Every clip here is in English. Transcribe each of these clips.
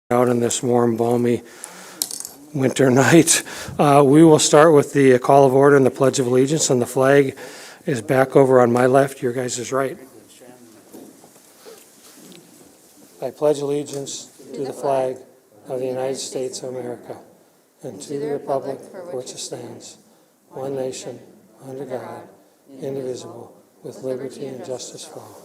out on this warm, balmy winter night. We will start with the call of order and the Pledge of Allegiance, and the flag is back over on my left, your guys is right. I pledge allegiance to the flag of the United States of America and to the republic for which it stands, one nation, under God, indivisible, with liberty and justice for all.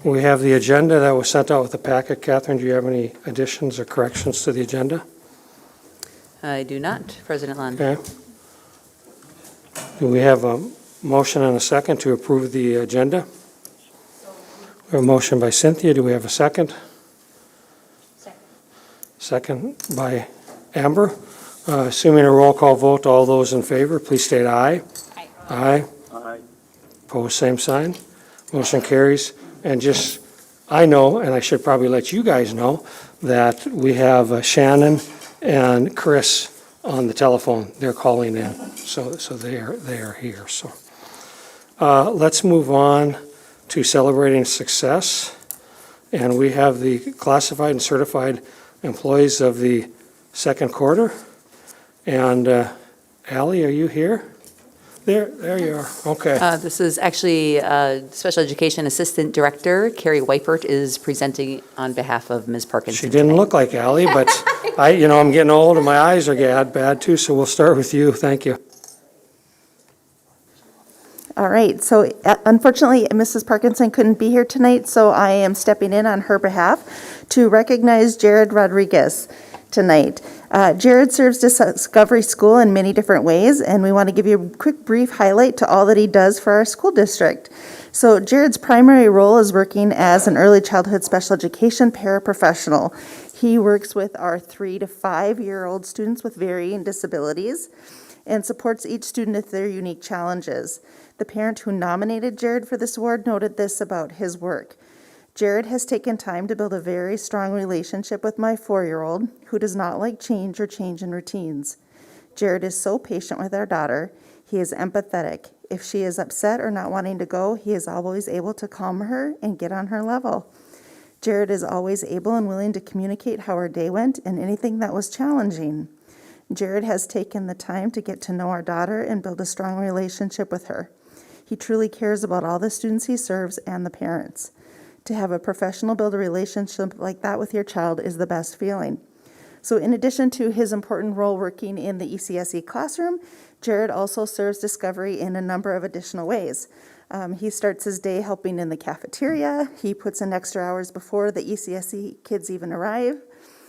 We have the agenda that was sent out with the packet. Catherine, do you have any additions or corrections to the agenda? I do not, President Lund. Okay. Do we have a motion and a second to approve the agenda? We have a motion by Cynthia. Do we have a second? Second by Amber. Assuming a roll call vote, all those in favor, please state aye. Aye. Aye. Opposed, same sign. Motion carries. And just, I know, and I should probably let you guys know, that we have Shannon and Chris on the telephone. They're calling in, so they are here. So let's move on to celebrating success. And we have the classified and certified employees of the second quarter. And Allie, are you here? There you are. Okay. This is actually Special Education Assistant Director Carrie Weipert is presenting on behalf of Ms. Parkinson. She didn't look like Allie, but I'm getting old and my eyes are bad too, so we'll start with you. Thank you. All right, so unfortunately, Mrs. Parkinson couldn't be here tonight, so I am stepping in on her behalf to recognize Jared Rodriguez tonight. Jared serves Discovery School in many different ways, and we want to give you a quick brief highlight to all that he does for our school district. So Jared's primary role is working as an early childhood special education paraprofessional. He works with our 3 to 5 year old students with varying disabilities and supports each student with their unique challenges. The parent who nominated Jared for this award noted this about his work. Jared has taken time to build a very strong relationship with my 4-year-old who does not like change or change in routines. Jared is so patient with our daughter. He is empathetic. If she is upset or not wanting to go, he is always able to calm her and get on her level. Jared is always able and willing to communicate how her day went and anything that was challenging. Jared has taken the time to get to know our daughter and build a strong relationship with her. He truly cares about all the students he serves and the parents. To have a professional build a relationship like that with your child is the best feeling. So in addition to his important role working in the ECSE classroom, Jared also serves Discovery in a number of additional ways. He starts his day helping in the cafeteria. He puts in extra hours before the ECSE kids even arrive.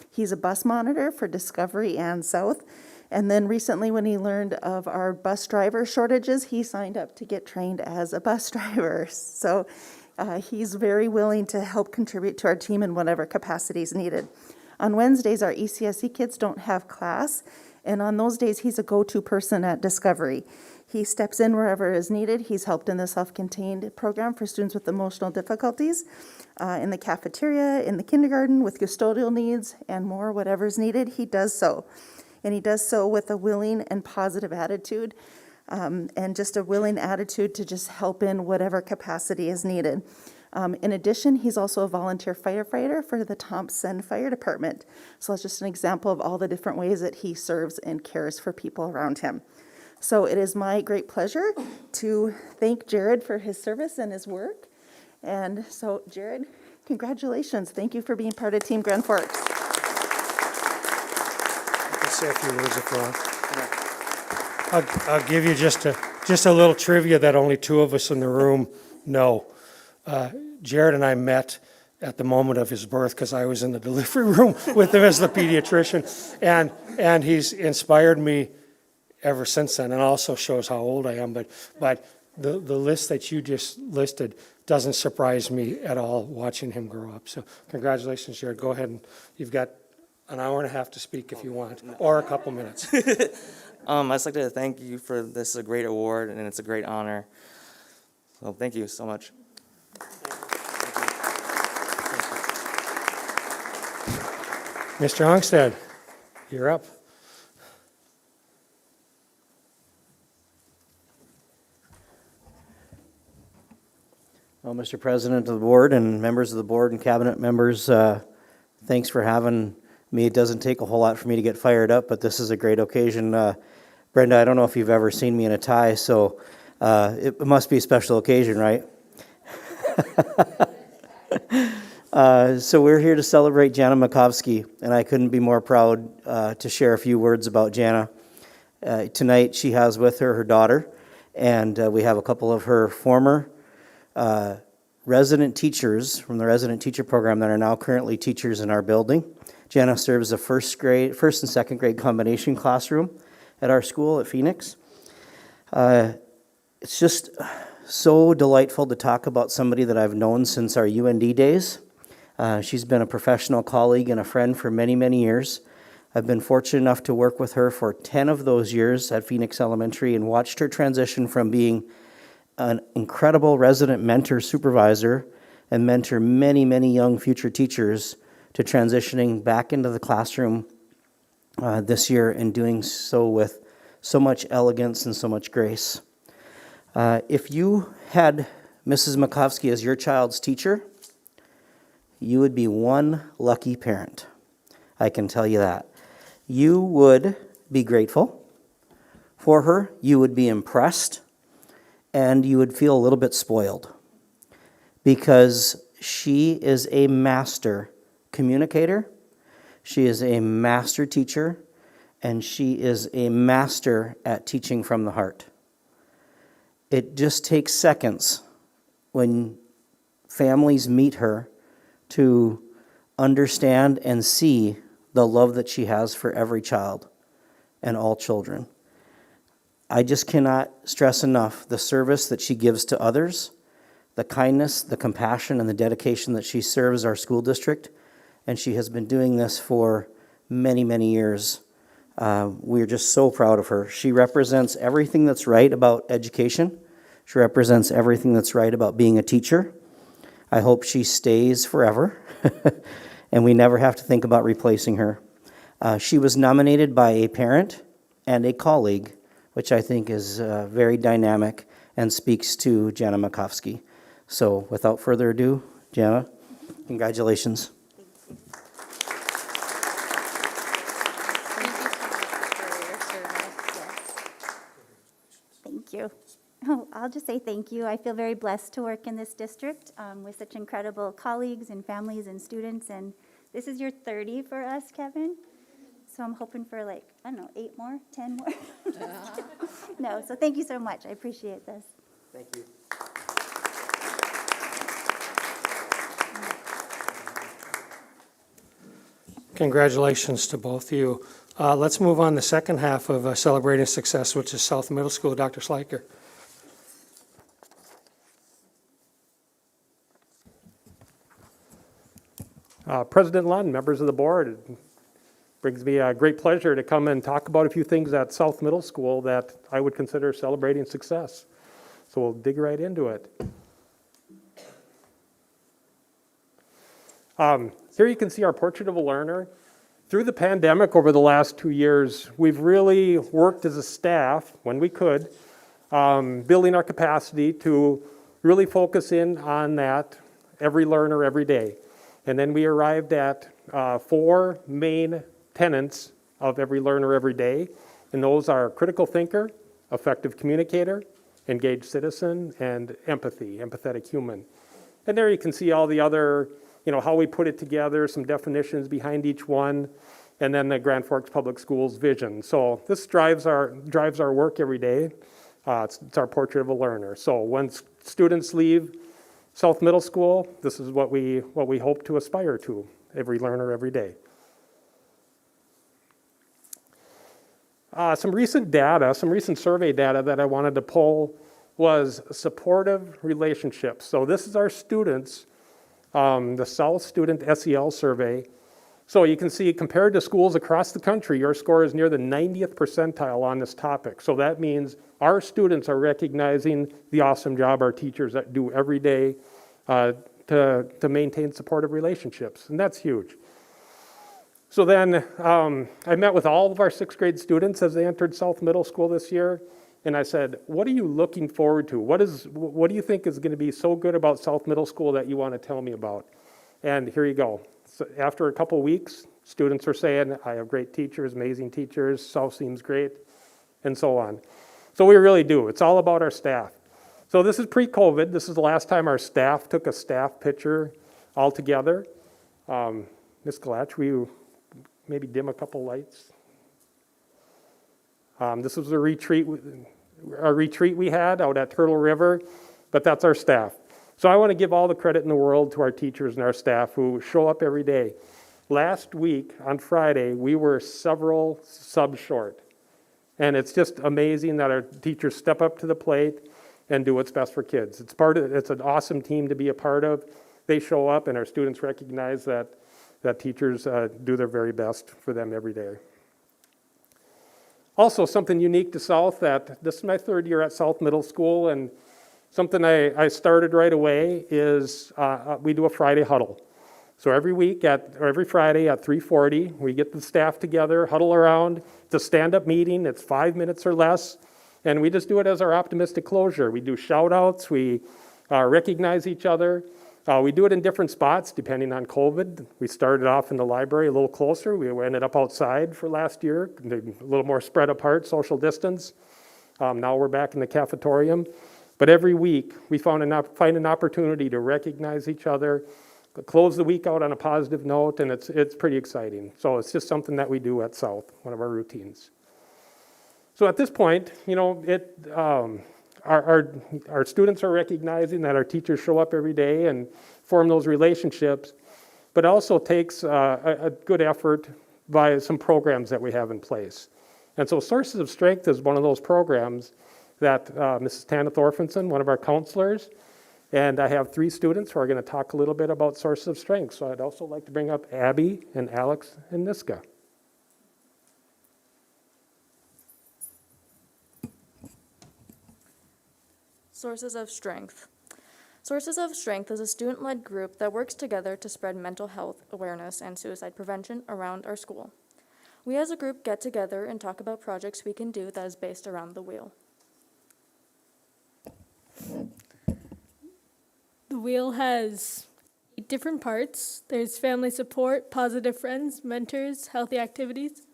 He's a bus monitor for Discovery and South. And then recently when he learned of our bus driver shortages, he signed up to get trained as a bus driver. So he's very willing to help contribute to our team in whatever capacity is needed. On Wednesdays, our ECSE kids don't have class, and on those days, he's a go-to person at Discovery. He steps in wherever is needed. He's helped in the self-contained program for students with emotional difficulties, in the cafeteria, in the kindergarten, with custodial needs, and more, whatever's needed, he does so. And he does so with a willing and positive attitude. And just a willing attitude to just help in whatever capacity is needed. In addition, he's also a volunteer firefighter for the Thompson Fire Department. So that's just an example of all the different ways that he serves and cares for people around him. So it is my great pleasure to thank Jared for his service and his work. And so Jared, congratulations. Thank you for being part of Team Grand Forks. Let's say a few words if you want. I'll give you just a little trivia that only 2 of us in the room know. Jared and I met at the moment of his birth because I was in the delivery room with him as the pediatrician, and he's inspired me ever since then, and also shows how old I am. But the list that you just listed doesn't surprise me at all watching him grow up. So congratulations, Jared. Go ahead, and you've got an hour and a half to speak if you want, or a couple minutes. I'd just like to thank you for this great award, and it's a great honor. So thank you so much. Mr. Hongstead, you're up. Well, Mr. President of the board and members of the board and cabinet members, thanks for having me. It doesn't take a whole lot for me to get fired up, but this is a great occasion. Brenda, I don't know if you've ever seen me in a tie, so it must be a special occasion, right? So we're here to celebrate Jenna Makovsky, and I couldn't be more proud to share a few words about Jenna. Tonight she has with her daughter, and we have a couple of her former resident teachers from the resident teacher program that are now currently teachers in our building. Jenna serves a first and second grade combination classroom at our school at Phoenix. It's just so delightful to talk about somebody that I've known since our UND days. She's been a professional colleague and a friend for many, many years. I've been fortunate enough to work with her for 10 of those years at Phoenix Elementary and watched her transition from being an incredible resident mentor supervisor and mentor many, many young future teachers to transitioning back into the classroom this year and doing so with so much elegance and so much grace. If you had Mrs. Makovsky as your child's teacher, you would be one lucky parent. I can tell you that. You would be grateful for her, you would be impressed, and you would feel a little bit spoiled because she is a master communicator, she is a master teacher, and she is a master at teaching from the heart. It just takes seconds when families meet her to understand and see the love that she has for every child and all children. I just cannot stress enough the service that she gives to others, the kindness, the compassion, and the dedication that she serves our school district, and she has been doing this for many, many years. We're just so proud of her. She represents everything that's right about education. She represents everything that's right about being a teacher. I hope she stays forever, and we never have to think about replacing her. She was nominated by a parent and a colleague, which I think is very dynamic and speaks to Jenna Makovsky. So without further ado, Jenna, congratulations. Thank you. Oh, I'll just say thank you. I feel very blessed to work in this district with such incredible colleagues and families and students. And this is year 30 for us, Kevin. So I'm hoping for 8 more, 10 more. No, so thank you so much. I appreciate this. Thank you. Congratulations to both of you. Let's move on to the second half of Celebrating Success, which is South Middle School. Dr. Schleicher. President Lund, members of the board, it brings me a great pleasure to come and talk about a few things at South Middle School that I would consider celebrating success. So we'll dig right into it. Here you can see our portrait of a learner. Through the pandemic over the last 2 years, we've really worked as a staff, when we could, building our capacity to really focus in on that every learner every day. And then we arrived at 4 main tenets of every learner every day. And those are critical thinker, effective communicator, engaged citizen, and empathy, empathetic human. And there you can see all the other, how we put it together, some definitions behind each one, and then the Grand Forks Public Schools vision. So this drives our work every day. It's our portrait of a learner. So when students leave South Middle School, this is what we hope to aspire to, every learner every day. Some recent survey data that I wanted to pull was supportive relationships. So this is our students, the South Student SEL survey. So you can see compared to schools across the country, your score is near the 90th percentile on this topic. So that means our students are recognizing the awesome job our teachers do every day to maintain supportive relationships, and that's huge. So then I met with all of our 6th grade students as they entered South Middle School this year, And I said, what are you looking forward to? What do you think is going to be so good about South Middle School that you want to tell me about? And here you go. So after a couple weeks, students are saying, I have great teachers, amazing teachers, South seems great, and so on. So we really do. It's all about our staff. So this is pre-COVID. This is the last time our staff took a staff picture all together. Ms. Galatch, will you maybe dim a couple lights? This was a retreat we had out at Turtle River, but that's our staff. So I want to give all the credit in the world to our teachers and our staff who show up every day. Last week, on Friday, we were several subs short. And it's just amazing that our teachers step up to the plate and do what's best for kids. It's an awesome team to be a part of. They show up and our students recognize that teachers do their very best for them every day. Also, something unique to South, that this is my third year at South Middle School, and something I started right away is we do a Friday huddle. So every Friday at 3:40, we get the staff together, huddle around. It's a stand-up meeting. It's 5 minutes or less, and we just do it as our optimistic closure. We do shout-outs. We recognize each other. We do it in different spots depending on COVID. We started off in the library a little closer. We ended up outside for last year, a little more spread apart, social distance. Now we're back in the cafetorium. But every week, we find an opportunity to recognize each other, close the week out on a positive note, and it's pretty exciting. So it's just something that we do at South, one of our routines. So at this point, our students are recognizing that our teachers show up every day and form those relationships, but it also takes a good effort by some programs that we have in place. And so Sources of Strength is one of those programs that Mrs. Tana Thorfinson, one of our counselors, and I have 3 students who are going to talk a little bit about Sources of Strength. So I'd also like to bring up Abby and Alex and Niska. Sources of Strength. Sources of Strength is a student-led group that works together to spread mental health awareness and suicide prevention around our school. We as a group get together and talk about projects we can do that is based around the wheel. The wheel has 8 different parts. There's family support, positive friends, mentors, healthy activities,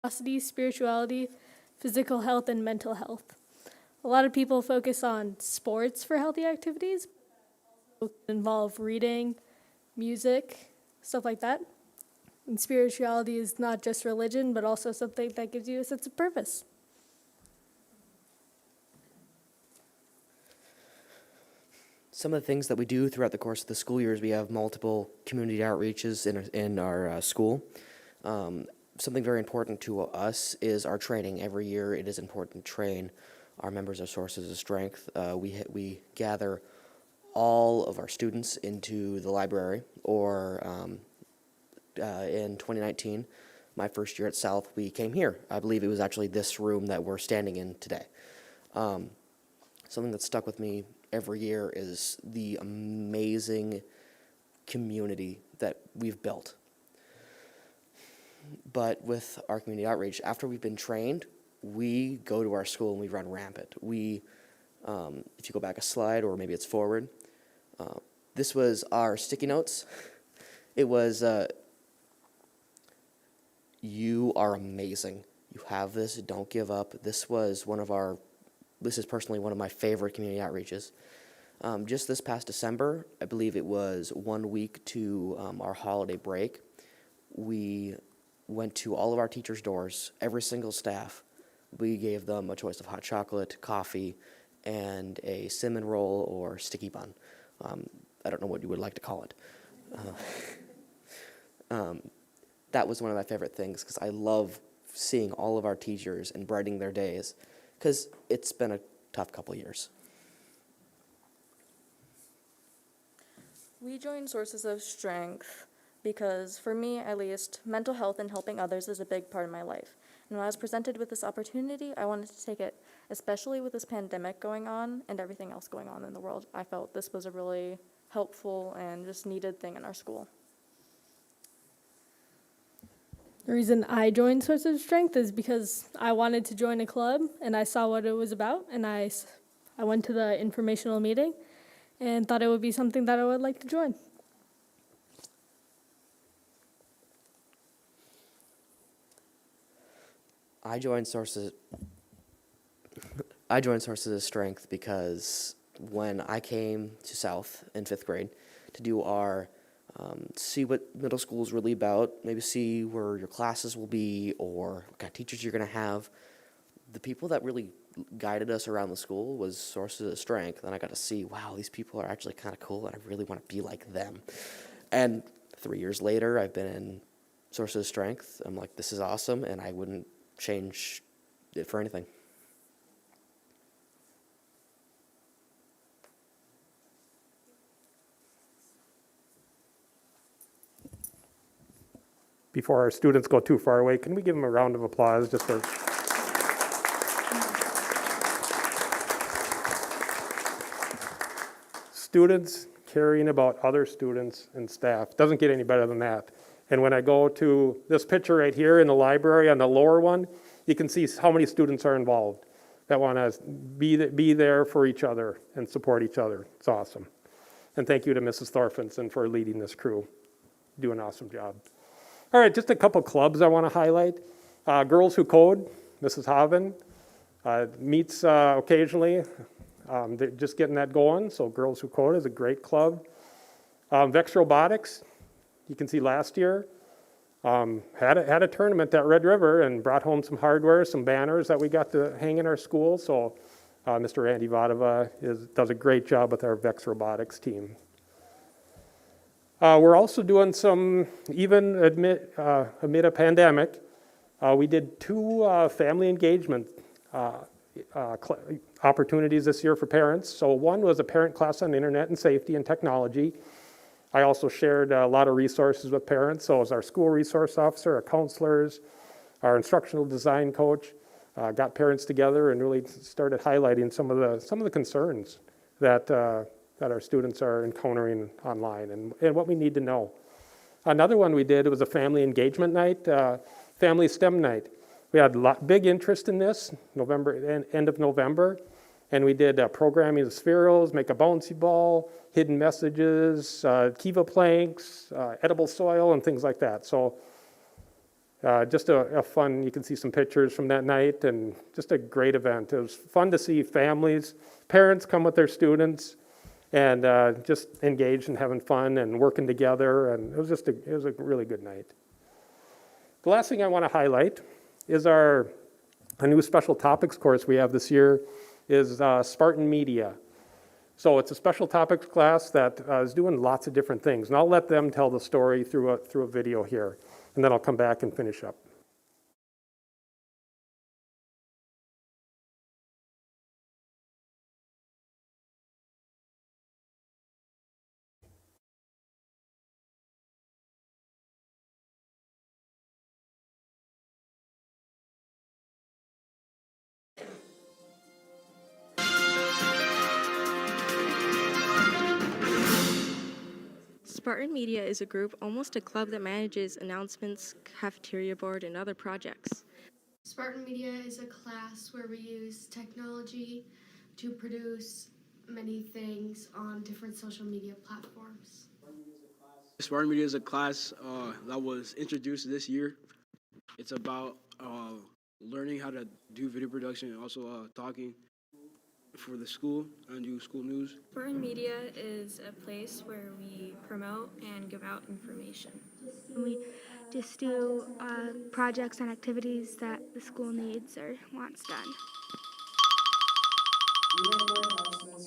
curiosity, spirituality, physical health, and mental health. A lot of people focus on sports for healthy activities, involve reading, music, stuff like that. And spirituality is not just religion, but also something that gives you a sense of purpose. Some of the things that we do throughout the course of the school year is we have multiple community outreaches in our school. Something very important to us is our training. Every year it is important to train our members of Sources of Strength. We gather all of our students into the library, or in 2019, my first year at South, we came here. I believe it was actually this room that we're standing in today. Something that stuck with me every year is the amazing community that we've built. But with our community outreach, after we've been trained, we go to our school and we run rampant. If you go back a slide, or maybe it's forward, this was our sticky notes. It was, you are amazing. You have this, don't give up. This is personally one of my favorite community outreaches. Just this past December, I believe it was 1 week to our holiday break, we went to all of our teachers' doors, every single staff. We gave them a choice of hot chocolate, coffee, and a cinnamon roll or sticky bun. I don't know what you would like to call it. That was one of my favorite things, because I love seeing all of our teachers and brightening their days, because it's been a tough couple years. We join Sources of Strength because, for me at least, mental health and helping others is a big part of my life. And when I was presented with this opportunity, I wanted to take it, especially with this pandemic going on and everything else going on in the world. I felt this was a really helpful and just needed thing in our school. The reason I joined Sources of Strength is because I wanted to join a club and I saw what it was about, and I went to the informational meeting and thought it would be something that I would like to join. I joined Sources. I joined Sources of Strength because when I came to South in 5th grade to do our see what middle school is really about, maybe see where your classes will be or what kind of teachers you're going to have, the people that really guided us around the school was Sources of Strength. And I got to see, wow, these people are actually kind of cool and I really want to be like them. And 3 years later, I've been in Sources of Strength. I'm like, this is awesome, and I wouldn't change it for anything. Before our students go too far away, can we give them a round of applause just for... Students caring about other students and staff. Doesn't get any better than that. And when I go to this picture right here in the library on the lower one, you can see how many students are involved that want to be there for each other and support each other. It's awesome. And thank you to Mrs. Thorfinson for leading this crew. Do an awesome job. All right, just a couple clubs I want to highlight. Girls Who Code, Mrs. Haven, meets occasionally. They're just getting that going, so Girls Who Code is a great club. Vex Robotics, you can see last year, had a tournament at Red River and brought home some hardware, some banners that we got to hang in our school. So Mr. Andy Vadova does a great job with our Vex Robotics team. We're also doing some, even amid a pandemic, we did 2 family engagement opportunities this year for parents. So one was a parent class on internet and safety and technology. I also shared a lot of resources with parents. So as our school resource officer, our counselors, our instructional design coach, got parents together and really started highlighting some of the concerns that our students are encountering online and what we need to know. Another one we did was a family engagement night, family STEM night. We had big interest in this, end of November, and we did programming the spherules, make a bouncy ball, hidden messages, kiva planks, edible soil, and things like that. So just a fun, you can see some pictures from that night, and just a great event. It was fun to see families, parents come with their students, and just engaged and having fun and working together, and it was a really good night. The last thing I want to highlight is a new special topics course we have this year is Spartan Media. So it's a special topics class that is doing lots of different things, and I'll let them tell the story through a video here, and then I'll come back and finish up. Spartan Media is a group, almost a club, that manages announcements, cafeteria board, and other projects. Spartan Media is a class where we use technology to produce many things on different social media platforms. Spartan Media is a class that was introduced this year. It's about learning how to do video production and also talking for the school and do school news. Spartan Media is a place where we promote and give out information. We just do projects and activities that the school needs or wants done.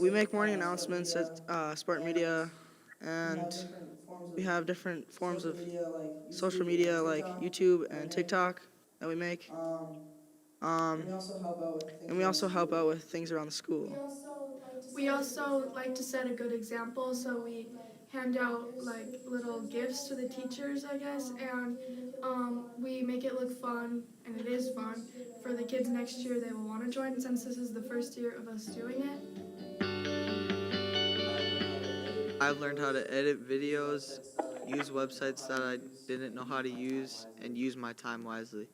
We make morning announcements at Spartan Media, and we have different forms of social media like YouTube and TikTok that we make. And we also help out with things around the school. We also like to set a good example, so we hand out like little gifts to the teachers, I guess, and we make it look fun, and it is fun for the kids next year. They will want to join since this is the first year of us doing it. I've learned how to edit videos use websites that I didn't know how to use, and use my time wisely.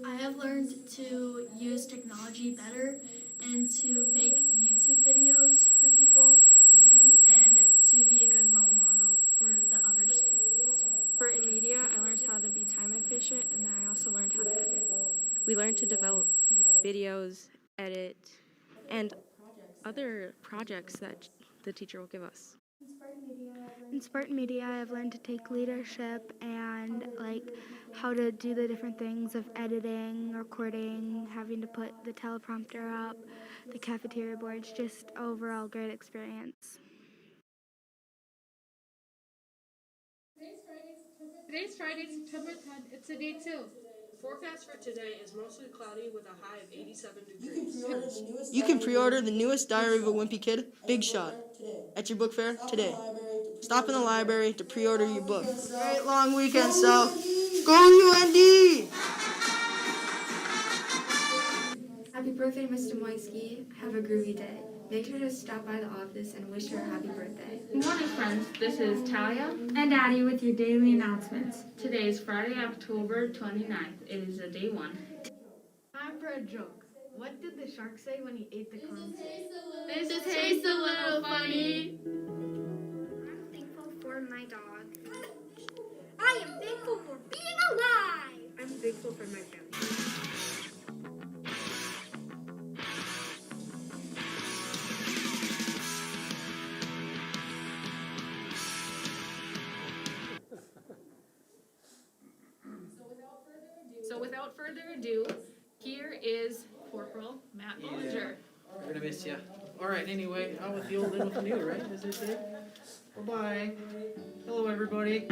I have learned to use technology better and to make YouTube videos for people to see and to be a good role model for the other students. Spartan Media, I learned how to be time efficient, and I also learned how to edit. We learned to develop videos, edit, and other projects that the teacher will give us. In Spartan Media, I've learned to take leadership and like how to do the different things of editing, recording, having to put the teleprompter up, the cafeteria boards, just overall great experience. Today's Friday, September 10th. It's a day 2. The forecast for today is mostly cloudy with a high of 87 degrees. You can pre-order the newest Diary of a Wimpy Kid, Big Shot, at your book fair today. Stop in the library to pre-order your book. Great long weekend, so go UND! Happy birthday, Mr. Moisky. Have a groovy day. Make sure to stop by the office and wish her a happy birthday. Good morning, friends. This is Talia and Addie with your daily announcements. Today is Friday, October 29th. It is a day 1. Time for a joke. What did the shark say when he ate the clown? This tastes a little funny. I'm thankful for my dog. I am thankful for being alive. I'm thankful for my family. So without further ado, here is Corporal Matt Bollinger. We're gonna miss you. All right. Anyway, out with the old, in with the new, right? As they say. Bye-bye. Hello, everybody.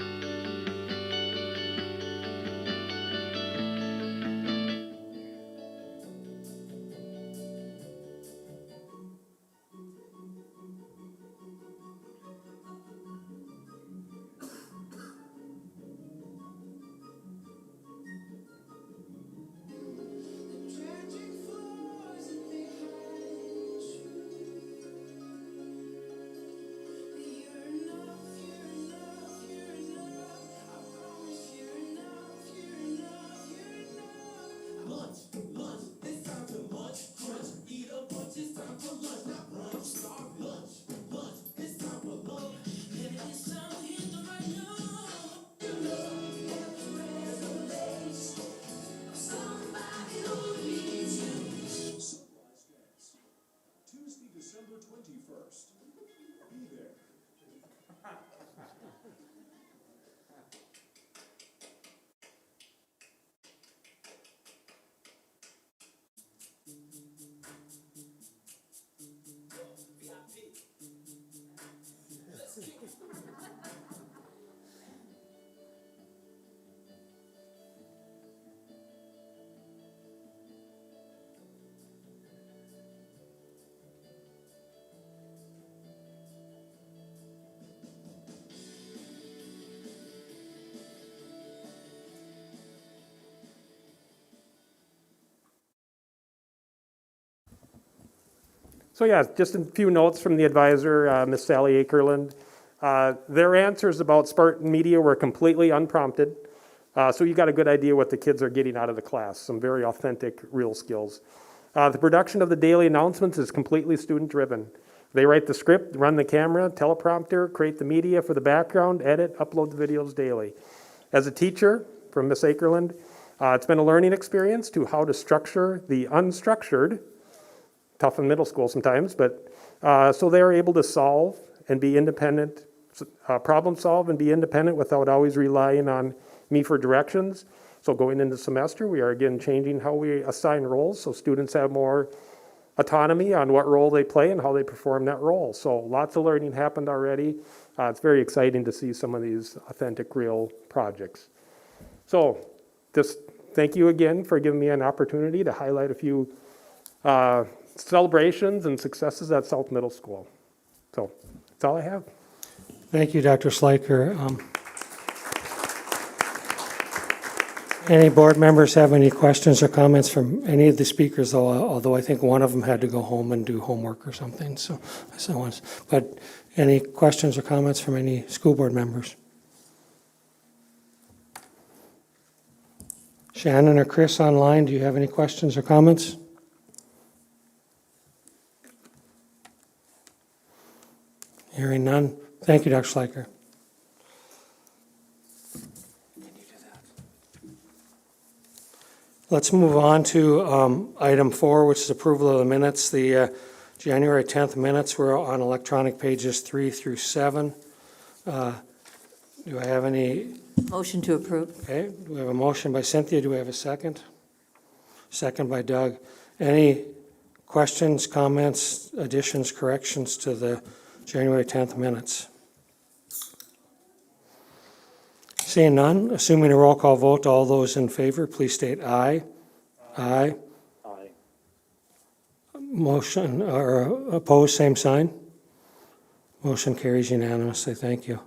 So yeah, just a few notes from the advisor, Ms. Sally Akerland. Their answers about Spartan Media were completely unprompted. So you got a good idea what the kids are getting out of the class, some very authentic, real skills. The production of the daily announcements is completely student-driven. They write the script, run the camera, teleprompter, create the media for the background, edit, upload the videos daily. As a teacher, from Ms. Akerland, it's been a learning experience to how to structure the unstructured, tough in middle school sometimes, but so they are able to solve and be independent, problem solve and be independent without always relying on me for directions. So going into the semester, we are again changing how we assign roles so students have more autonomy on what role they play and how they perform that role. So lots of learning happened already. It's very exciting to see some of these authentic, real projects. So just thank you again for giving me an opportunity to highlight a few celebrations and successes at South Middle School. So that's all I have. Thank you, Dr. Sliker. Any board members have any questions or comments from any of the speakers, although I think one of them had to go home and do homework or something. But any questions or comments from any school board members? Shannon or Chris online, do you have any questions or comments? Hearing none. Thank you, Dr. Schleicher. Let's move on to item 4, which is approval of the minutes. The January 10th minutes were on electronic pages 3 through 7. Do I have any? Motion to approve. Okay, do we have a motion by Cynthia? Do we have a second? Second by Doug. Any questions, comments, additions, corrections to the January 10th minutes? Seeing none, assuming a roll call vote, all those in favor, please state aye. Aye. Aye. Motion, or opposed, same sign. Motion carries unanimously. Thank you.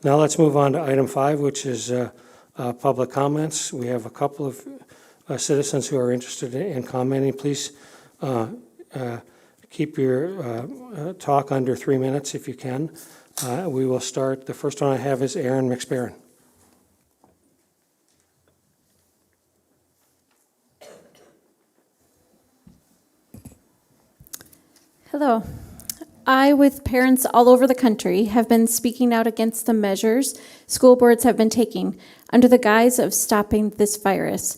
Now let's move on to item 5, which is public comments. We have a couple of citizens who are interested in commenting. Please keep your talk under 3 minutes if you can. We will start. The first one I have is Aaron McSparron. Hello. I, with parents all over the country, have been speaking out against the measures school boards have been taking under the guise of stopping this virus.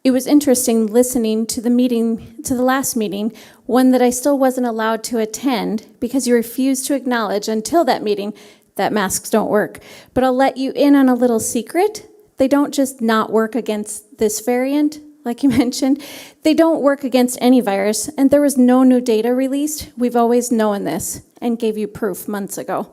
It was interesting listening to the last meeting, one that I still wasn't allowed to attend because you refused to acknowledge until that meeting that masks don't work. But I'll let you in on a little secret. They don't just not work against this variant, like you mentioned. They don't work against any virus, and there was no new data released. We've always known this and gave you proof months ago.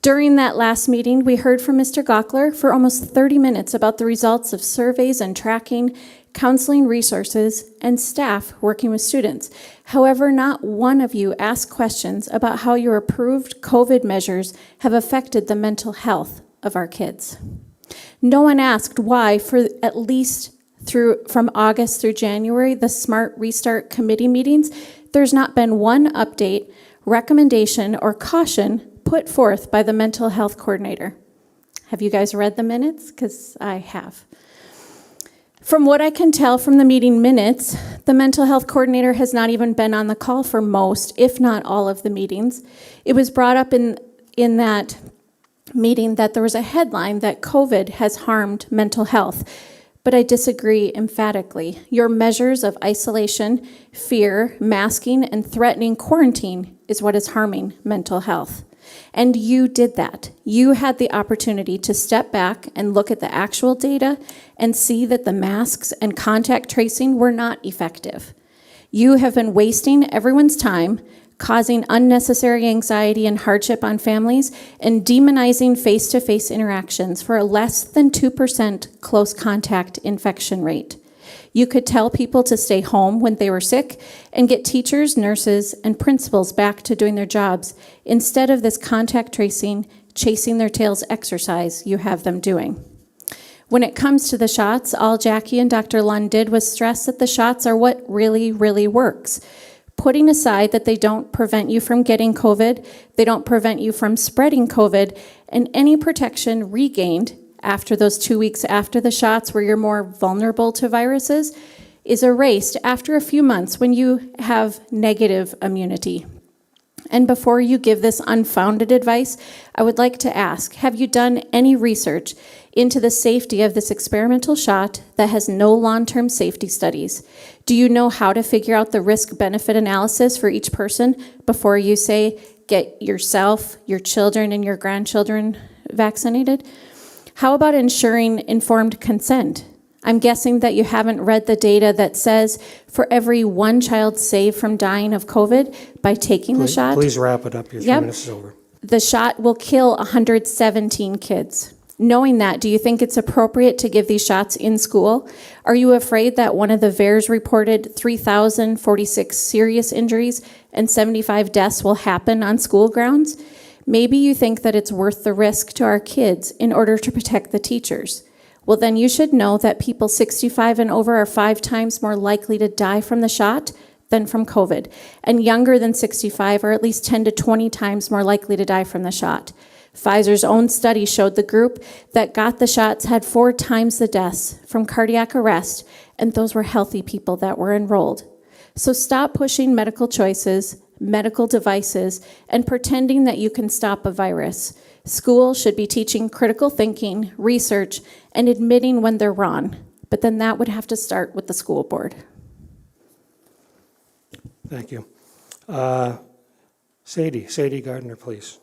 During that last meeting, we heard from Mr. Gockler for almost 30 minutes about the results of surveys and tracking, counseling resources, and staff working with students. However, not one of you asked questions about how your approved COVID measures have affected the mental health of our kids. No one asked why, for at least from August through January, the Smart Restart Committee meetings, there's not been one update, recommendation, or caution put forth by the mental health coordinator. Have you guys read the minutes? Because I have. From what I can tell from the meeting minutes, the mental health coordinator has not even been on the call for most, if not all, of the meetings. It was brought up in that meeting that there was a headline that COVID has harmed mental health. But I disagree emphatically. Your measures of isolation, fear, masking, and threatening quarantine is what is harming mental health. And you did that. You had the opportunity to step back and look at the actual data and see that the masks and contact tracing were not effective. You have been wasting everyone's time, causing unnecessary anxiety and hardship on families, and demonizing face-to-face interactions for a less than 2% close contact infection rate. You could tell people to stay home when they were sick and get teachers, nurses, and principals back to doing their jobs instead of this contact tracing, chasing their tails exercise you have them doing. When it comes to the shots, all Jackie and Dr. Lund did was stress that the shots are what really, really works. Putting aside that they don't prevent you from getting COVID, they don't prevent you from spreading COVID, and any protection regained after those 2 weeks after the shots where you're more vulnerable to viruses is erased after a few months when you have negative immunity. And before you give this unfounded advice, I would like to ask, have you done any research into the safety of this experimental shot that has no long-term safety studies? Do you know how to figure out the risk-benefit analysis for each person before you say, get yourself, your children, and your grandchildren vaccinated? How about ensuring informed consent? I'm guessing that you haven't read the data that says for every one child saved from dying of COVID by taking the shot. Please wrap it up. Your 3 minutes is over. The shot will kill 117 kids. Knowing that, do you think it's appropriate to give these shots in school? Are you afraid that one of the VAERS reported 3,046 serious injuries and 75 deaths will happen on school grounds? Maybe you think that it's worth the risk to our kids in order to protect the teachers. Well, then you should know that people 65 and over are 5 times more likely to die from the shot than from COVID, and younger than 65 are at least 10 to 20 times more likely to die from the shot. Pfizer's own study showed the group that got the shots had 4 times the deaths from cardiac arrest, and those were healthy people that were enrolled. So stop pushing medical choices, medical devices, and pretending that you can stop a virus. School should be teaching critical thinking, research, and admitting when they're wrong. But then that would have to start with the school board. Thank you. Sadie Gardner, please.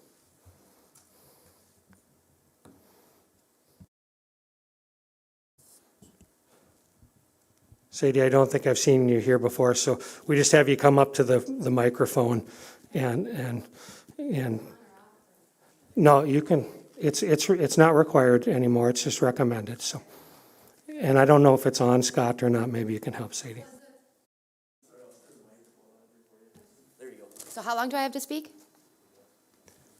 Sadie, I don't think I've seen you here before, so we just have you come up to the microphone and no, you can, it's not required anymore, it's just recommended, so. And I don't know if it's on, Scott, or not, maybe you can help Sadie. So how long do I have to speak?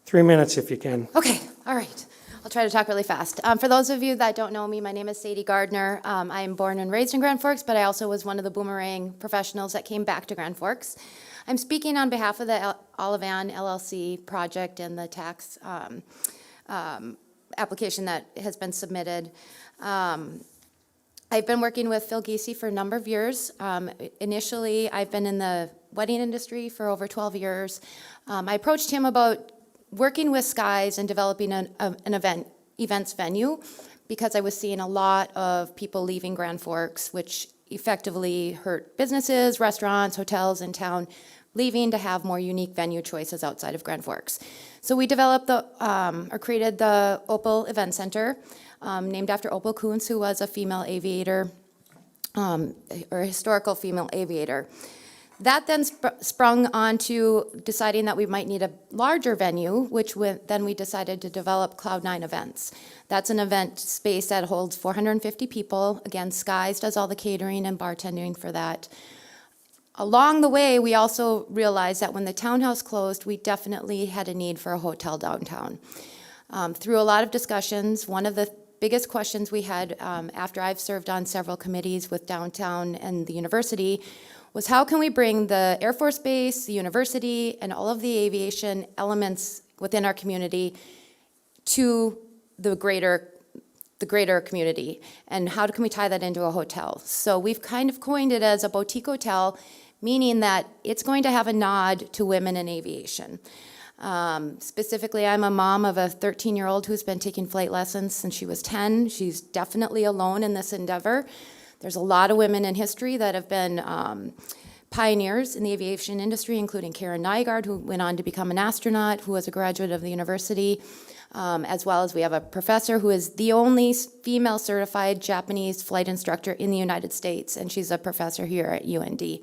3 minutes if you can. Okay, all right. I'll try to talk really fast. For those of you that don't know me, my name is Sadie Gardner. I am born and raised in Grand Forks, but I also was one of the boomerang professionals that came back to Grand Forks. I'm speaking on behalf of the Olivan LLC project and the tax application that has been submitted. I've been working with Phil Giese for a number of years. Initially, I've been in the wedding industry for over 12 years. I approached him about working with Skies and developing an events venue because I was seeing a lot of people leaving Grand Forks, which effectively hurt businesses, restaurants, hotels in town, leaving to have more unique venue choices outside of Grand Forks. So we developed created the Opal Event Center, named after Opal Kuntz, who was a female aviator, or a historical female aviator. That then sprung onto deciding that we might need a larger venue, which then we decided to develop Cloud9 Events. That's an event space that holds 450 people. Again, Skies does all the catering and bartending for that. Along the way, we also realized that when the townhouse closed, we definitely had a need for a hotel downtown. Through a lot of discussions, one of the biggest questions we had after I've served on several committees with downtown and the university was how can we bring the Air Force Base, the university, and all of the aviation elements within our community to the greater community, and how can we tie that into a hotel? So we've kind of coined it as a boutique hotel, meaning that it's going to have a nod to women in aviation. Specifically, I'm a mom of a 13-year-old who's been taking flight lessons since she was 10. She's definitely alone in this endeavor. There's a lot of women in history that have been pioneers in the aviation industry, including Karen Nygaard, who went on to become an astronaut, who was a graduate of the university, as well as we have a professor who is the only female certified Japanese flight instructor in the United States, and she's a professor here at UND.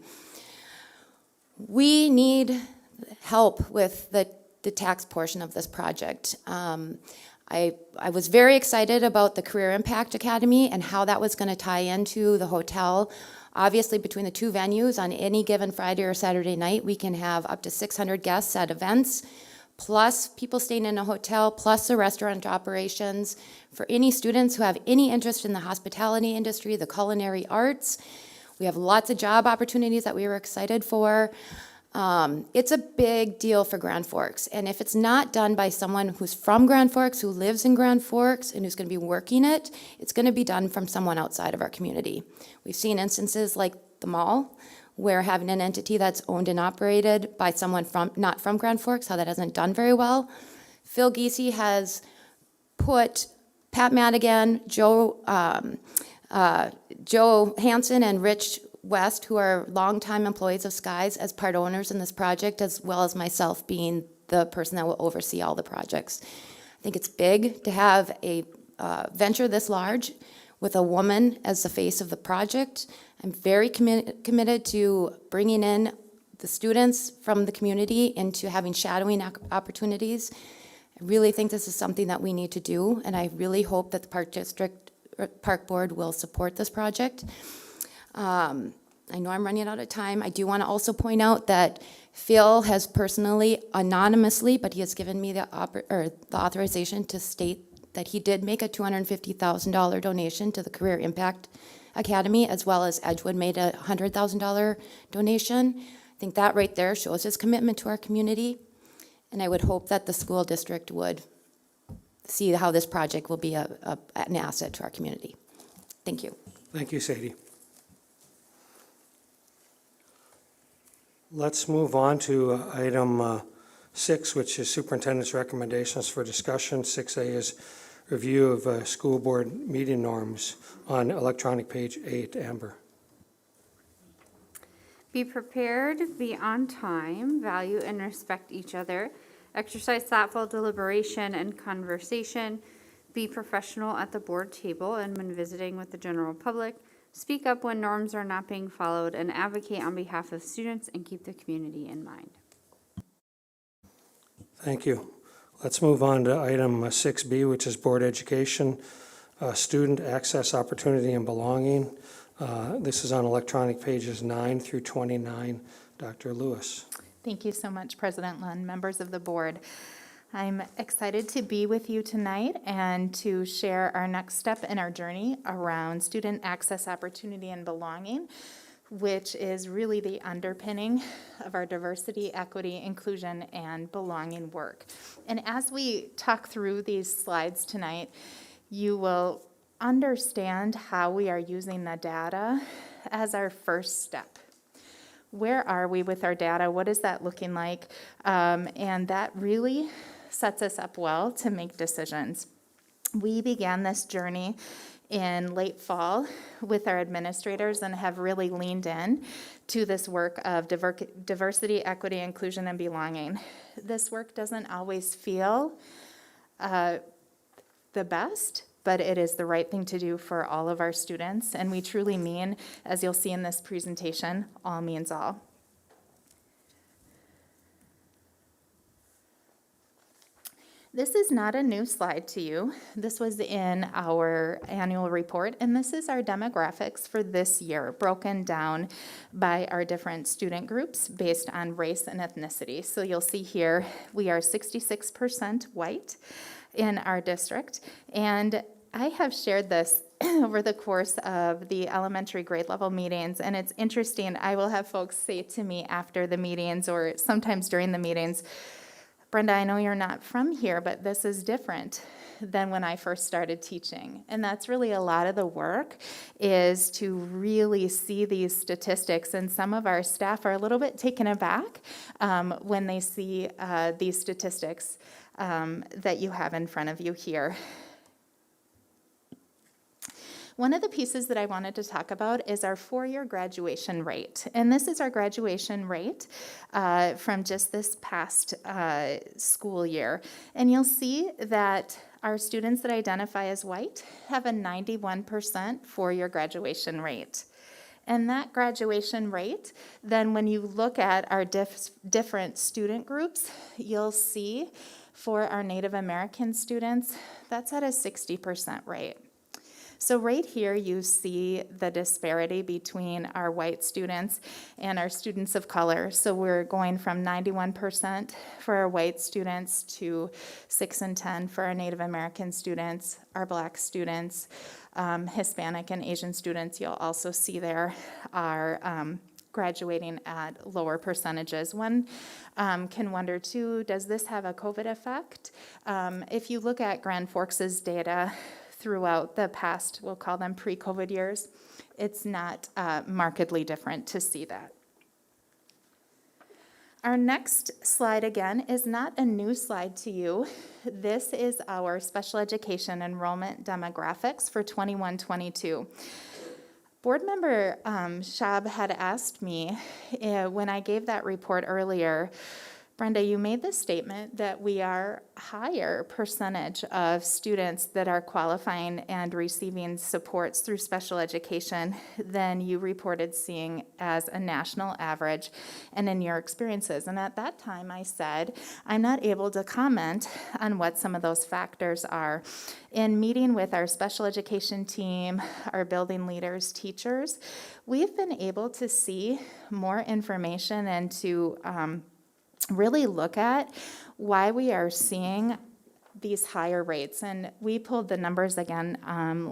We need help with the tax portion of this project. I was very excited about the Career Impact Academy and how that was going to tie into the hotel. Obviously, between the two venues, on any given Friday or Saturday night, we can have up to 600 guests at events, plus people staying in a hotel, plus the restaurant operations. For any students who have any interest in the hospitality industry, the culinary arts, we have lots of job opportunities that we were excited for. It's a big deal for Grand Forks, and if it's not done by someone who's from Grand Forks, who lives in Grand Forks, and who's going to be working it, it's going to be done from someone outside of our community. We've seen instances like the mall, where having an entity that's owned and operated by someone not from Grand Forks, how that hasn't done very well. Phil Giese has put Pat Madigan, Joe Hansen, and Rich West, who are longtime employees of Skies, as part owners in this project, as well as myself being the person that will oversee all the projects. I think it's big to have a venture this large with a woman as the face of the project. I'm very committed to bringing in the students from the community into having shadowing opportunities. I really think this is something that we need to do, and I really hope that the Park Board will support this project. I know I'm running out of time. I do want to also point out that Phil has personally, anonymously, but he has given me the authorization to state that he did make a $250,000 donation to the Career Impact Academy, as well as Edgewood made a $100,000 donation. I think that right there shows his commitment to our community, and I would hope that the school district would see how this project will be an asset to our community. Thank you. Thank you, Sadie. Let's move on to item 6, which is superintendent's recommendations for discussion. 6A is review of school board meeting norms on electronic page 8. Amber. Be prepared, be on time, value and respect each other, exercise thoughtful deliberation and conversation, be professional at the board table and when visiting with the general public, speak up when norms are not being followed, and advocate on behalf of students and keep the community in mind. Thank you. Let's move on to item 6B, which is board education, student access, opportunity, and belonging. This is on electronic pages 9 through 29. Dr. Lewis. Thank you so much, President Lund, members of the board. I'm excited to be with you tonight and to share our next step in our journey around student access, opportunity, and belonging, which is really the underpinning of our diversity, equity, inclusion, and belonging work. And as we talk through these slides tonight, you will understand how we are using the data as our first step. Where are we with our data? What is that looking like? And that really sets us up well to make decisions. We began this journey in late fall with our administrators and have really leaned in to this work of diversity, equity, inclusion, and belonging. This work doesn't always feel the best, but it is the right thing to do for all of our students, and we truly mean, as you'll see in this presentation, all means all. This is not a new slide to you. This was in our annual report, and this is our demographics for this year, broken down by our different student groups based on race and ethnicity. So you'll see here, we are 66% white in our district, and I have shared this over the course of the elementary grade level meetings, and it's interesting. I will have folks say to me after the meetings or sometimes during the meetings, Brenda, I know you're not from here, but this is different than when I first started teaching. And that's really a lot of the work, is to really see these statistics. And some of our staff are a little bit taken aback when they see these statistics that you have in front of you here. One of the pieces that I wanted to talk about is our 4-year graduation rate. And this is our graduation rate from just this past school year. And you'll see that our students that identify as white have a 91% 4-year graduation rate. And that graduation rate, then when you look at our different student groups, you'll see for our Native American students, that's at a 60% rate. So right here you see the disparity between our white students and our students of color. So we're going from 91% for our white students to 6 and 10 for our Native American students, our Black students, Hispanic and Asian students. You'll also see there are graduating at lower percentages. One can wonder too, does this have a COVID effect? If you look at Grand Forks' data throughout the past, we'll call them pre-COVID years, it's not markedly different to see that. Our next slide, again, is not a new slide to you. This is our special education enrollment demographics for 21-22. Board member Shab had asked me when I gave that report earlier, Brenda, you made the statement that we are higher percentage of students that are qualifying and receiving supports through special education than you reported seeing as a national average and in your experiences. And at that time I said, I'm not able to comment on what some of those factors are. In meeting with our special education team, our building leaders, teachers, we've been able to see more information and to really look at why we are seeing these higher rates. And we pulled the numbers again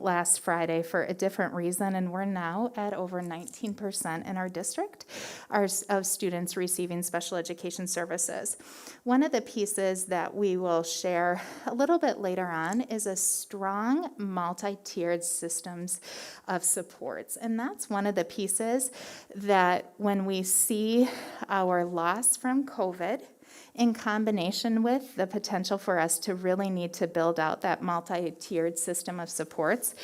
last Friday for a different reason, and we're now at over 19% in our district of students receiving special education services. One of the pieces that we will share a little bit later on is a strong multi-tiered systems of supports. And that's one of the pieces that when we see our loss from COVID, in combination with the potential for us to really need to build out that multi-tiered system of supports,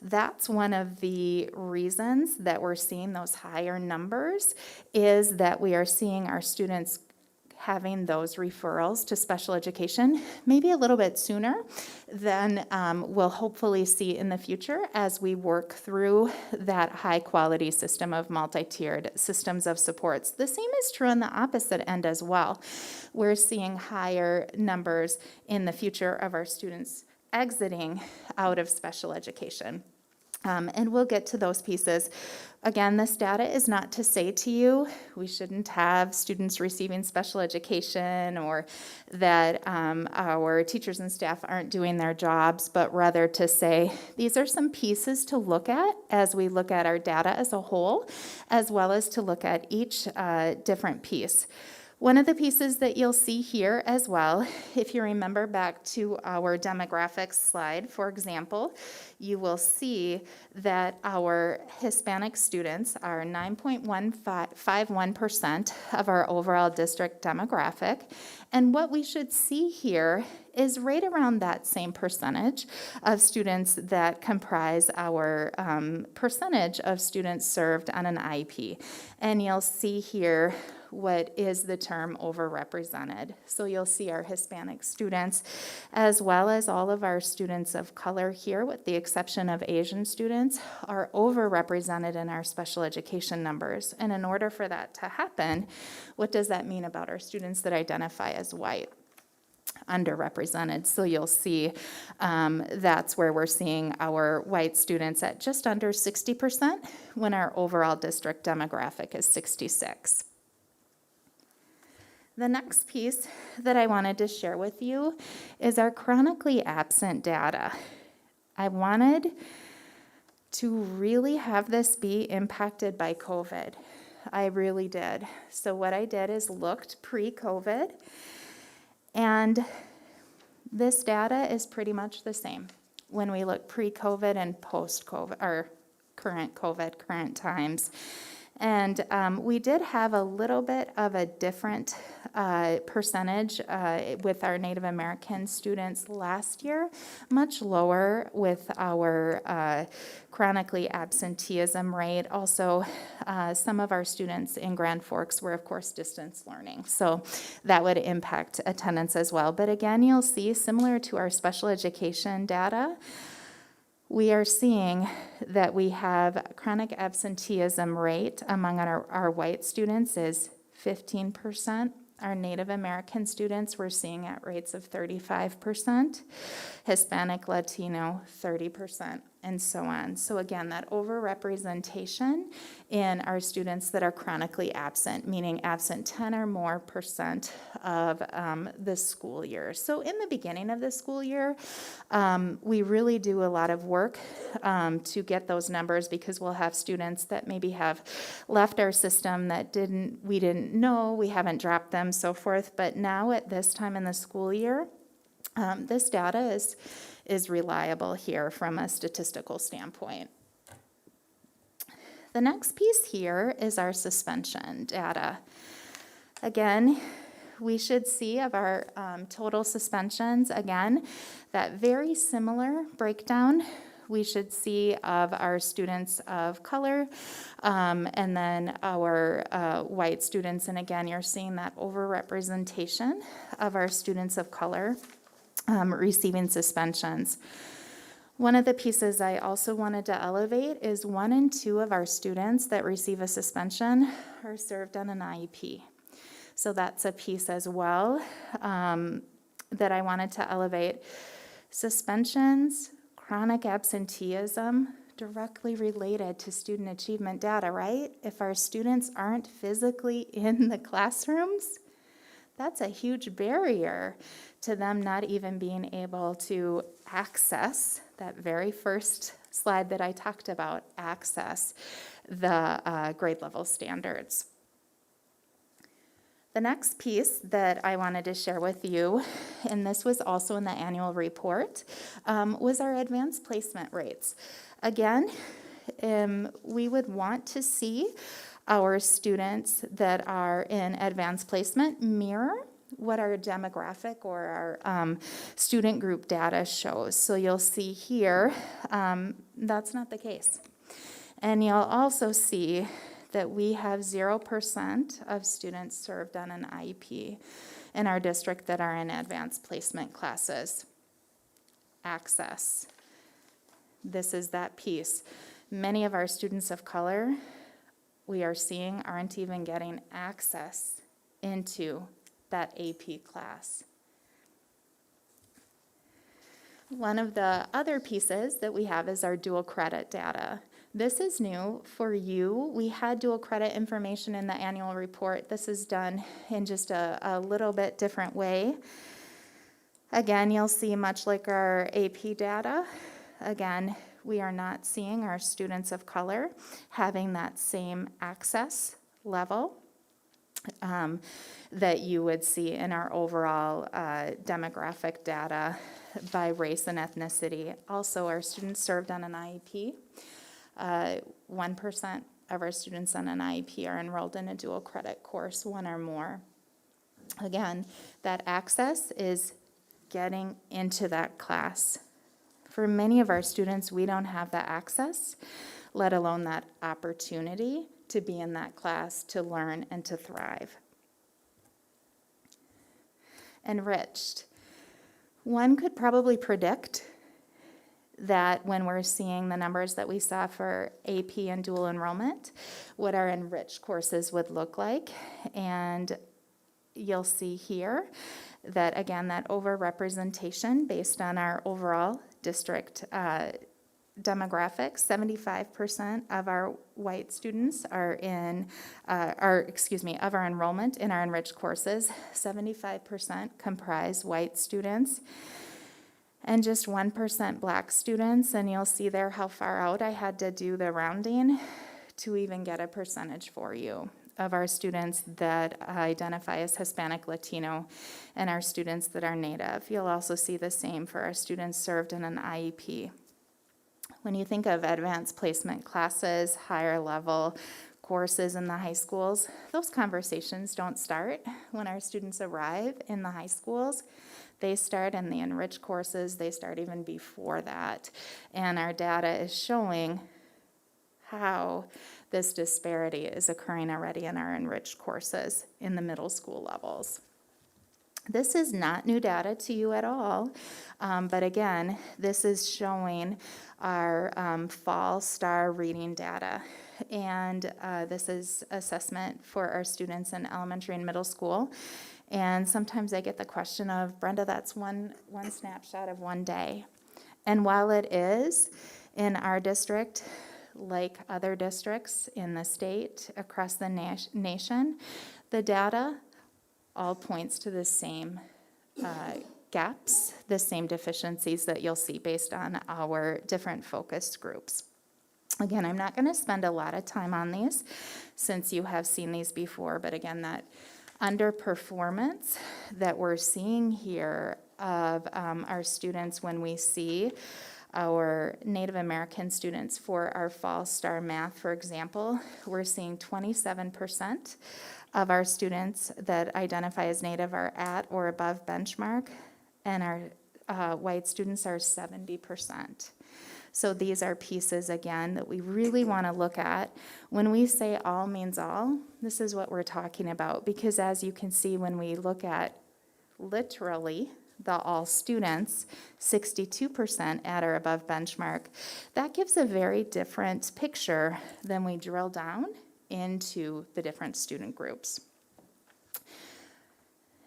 that's one of the reasons that we're seeing those higher numbers, is that we are seeing our students having those referrals to special education maybe a little bit sooner than we'll hopefully see in the future as we work through that high quality system of multi-tiered systems of supports. The same is true on the opposite end as well. We're seeing higher numbers in the future of our students exiting out of special education. And we'll get to those pieces. Again, this data is not to say to you we shouldn't have students receiving special education or that our teachers and staff aren't doing their jobs, but rather to say these are some pieces to look at as we look at our data as a whole, as well as to look at each different piece. One of the pieces that you'll see here as well, if you remember back to our demographics slide, for example, you will see that our Hispanic students are 9.51% of our overall district demographic. And what we should see here is right around that same percentage of students that comprise our percentage of students served on an IEP. And you'll see here what is the term overrepresented. So you'll see our Hispanic students, as well as all of our students of color here, with the exception of Asian students, are overrepresented in our special education numbers. And in order for that to happen, what does that mean about our students that identify as white? Underrepresented. So you'll see that's where we're seeing our white students at just under 60% when our overall district demographic is 66%. The next piece that I wanted to share with you is our chronically absent data. I wanted to really have this be impacted by COVID. I really did. So what I did is looked pre-COVID, and this data is pretty much the same when we look pre-COVID and post-COVID, or current COVID, current times. And we did have a little bit of a different percentage with our Native American students last year, much lower with our chronically absenteeism rate. Also, some of our students in Grand Forks were, of course, distance learning, so that would impact attendance as well. But again, you'll see, similar to our special education data, we are seeing that we have chronic absenteeism rate among our white students is 15%. Our Native American students we're seeing at rates of 35%, Hispanic, Latino, 30%, and so on. So again, that overrepresentation in our students that are chronically absent, meaning absent 10 or more % of the school year. So in the beginning of the school year, we really do a lot of work to get those numbers, because we'll have students that maybe have left our system that we didn't know, we haven't dropped them, so forth. But now at this time in the school year, this data is reliable here from a statistical standpoint. The next piece here is our suspension data. Again, we should see of our total suspensions, again, that very similar breakdown we should see of our students of color, and then our white students. And again, you're seeing that overrepresentation of our students of color receiving suspensions. One of the pieces I also wanted to elevate is 1 in 2 of our students that receive a suspension are served on an IEP. So that's a piece as well that I wanted to elevate. Suspensions, chronic absenteeism, directly related to student achievement data, right? If our students aren't physically in the classrooms, That's a huge barrier to them not even being able to access that very first slide that I talked about, access the grade level standards. The next piece that I wanted to share with you, and this was also in the annual report, was our advanced placement rates. Again, we would want to see our students that are in advanced placement mirror what our demographic or our student group data shows. So you'll see here, that's not the case. And you'll also see that we have 0% of students served on an IEP in our district that are in advanced placement classes. Access. This is that piece. Many of our students of color, we are seeing, aren't even getting access into that AP class. One of the other pieces that we have is our dual credit data. This is new for you. We had dual credit information in the annual report. This is done in just a little bit different way. Again, you'll see much like our AP data. Again, we are not seeing our students of color having that same access level that you would see in our overall demographic data by race and ethnicity. Also, our students served on an IEP. 1% of our students on an IEP are enrolled in a dual credit course, one or more. Again, that access is getting into that class. For many of our students, we don't have the access, let alone that opportunity to be in that class, to learn and to thrive. Enriched. One could probably predict that when we're seeing the numbers that we saw for AP and dual enrollment, what our enriched courses would look like. And you'll see here that, again, that overrepresentation based on our overall district demographics, 75% of our white students are in, of our enrollment in our enriched courses, 75% comprise white students, and just 1% black students. And you'll see there how far out I had to do the rounding to even get a percentage for you of our students that identify as Hispanic, Latino, and our students that are Native. You'll also see the same for our students served in an IEP. When you think of advanced placement classes, higher level courses in the high schools, those conversations don't start when our students arrive in the high schools. They start in the enriched courses, they start even before that. And our data is showing how this disparity is occurring already in our enriched courses in the middle school levels. This is not new data to you at all, but again, this is showing our fall STAR reading data. And this is assessment for our students in elementary and middle school. And sometimes I get the question of, Brenda, that's one snapshot of one day. And while it is, in our district, like other districts in the state, across the nation, the data all points to the same gaps, the same deficiencies that you'll see based on our different focus groups. Again, I'm not going to spend a lot of time on these since you have seen these before, but again, that underperformance that we're seeing here of our students when we see our Native American students for our Fall STAR Math, for example, we're seeing 27% of our students that identify as Native are at or above benchmark, and our white students are 70%. So these are pieces, again, that we really want to look at. When we say all means all, this is what we're talking about, because as you can see, when we look at literally the all students, 62% at or above benchmark, that gives a very different picture than we drill down into the different student groups.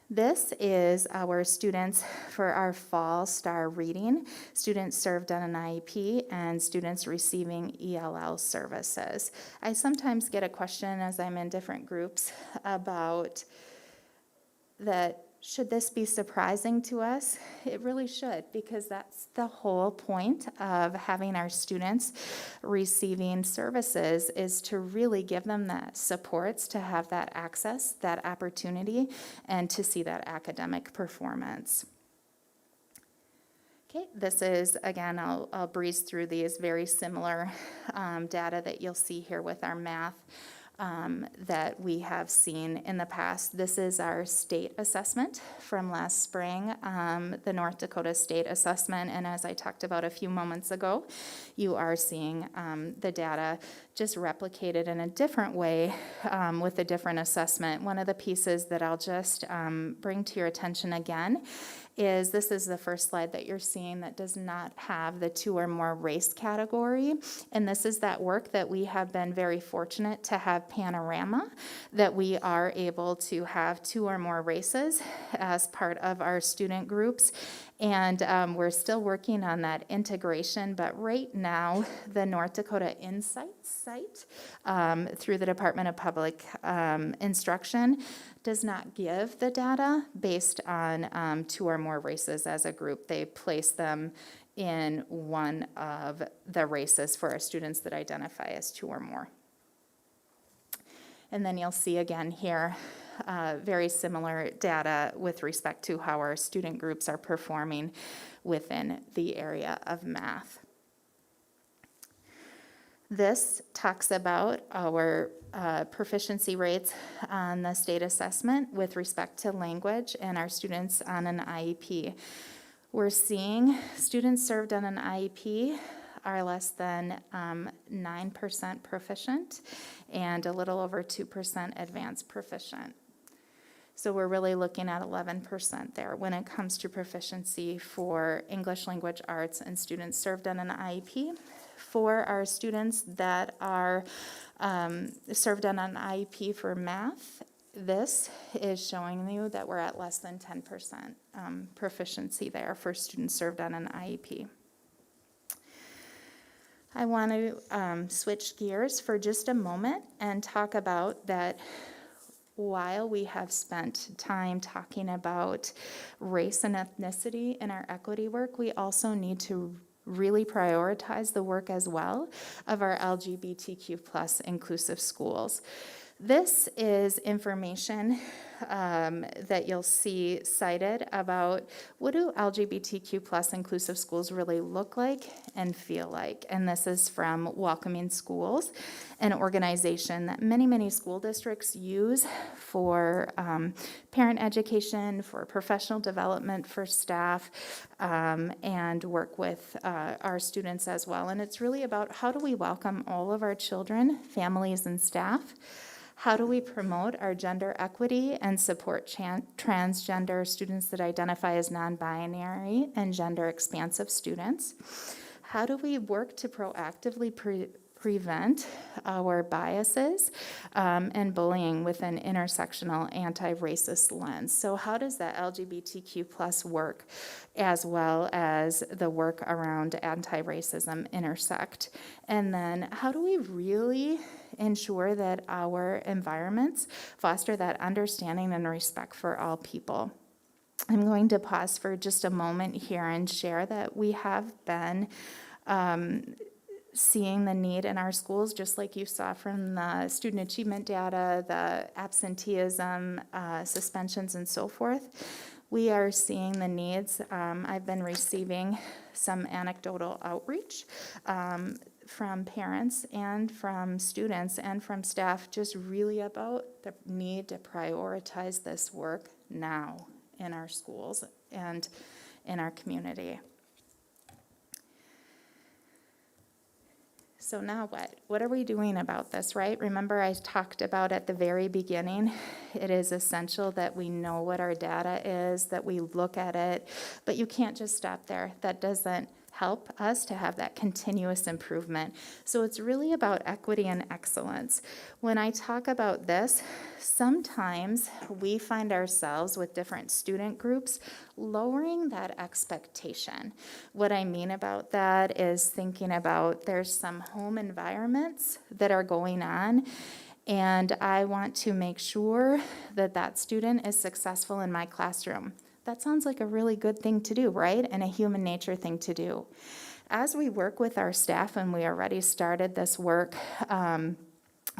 This is our students for our Fall STAR reading, students served on an IEP, and students receiving ELL services. I sometimes get a question as I'm in different groups about that should this be surprising to us? It really should, because that's the whole point of having our students receiving services, is to really give them that supports to have that access, that opportunity, and to see that academic performance. Okay, this is, again, I'll breeze through these, very similar data that you'll see here with our math that we have seen in the past. This is our state assessment from last spring, the North Dakota State Assessment, and as I talked about a few moments ago, you are seeing the data just replicated in a different way with a different assessment. One of the pieces that I'll just bring to your attention again is this is the first slide that you're seeing that does not have the 2 or more race category. And this is that work that we have been very fortunate to have panorama, that we are able to have 2 or more races as part of our student groups. And we're still working on that integration, but right now, the North Dakota Insights site through the Department of Public Instruction does not give the data based on 2 or more races as a group. They place them in one of the races for our students that identify as 2 or more. And then you'll see again here, very similar data with respect to how our student groups are performing within the area of math. This talks about our proficiency rates on the state assessment with respect to language and our students on an IEP. We're seeing students served on an IEP are less than 9% proficient and a little over 2% advanced proficient. So we're really looking at 11% there when it comes to proficiency for English language arts and students served on an IEP. For our students that are served on an IEP for math, this is showing you that we're at less than 10% proficiency there for students served on an IEP. I want to switch gears for just a moment and talk about that. While we have spent time talking about race and ethnicity in our equity work, we also need to really prioritize the work as well of our LGBTQ plus inclusive schools. This is information that you'll see cited about what do LGBTQ plus inclusive schools really look like and feel like. And this is from Welcoming Schools, an organization that many school districts use for parent education, for professional development for staff, and work with our students as well. And it's really about how do we welcome all of our children, families, and staff. How do we promote our gender equity and support transgender students that identify as non-binary and gender expansive students? How do we work to proactively prevent our biases and bullying with an intersectional anti-racist lens? So how does that LGBTQ plus work as well as the work around anti-racism intersect? And then how do we really ensure that our environments foster that understanding and respect for all people? I'm going to pause for just a moment here and share that we have been seeing the need in our schools, just like you saw from the student achievement data, the absenteeism, suspensions, and so forth. We are seeing the needs. I've been receiving some anecdotal outreach from parents and from students and from staff, just really about the need to prioritize this work now in our schools and in our community. So now what? What are we doing about this, right? Remember I talked about at the very beginning, it is essential that we know what our data is, that we look at it, but you can't just stop there. That doesn't help us to have that continuous improvement. So it's really about equity and excellence. When I talk about this, sometimes we find ourselves with different student groups lowering that expectation. What I mean about that is thinking about there's some home environments that are going on, And I want to make sure that that student is successful in my classroom. That sounds like a really good thing to do, right? And a human nature thing to do. As we work with our staff, and we already started this work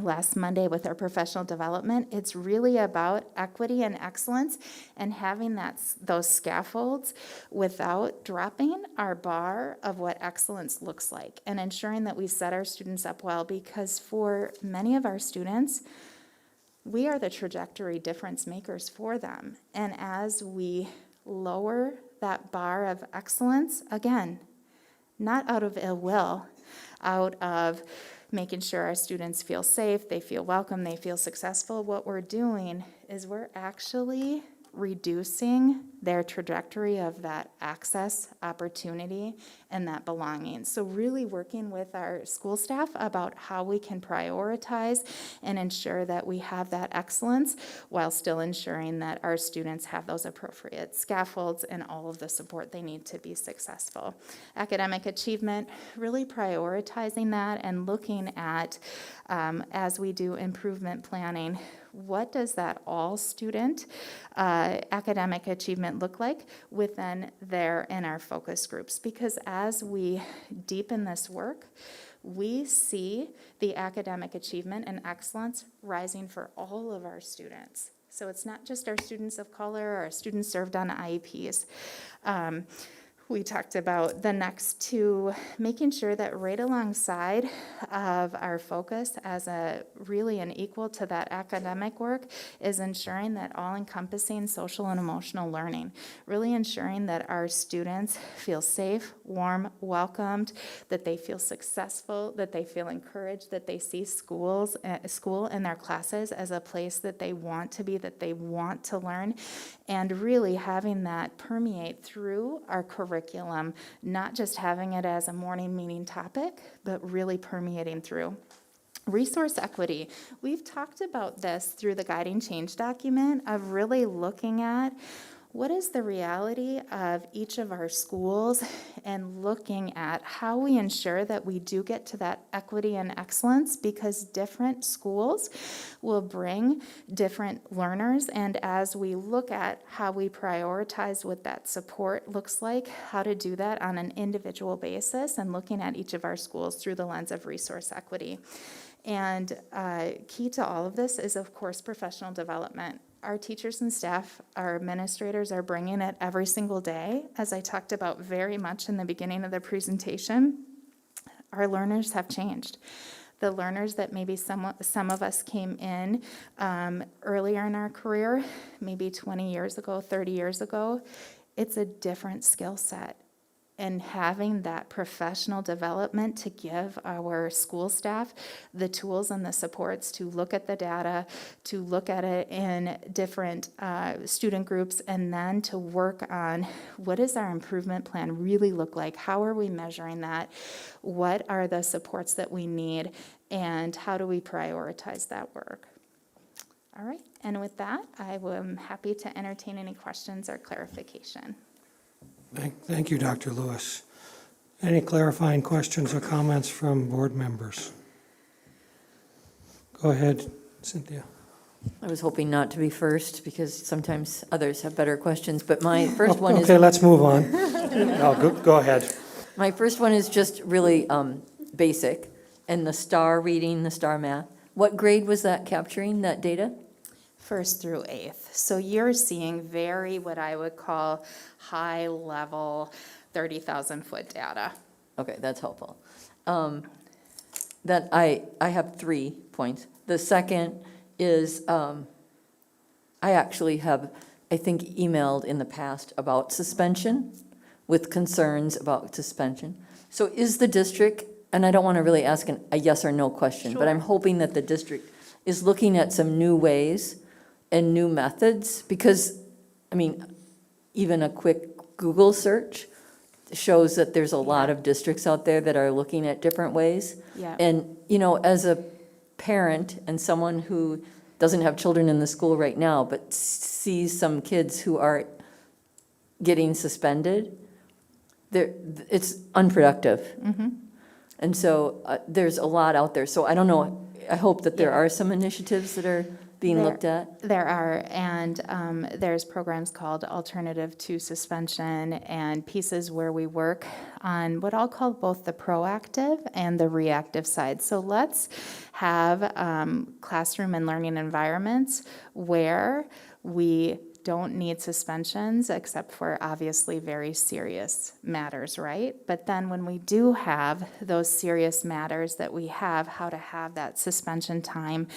last Monday with our professional development, it's really about equity and excellence and having those scaffolds without dropping our bar of what excellence looks like, and ensuring that we set our students up well, because for many of our students, we are the trajectory difference makers for them. And as we lower that bar of excellence, again, not out of ill will, out of making sure our students feel safe, they feel welcome, they feel successful, what we're doing is we're actually reducing their trajectory of that access, opportunity, and that belonging. So really working with our school staff about how we can prioritize and ensure that we have that excellence while still ensuring that our students have those appropriate scaffolds and all of the support they need to be successful. Academic achievement, really prioritizing that and looking at, as we do improvement planning, what does that all student academic achievement look like within in our focus groups? Because as we deepen this work, we see the academic achievement and excellence rising for all of our students. So it's not just our students of color or our students served on IEPs. We talked about the next two, making sure that right alongside of our focus as really an equal to that academic work is ensuring that all-encompassing social and emotional learning, really ensuring that our students feel safe, warm, welcomed, that they feel successful, that they feel encouraged, that they see school and their classes as a place that they want to be, that they want to learn, and really having that permeate through our curriculum, not just having it as a morning meeting topic, but really permeating through. Resource equity. We've talked about this through the Guiding Change document of really looking at what is the reality of each of our schools and looking at how we ensure that we do get to that equity and excellence, because different schools will bring different learners. And as we look at how we prioritize what that support looks like, how to do that on an individual basis, and looking at each of our schools through the lens of resource equity. And key to all of this is, of course, professional development. Our teachers and staff, our administrators are bringing it every single day. As I talked about very much in the beginning of the presentation, our learners have changed. The learners that maybe some of us came in earlier in our career, maybe 20 years ago, 30 years ago, it's a different skill set. And having that professional development to give our school staff the tools and the supports to look at the data, to look at it in different student groups, and then to work on what does our improvement plan really look like? How are we measuring that? What are the supports that we need? And how do we prioritize that work? All right, and with that, I am happy to entertain any questions or clarification. Thank you, Dr. Lewis. Any clarifying questions or comments from board members? Go ahead, Cynthia. I was hoping not to be first because sometimes others have better questions, but my first one is... Okay, let's move on. No, go ahead. My first one is just really basic, and the STAR reading, the STAR math. What grade was that capturing, that data? First through eighth. So you're seeing very what I would call high level 30,000 foot data. Okay, that's helpful. That I have 3 points. The second is I actually have, I think, emailed in the past about suspension with concerns about suspension. So is the district, and I don't want to really ask a yes or no question, but I'm hoping that the district is looking at some new ways and new methods, because, I mean, even a quick Google search shows that there's a lot of districts out there that are looking at different ways. Yeah. And, you know, as a parent and someone who doesn't have children in the school right now, but sees some kids who are getting suspended, it's unproductive. Mm-hmm. And so there's a lot out there. So I don't know, I hope that there Yeah. are some initiatives that are being looked at. There are, and there's programs called Alternative to Suspension and pieces where we work on what I'll call both the proactive and the reactive side. So let's have classroom and learning environments where we don't need suspensions except for obviously very serious matters, right? But then when we do have those serious matters that we have, how to have that suspension time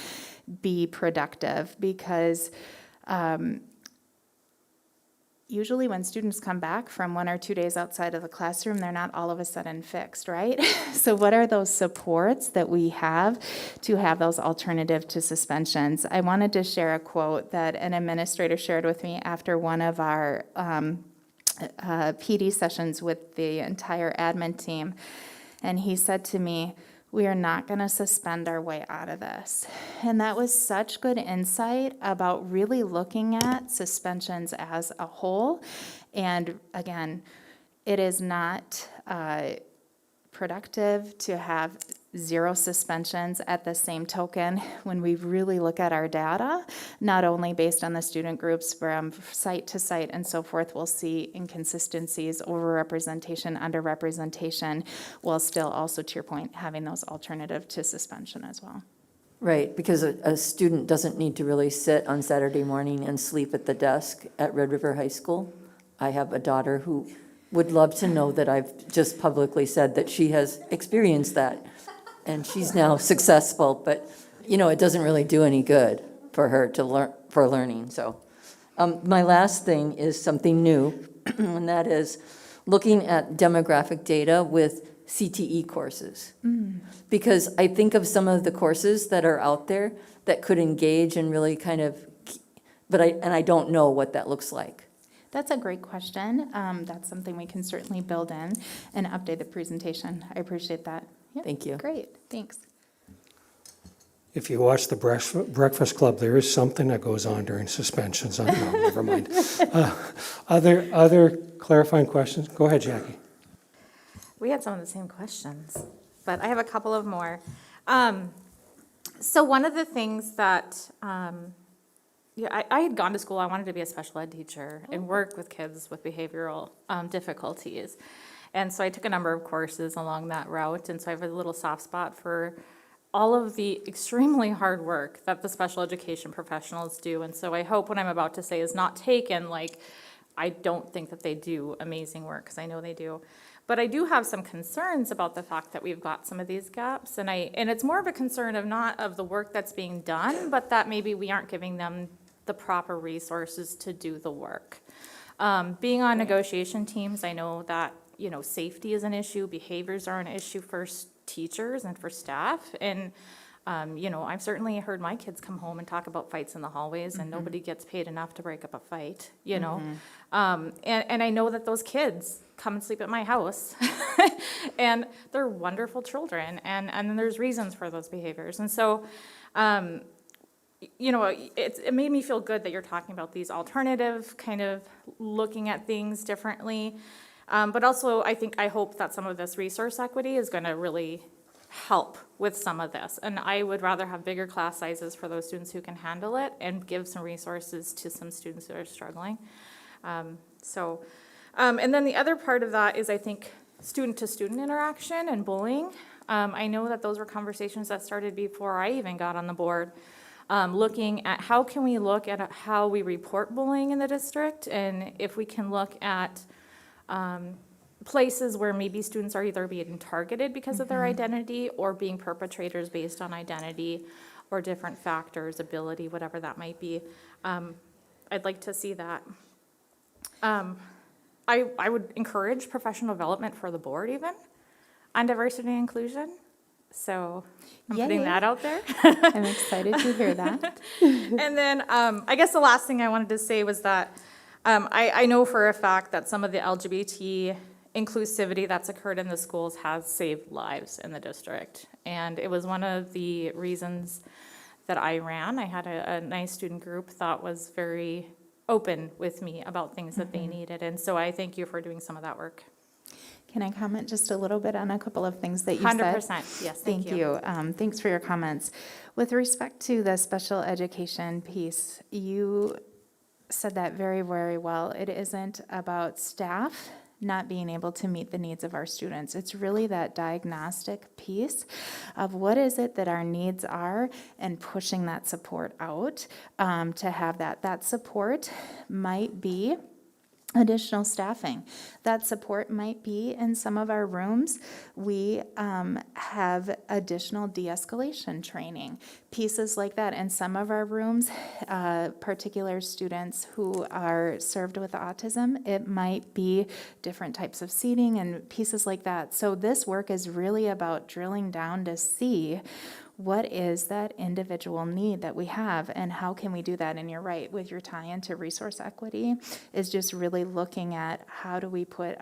be productive, because usually when students come back from 1 or 2 days outside of the classroom, they're not all of a sudden fixed, right? So what are those supports that we have to have those alternative to suspensions? I wanted to share a quote that an administrator shared with me after one of our PD sessions with the entire admin team. And he said to me, "We are not going to suspend our way out of this." And that was such good insight about really looking at suspensions as a whole. And again, it is not productive to have 0 suspensions. At the same token, when we really look at our data, not only based on the student groups from site to site and so forth, we'll see inconsistencies, overrepresentation, underrepresentation, while still also, to your point, having those alternative to suspension as well. Right, because a student doesn't need to really sit on Saturday morning and sleep at the desk at Red River High School. I have a daughter who would love to know that I've just publicly said that she has experienced that, and she's now successful, but, you know, it doesn't really do any good for her to learn, for learning, so. My last thing is something new, and that is looking at demographic data with CTE courses. Because I think of some of the courses that are out there that could engage and really kind of, but I don't know what that looks like. That's a great question. That's something we can certainly build in and update the presentation. I appreciate that. Yep, Thank you. Great, thanks. If you watch the Breakfast Club, there is something that goes on during suspensions. No, never mind. Other clarifying questions? Go ahead, Jackie. We had some of the same questions, but I have a couple of more. So one of the things that, I had gone to school, I wanted to be a special ed teacher and work with kids with behavioral difficulties. And so I took a number of courses along that route, and so I have a little soft spot for all of the extremely hard work that the special education professionals do. And so I hope what I'm about to say is not taken like I don't think that they do amazing work, because I know they do. But I do have some concerns about the fact that we've got some of these gaps, and it's more of a concern of not of the work that's being done, but that maybe we aren't giving them the proper resources to do the work. Being on negotiation teams, I know that, you know, safety is an issue, behaviors are an issue for teachers and for staff, and you know, I've certainly heard my kids come home and talk about fights in the hallways, and nobody gets paid enough to break up a fight, you know. And I know that those kids come and sleep at my house, and they're wonderful children, and then there's reasons for those behaviors. And so, you know, it made me feel good that you're talking about these alternative, kind of looking at things differently. But also, I hope that some of this resource equity is going to really help with some of this. And I would rather have bigger class sizes for those students who can handle it and give some resources to some students who are struggling. And then the other part of that is, I think, student-to-student interaction and bullying. I know that those were conversations that started before I even got on the board, looking at how can we look at how we report bullying in the district, and if we can look at places where maybe students are either being targeted because of their identity or being perpetrators based on identity or different factors, ability, whatever that might be. I'd like to see that. I would encourage professional development for the board even on diversity and inclusion. So I'm putting that out there. I'm excited to hear that. And then I guess the last thing I wanted to say was that I know for a fact that some of the LGBT inclusivity that's occurred in the schools has saved lives in the district. And it was one of the reasons that I ran. I had a nice student group that was very open with me about things that they needed. And so I thank you for doing some of that work. Can I comment just a little bit on a couple of things that you said? 100%, yes, thank you. Thanks for your comments. With respect to the special education piece, you said that very, very well. It isn't about staff not being able to meet the needs of our students. It's really that diagnostic piece of what is it that our needs are and pushing that support out to have that. That support might be additional staffing. That support might be in some of our rooms. We have additional de-escalation training, pieces like that. In some of our rooms, particular students who are served with autism, it might be different types of seating and pieces like that. So this work is really about drilling down to see what is that individual need that we have and how can we do that? And you're right, with your tie into resource equity is just really looking at how do we put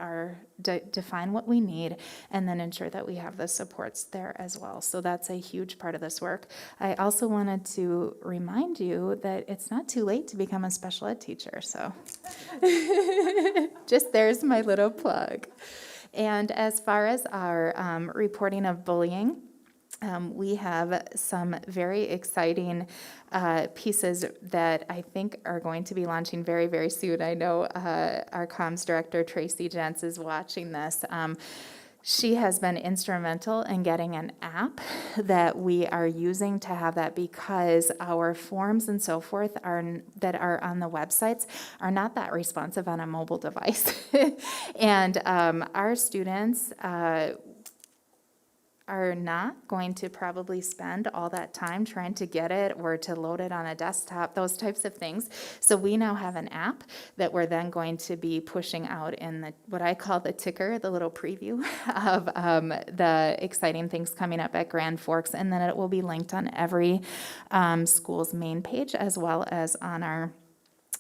define what we need and then ensure that we have the supports there as well. So that's a huge part of this work. I also wanted to remind you that it's not too late to become a special ed teacher. So just there's my little plug. And as far as our reporting of bullying, we have some very exciting pieces that I think are going to be launching very, very soon. I know our comms director, Tracy Jentz, is watching this. She has been instrumental in getting an app that we are using to have that because our forms and so forth that are on the websites are not that responsive on a mobile device. And our students are not going to probably spend all that time trying to get it or to load it on a desktop, those types of things. So we now have an app that we're then going to be pushing out in what I call the ticker, the little preview of the exciting things coming up at Grand Forks. And then it will be linked on every school's main page as well as on our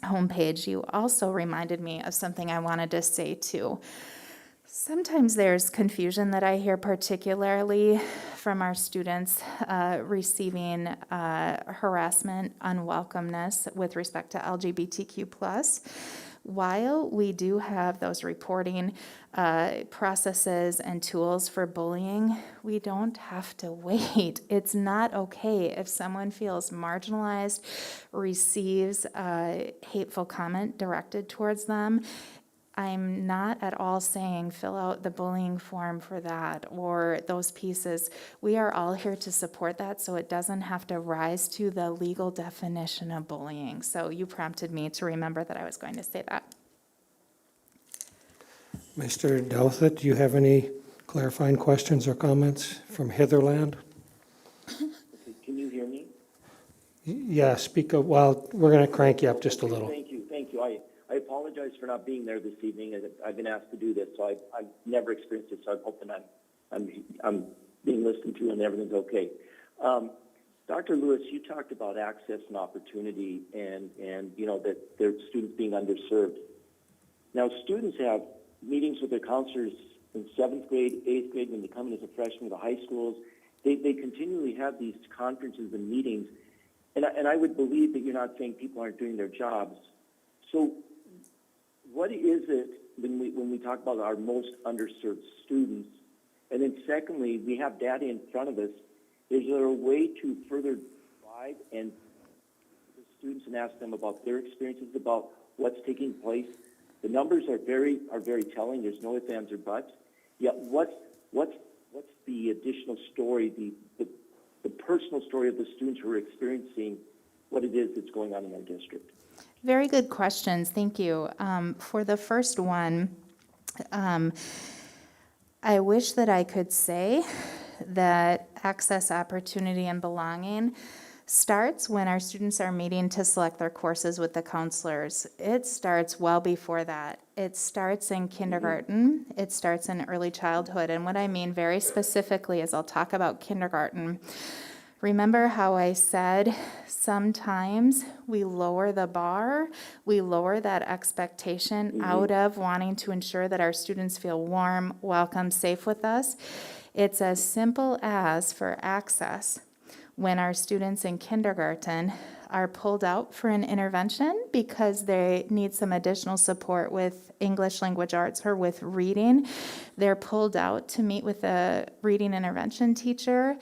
homepage. You also reminded me of something I wanted to say too. Sometimes there's confusion that I hear, particularly from our students receiving harassment, unwelcomeness with respect to LGBTQ+. While we do have those reporting processes and tools for bullying, we don't have to wait. It's not okay if someone feels marginalized, receives a hateful comment directed towards them. I'm not at all saying fill out the bullying form for that or those pieces. We are all here to support that so it doesn't have to rise to the legal definition of bullying. So you prompted me to remember that I was going to say that. Mr. Douthit, do you have any clarifying questions or comments from Hitherland? Can you hear me? Yeah, speak up. Well, we're going to crank you up just a little. Thank you. I apologize for not being there this evening. I've been asked to do this, so I've never experienced it, so I'm hoping I'm being listened to and everything's okay. Dr. Lewis, you talked about access and opportunity and you know, that their students being underserved. Now, students have meetings with their counselors in 7th grade, 8th grade, when they come in as a freshman to the high schools. They continually have these conferences and meetings, and I would believe that you're not saying people aren't doing their jobs. So what is it when we talk about our most underserved students? And then secondly, we have data in front of us. Is there a way to further provide and the students and ask them about their experiences, about what's taking place? The numbers are very telling. There's no ifs, ands, or buts. Yet what's the additional story, the personal story of the students who are experiencing what it is that's going on in our district? Very good questions. Thank you. For the first one, I wish that I could say that access, opportunity, and belonging starts when our students are meeting to select their courses with the counselors. It starts well before that. It starts in kindergarten. It starts in early childhood. And what I mean very specifically is I'll talk about kindergarten. Remember how I said sometimes we lower the bar, we lower that expectation out of wanting to ensure that our students feel warm, welcome, safe with us. It's as simple as for access. When our students in kindergarten are pulled out for an intervention because they need some additional support with English language arts or with reading. They're pulled out to meet with a reading intervention teacher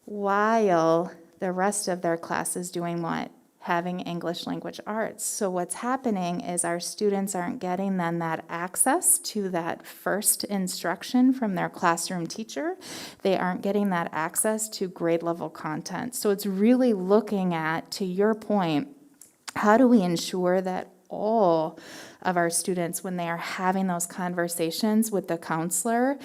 while the rest of their class is doing what? Having English language arts. So what's happening is our students aren't getting then that access to that first instruction from their classroom teacher. They aren't getting that access to grade level content. So it's really looking at, to your point, how do we ensure that all of our students, when they are having those conversations with the counselor,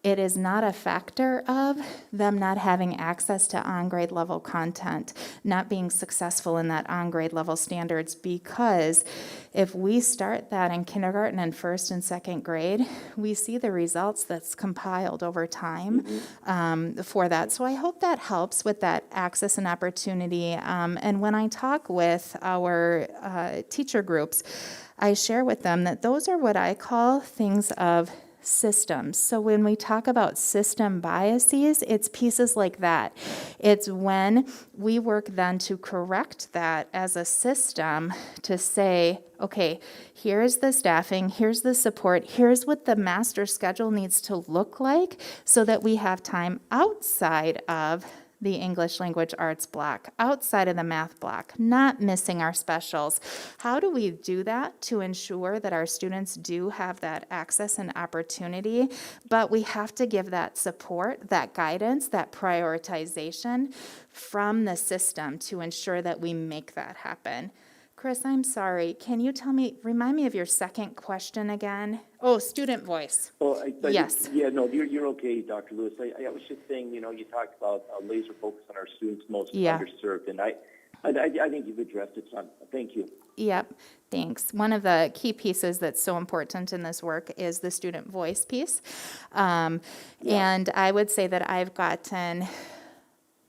it is not a factor of them not having access to on-grade level content, not being successful in that on-grade level standards, because if we start that in kindergarten and first and second grade, we see the results that's compiled over time for that. So I hope that helps with that access and opportunity. And when I talk with our teacher groups, I share with them that those are what I call things of systems. So when we talk about system biases, it's pieces like that. It's when we work then to correct that as a system to say, okay, here's the staffing, here's the support, here's what the master schedule needs to look like so that we have time outside of the English language arts block, outside of the math block, not missing our specials. How do we do that to ensure that our students do have that access and opportunity? But we have to give that support, that guidance, that prioritization from the system to ensure that we make that happen. Chris, I'm sorry. Can you remind me of your second question again? Oh, student voice. Well, Yes. Yeah, no, you're okay, Dr. Lewis. I was just saying, you talked about laser focus on our students most underserved, and I think you've addressed it, son. Thank you. Yep, thanks. One of the key pieces that's so important in this work is the student voice piece. And I would say that I've gotten,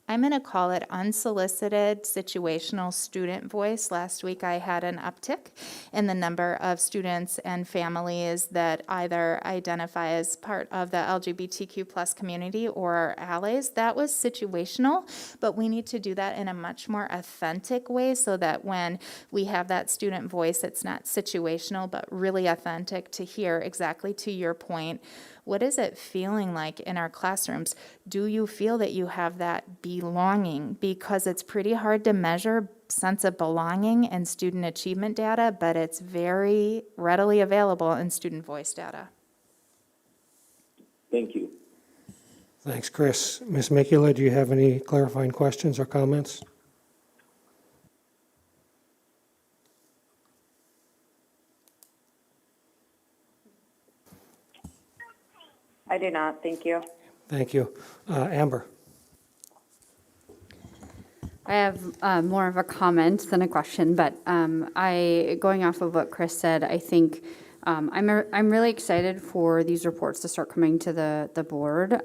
I'm going to call it unsolicited situational student voice. Last week I had an uptick in the number of students and families that either identify as part of the LGBTQ plus community or are allies. That was situational, but we need to do that in a much more authentic way so that when we have that student voice, it's not situational, but really authentic to hear exactly to your point. What is it feeling like in our classrooms? Do you feel that you have that belonging? Because it's pretty hard to measure sense of belonging in student achievement data, but it's very readily available in student voice data. Thank you. Thanks, Chris. Ms. Mikula, do you have any clarifying questions or comments? I do not, thank you. Thank you. Amber? I have more of a comment than a question, but going off of what Chris said, I think I'm really excited for these reports to start coming to the board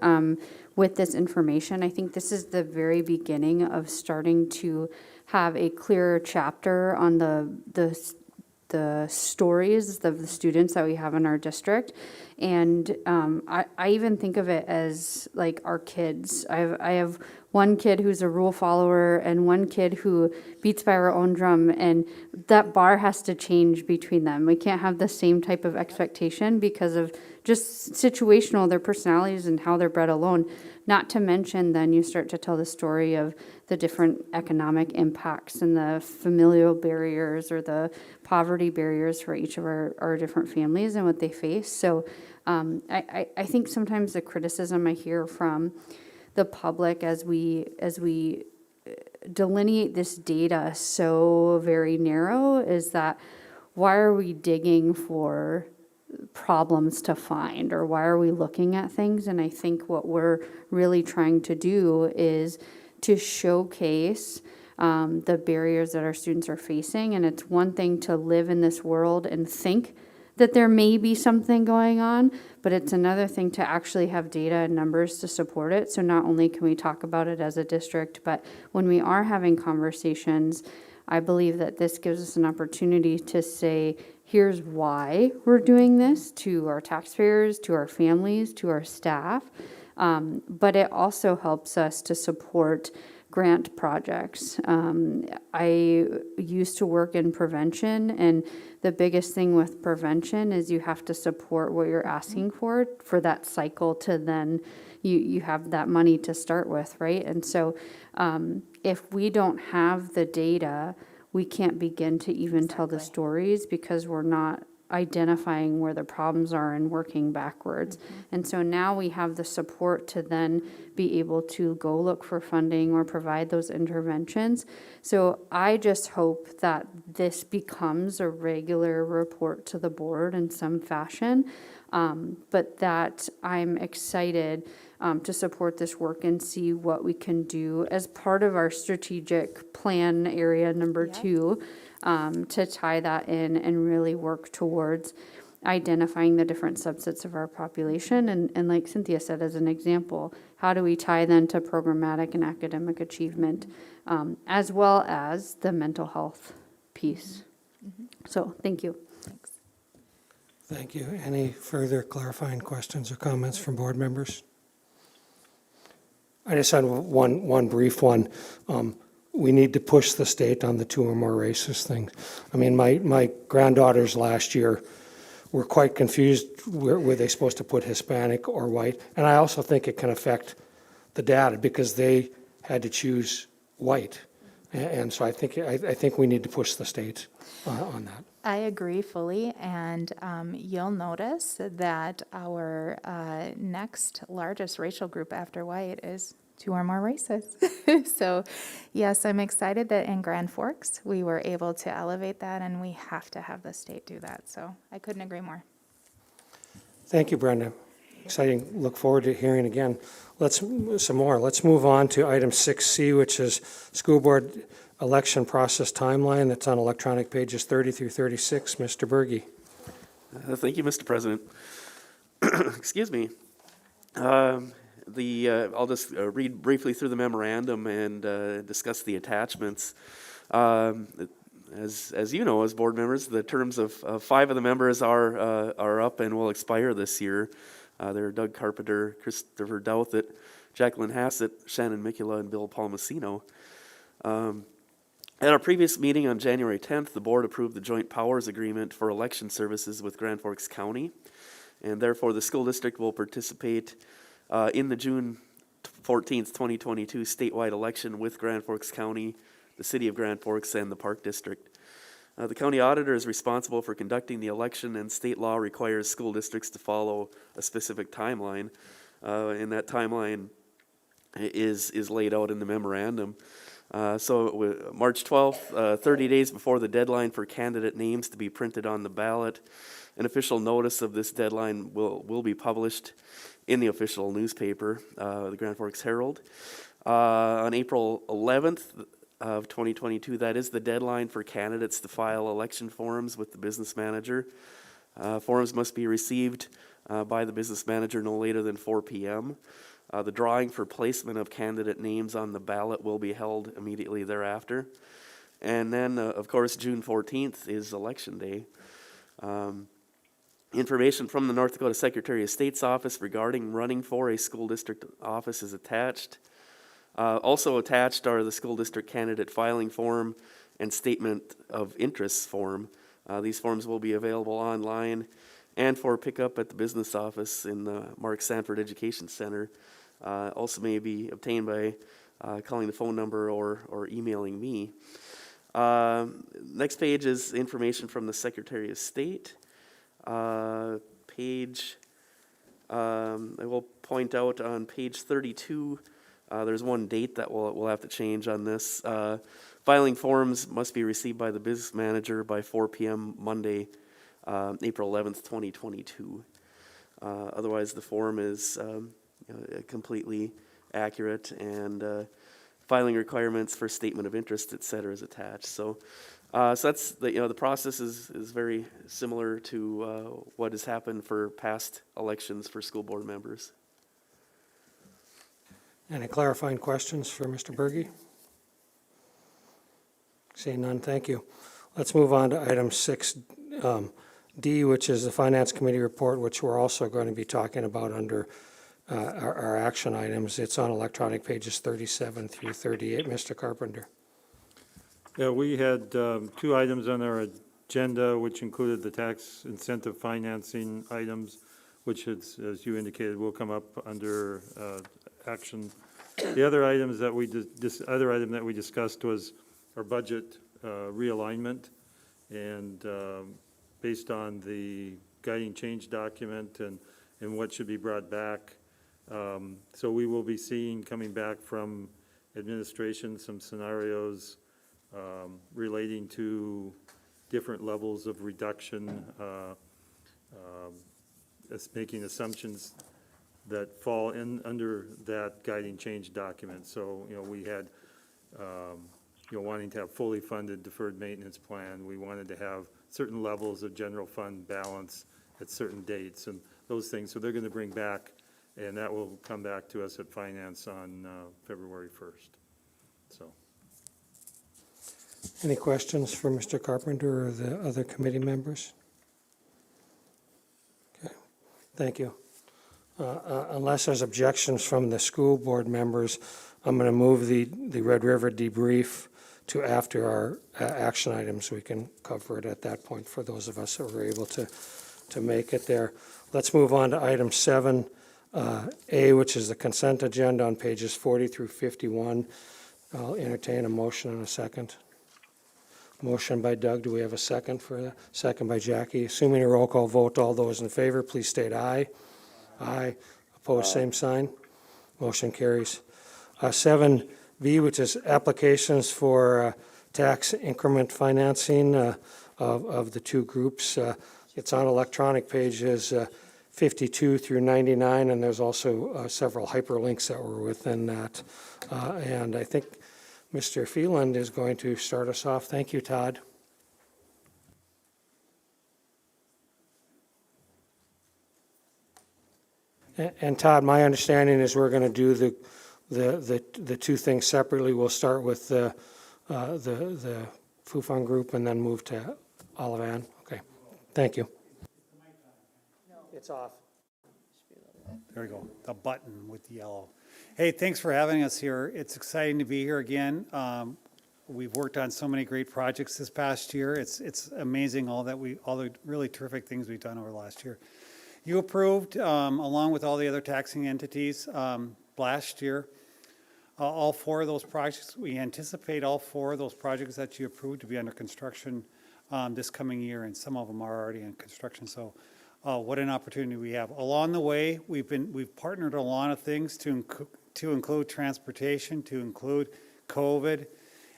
with this information. I think this is the very beginning of starting to have a clearer chapter on the stories of the students that we have in our district. And I even think of it as like our kids. I have one kid who's a rule follower and one kid who beats by our own drum, and that bar has to change between them. We can't have the same type of expectation because of just situational, their personalities and how they're bred alone. Not to mention then you start to tell the story of the different economic impacts and the familial barriers or the poverty barriers for each of our different families and what they face. So I think sometimes the criticism I hear from the public as we delineate this data so very narrow is that why are we digging for problems to find, or why are we looking at things? And I think what we're really trying to do is to showcase the barriers that our students are facing. And it's one thing to live in this world and think that there may be something going on, but it's another thing to actually have data and numbers to support it. So not only can we talk about it as a district, but when we are having conversations, I believe that this gives us an opportunity to say, here's why we're doing this to our taxpayers, to our families, to our staff. But it also helps us to support grant projects. I used to work in prevention, and the biggest thing with prevention is you have to support what you're asking for that cycle to then you have that money to start with, right? And so if we don't have the data, we can't begin to even tell the stories because we're not identifying where the problems are and working backwards. And so now we have the support to then be able to go look for funding or provide those interventions. So I just hope that this becomes a regular report to the board in some fashion, but that I'm excited to support this work and see what we can do as part of our strategic plan area number 2, to tie that in and really work towards identifying the different subsets of our population. And like Cynthia said, as an example, how do we tie then to programmatic and academic achievement, as well as the mental health piece. So thank you. Thank you. Any further clarifying questions or comments from board members? I just had one brief one. We need to push the state on the 2 or more races thing. I mean, my granddaughters last year were quite confused. Were they supposed to put Hispanic or white? And I also think it can affect the data because they had to choose white. And so I think we need to push the state on that. I agree fully, and you'll notice that our next largest racial group after white is 2 or more races. So yes, I'm excited that in Grand Forks, we were able to elevate that, and we have to have the state do that. So I couldn't agree more. Thank you, Brenda. Exciting. Look forward to hearing again. Let's move on to item 6C, which is school board election process timeline. That's on electronic pages 30 through 36. Mr. Berge. Thank you, Mr. President. Excuse me. I'll just read briefly through the memorandum and discuss the attachments. As you know, as board members, the terms of 5 of the members are up and will expire this year. They're Doug Carpenter, Christopher Douthit, Jacqueline Hassett, Shannon Mikula, and Bill Palmasino. At our previous meeting on January 10th, the board approved the joint powers agreement for election services with Grand Forks County, and therefore the school district will participate in the June 14th, 2022 statewide election with Grand Forks County, the City of Grand Forks, and the Park District. The county auditor is responsible for conducting the election, and state law requires school districts to follow a specific timeline, and that timeline is laid out in the memorandum. So March 12th, 30 days before the deadline for candidate names to be printed on the ballot, an official notice of this deadline will be published in the official newspaper, the Grand Forks Herald. On April 11th of 2022, that is the deadline for candidates to file election forms with the business manager. Forms must be received by the business manager no later than 4 p.m. The drawing for placement of candidate names on the ballot will be held immediately thereafter. And then, of course, June 14th is Election Day. Information from the North Dakota Secretary of State's office regarding running for a school district office is attached. Also attached are the school district candidate filing form and statement of interest form. These forms will be available online and for pickup at the business office in the Mark Sanford Education Center. Also may be obtained by calling the phone number or emailing me. Next page is information from the Secretary of State. I will point out on page 32, there's one date that we'll have to change on this. Filing forms must be received by the business manager by 4 p.m. Monday, April 11th, 2022. Otherwise, the form is completely accurate, and filing requirements for statement of interest, et cetera, is attached. So that's the process is very similar to what has happened for past elections for school board members. Any clarifying questions for Mr. Berge? Seeing none, thank you. Let's move on to item 6D, which is the Finance Committee report, which we're also going to be talking about under our action items. It's on electronic pages 37 through 38. Mr. Carpenter. Yeah, we had 2 items on our agenda, which included the tax incentive financing items, which is, as you indicated, will come up under action. The other items that this other item that we discussed was our budget realignment, and based on the guiding change document and what should be brought back. So we will be seeing, coming back from administration, some scenarios relating to different levels of reduction, making assumptions that fall under that guiding change document. So, we had, wanting to have fully funded deferred maintenance plan. We wanted to have certain levels of general fund balance at certain dates and those things. So they're going to bring back, and that will come back to us at finance on February 1st. So. Any questions for Mr. Carpenter or the other committee members? Okay, thank you. Unless there's objections from the school board members, I'm going to move the Red River debrief to after our action items. We can cover it at that point for those of us that were able to make it there. Let's move on to item 7A, which is the consent agenda on pages 40 through 51. I'll entertain a motion in a second. Motion by Doug. Do we have a second for that? Second by Jackie. Assuming a roll call vote, all those in favor, please state aye. Aye. Opposed, same sign. Motion carries. 7B, which is applications for tax increment financing of the 2 groups. It's on electronic pages 52 through 99, and there's also several hyperlinks that were within that. And I think Mr. Phelan is going to start us off. Thank you, Todd. And Todd, my understanding is we're going to do the 2 things separately. We'll start with the Fufang group and then move to Olivan. Okay, thank you. It's off. There we go, the button with the yellow. Hey, thanks for having us here. It's exciting to be here again. We've worked on so many great projects this past year. It's amazing all the really terrific things we've done over the last year. You approved, along with all the other taxing entities, last year, all 4 of those projects. We anticipate all 4 of those projects that you approved to be under construction this coming year, and some of them are already in construction. So what an opportunity we have. Along the way, we've partnered a lot of things to include transportation, to include COVID,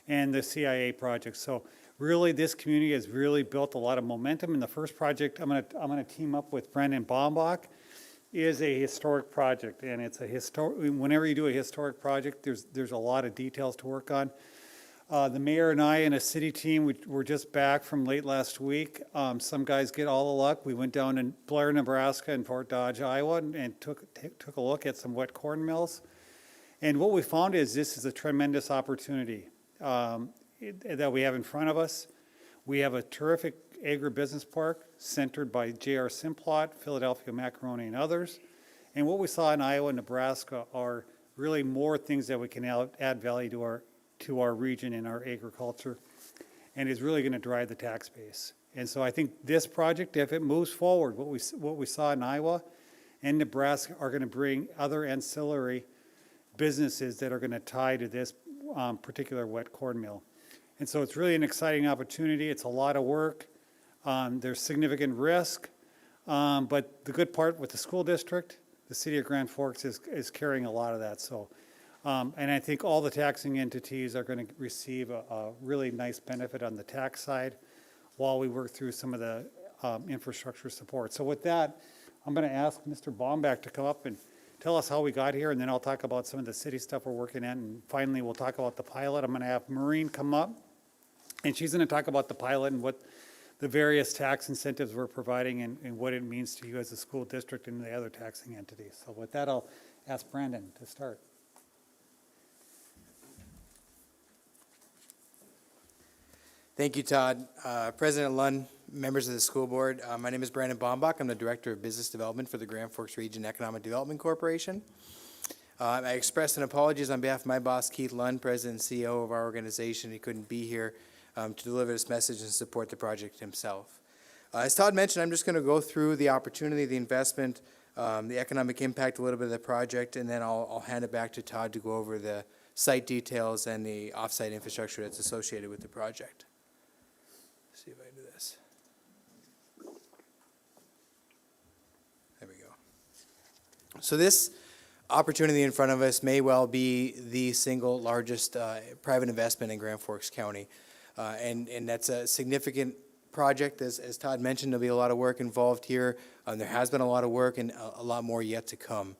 and the CIA project. So really, this community has really built a lot of momentum. And the first project I'm gonna team up with Brendan Bombach is a historic project, and it's a whenever you do a historic project, there's a lot of details to work on. The mayor and I and a city team, were just back from late last week. Some guys get all the luck. We went down in Blair, Nebraska and Fort Dodge, Iowa, and took a look at some wet corn mills. And what we found is this is a tremendous opportunity that we have in front of us. We have a terrific agribusiness park centered by J.R. Simplot, Philadelphia Macaroni, and others. And what we saw in Iowa and Nebraska are really more things that we can add value to our region and our agriculture, and is really going to drive the tax base. And so I think this project, if it moves forward, what we saw in Iowa and Nebraska are going to bring other ancillary businesses that are going to tie to this particular wet corn mill. And so it's really an exciting opportunity. It's a lot of work. There's significant risk, but the good part with the school district, the city of Grand Forks is carrying a lot of that. So, and I think all the taxing entities are going to receive a really nice benefit on the tax side while we work through some of the infrastructure support. So with that, I'm going to ask Mr. Bombach to come up and tell us how we got here, and then I'll talk about some of the city stuff we're working on, and finally we'll talk about the pilot. I'm going to have Maureen come up, and she's going to talk about the pilot and what the various tax incentives we're providing and what it means to you as a school district and the other taxing entities. So with that, I'll ask Brandon to start. Thank you, Todd. President Lund, members of the school board. My name is Brandon Bombach. I'm the Director of Business Development for the Grand Forks Region Economic Development Corporation. I express an apologies on behalf of my boss, Keith Lund, President and CEO of our organization. He couldn't be here to deliver this message and support the project himself. As Todd mentioned, I'm just going to go through the opportunity, the investment, the economic impact, a little bit of the project, and then I'll hand it back to Todd to go over the site details and the offsite infrastructure that's associated with the project. Let's see if I can do this. There we go. So this opportunity in front of us may well be the single largest private investment in Grand Forks County. And that's a significant project. As Todd mentioned, there'll be a lot of work involved here. There has been a lot of work and a lot more yet to come.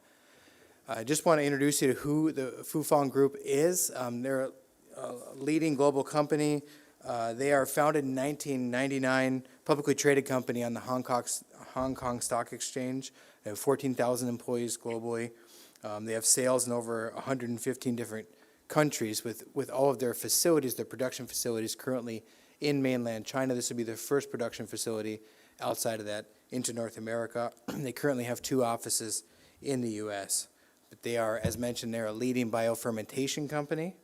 I just want to introduce you to who the Fufang Group is. They're a leading global company. They are founded in 1999, publicly traded company on the Hong Kong Stock Exchange. They have 14,000 employees globally. They have sales in over 115 different countries with all of their facilities, their production facilities currently in mainland China. This would be their first production facility outside of that into North America. They currently have 2 offices in the U.S. But they are, as mentioned, they're a leading biofermentation company.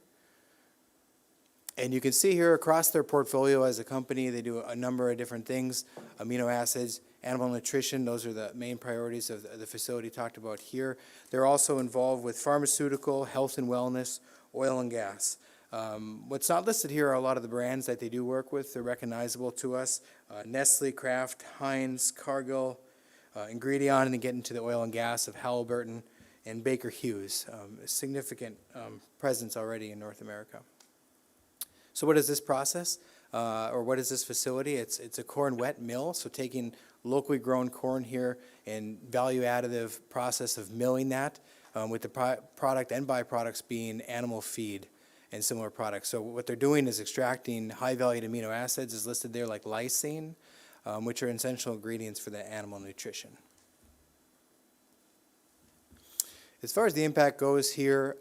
And you can see here across their portfolio as a company, they do a number of different things: amino acids, animal nutrition. Those are the main priorities of the facility talked about here. They're also involved with pharmaceutical, health and wellness, oil and gas. What's not listed here are a lot of the brands that they do work with. They're recognizable to us: Nestle, Kraft, Heinz, Cargill, Ingredion, and then get into the oil and gas of Halliburton and Baker Hughes. A significant presence already in North America. So what is this process, or what is this facility? It's a corn wet mill, so taking locally grown corn here and value additive process of milling that with the product and byproducts being animal feed and similar products. So what they're doing is extracting high-valued amino acids, is listed there, like lysine, which are essential ingredients for the animal nutrition. As far as the impact goes here,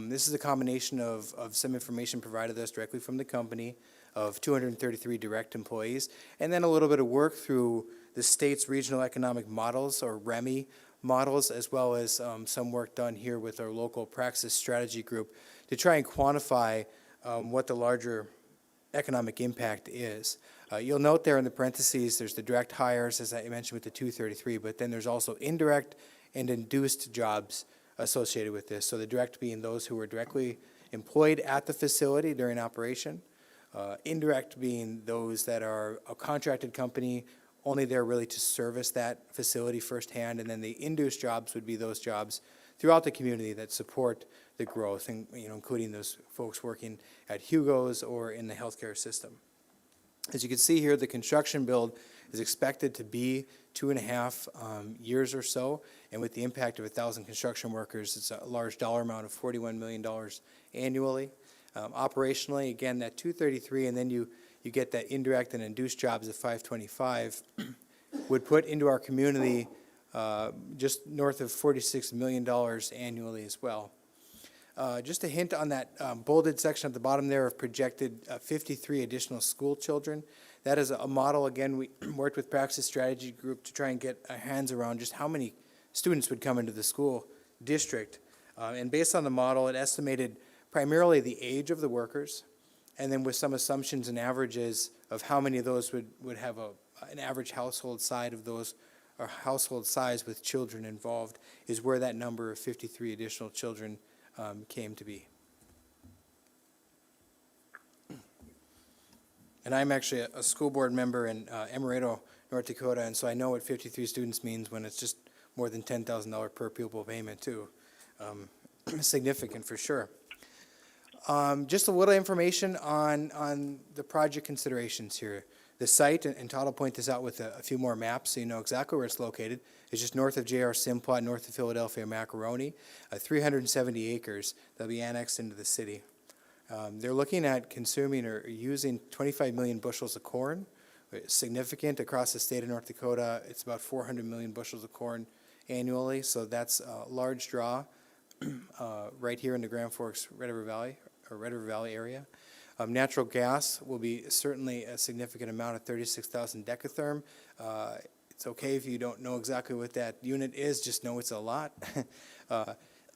this is a combination of some information provided to us directly from the company of 233 direct employees, and then a little bit of work through the state's regional economic models, or REMI models, as well as some work done here with our local Praxis strategy group to try and quantify what the larger economic impact is. You'll note there in the parentheses, there's the direct hires, as I mentioned, with the 233, but then there's also indirect and induced jobs associated with this. So the direct being those who were directly employed at the facility during operation, indirect being those that are a contracted company, only there really to service that facility firsthand, and then the induced jobs would be those jobs throughout the community that support the growth, and including those folks working at Hugo's or in the healthcare system. As you can see here, the construction build is expected to be 2.5 years or so, and with the impact of 1,000 construction workers, it's a large dollar amount of $41 million annually. Operationally, again, that 233, and then you get that indirect and induced jobs of 525, would put into our community just north of $46 million annually as well. Just a hint on that bolded section at the bottom there of projected 53 additional school children. That is a model. Again, we worked with Praxis Strategy Group to try and get our hands around just how many students would come into the school district. And based on the model, it estimated primarily the age of the workers, and then with some assumptions and averages of how many of those would have an average household size of those, or household size with children involved, is where that number of 53 additional children came to be. And I'm actually a school board member in Amaretto, North Dakota, and so I know what 53 students means when it's just more than $10,000 per pupil payment too. Significant for sure. Just a little information on the project considerations here. The site, and Todd will point this out with a few more maps so you know exactly where it's located, is just north of J.R. Simplot, north of Philadelphia Macaroni, 370 acres that'll be annexed into the city. They're looking at consuming or using 25 million bushels of corn. Significant across the state of North Dakota. It's about 400 million bushels of corn annually, so that's a large draw right here in the Grand Forks Red River Valley area. Natural gas will be certainly a significant amount of 36,000 decatherm. It's okay if you don't know exactly what that unit is, just know it's a lot.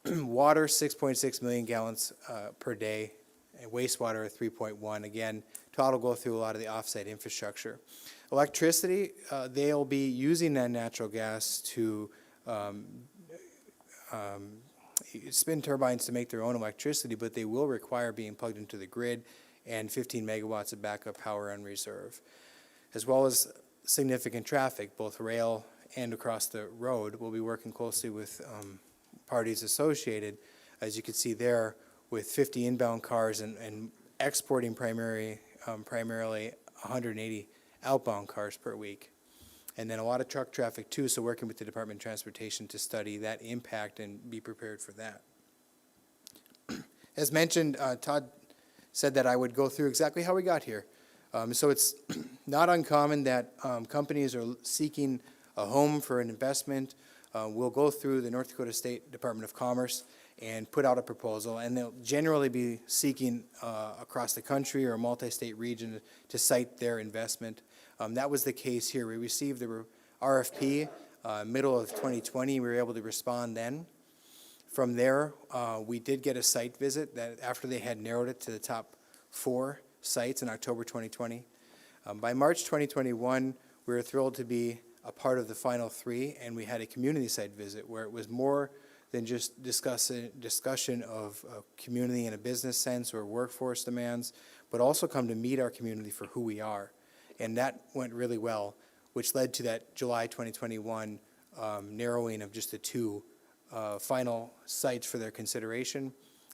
Water, 6.6 million gallons per day, and wastewater, 3.1. Again, Todd will go through a lot of the offsite infrastructure. Electricity, they'll be using that natural gas to spin turbines to make their own electricity, but they will require being plugged into the grid and 15 megawatts of backup power on reserve, as well as significant traffic, both rail and across the road. We'll be working closely with parties associated, as you can see there, with 50 inbound cars and exporting primarily 180 outbound cars per week. And then a lot of truck traffic too, so working with the Department of Transportation to study that impact and be prepared for that. As mentioned, Todd said that I would go through exactly how we got here. So it's not uncommon that companies are seeking a home for an investment. We'll go through the North Dakota State Department of Commerce and put out a proposal, and they'll generally be seeking across the country or a multi-state region to site their investment. That was the case here. We received the RFP middle of 2020. We were able to respond then. From there, we did get a site visit that after they had narrowed it to the top 4 sites in October 2020. By March 2021, we were thrilled to be a part of the final 3, and we had a community site visit where it was more than just discussion of a community in a business sense or workforce demands, but also come to meet our community for who we are. And that went really well, which led to that July 2021 narrowing of just the 2 final sites for their consideration,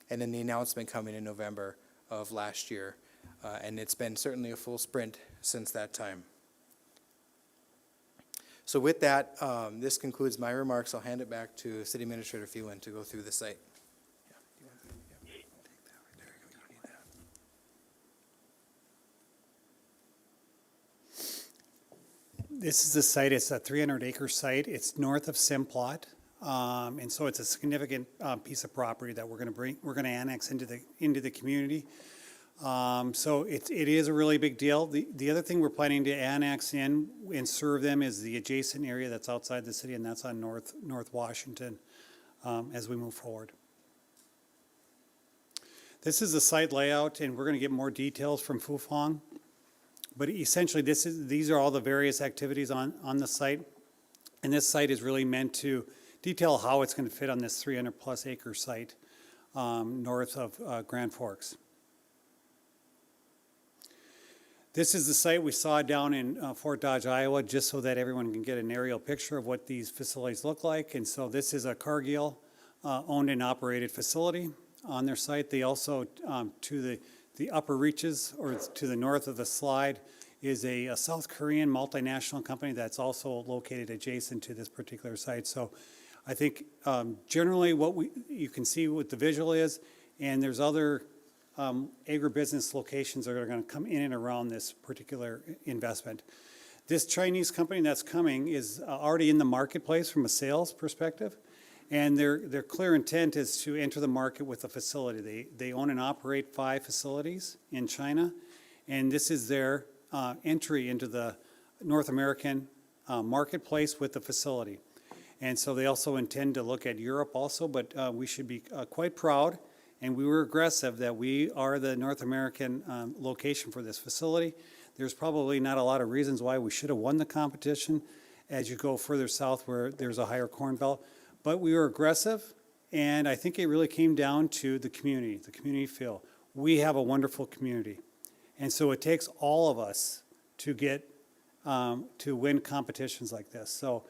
and then the announcement coming in November of last year. And it's been certainly a full sprint since that time. So with that, this concludes my remarks. I'll hand it back to City Administrator Phelan to go through the site. This is the site. It's a 300-acre site. It's north of Simplot, and so it's a significant piece of property that we're going to annex into the community. So it is a really big deal. The other thing we're planning to annex in and serve them is the adjacent area that's outside the city, and that's on North Washington as we move forward. This is the site layout, and we're going to get more details from Fufang. But essentially, these are all the various activities on the site, and this site is really meant to detail how it's going to fit on this 300-plus acre site north of Grand Forks. This is the site we saw down in Fort Dodge, Iowa, just so that everyone can get an aerial picture of what these facilities look like. And so this is a Cargill owned and operated facility on their site. They also, to the upper reaches, or to the north of the slide, is a South Korean multinational company that's also located adjacent to this particular site. So I think generally what you can see what the visual is, and there's other agribusiness locations that are going to come in and around this particular investment. This Chinese company that's coming is already in the marketplace from a sales perspective, and their clear intent is to enter the market with a facility. They own and operate 5 facilities in China, and this is their entry into the North American marketplace with the facility. And so they also intend to look at Europe also, but we should be quite proud, and we were aggressive that we are the North American location for this facility. There's probably not a lot of reasons why we should have won the competition as you go further south where there's a higher corn belt. But we were aggressive, and I think it really came down to the community feel. We have a wonderful community, and so it takes all of us to get to win competitions like this. So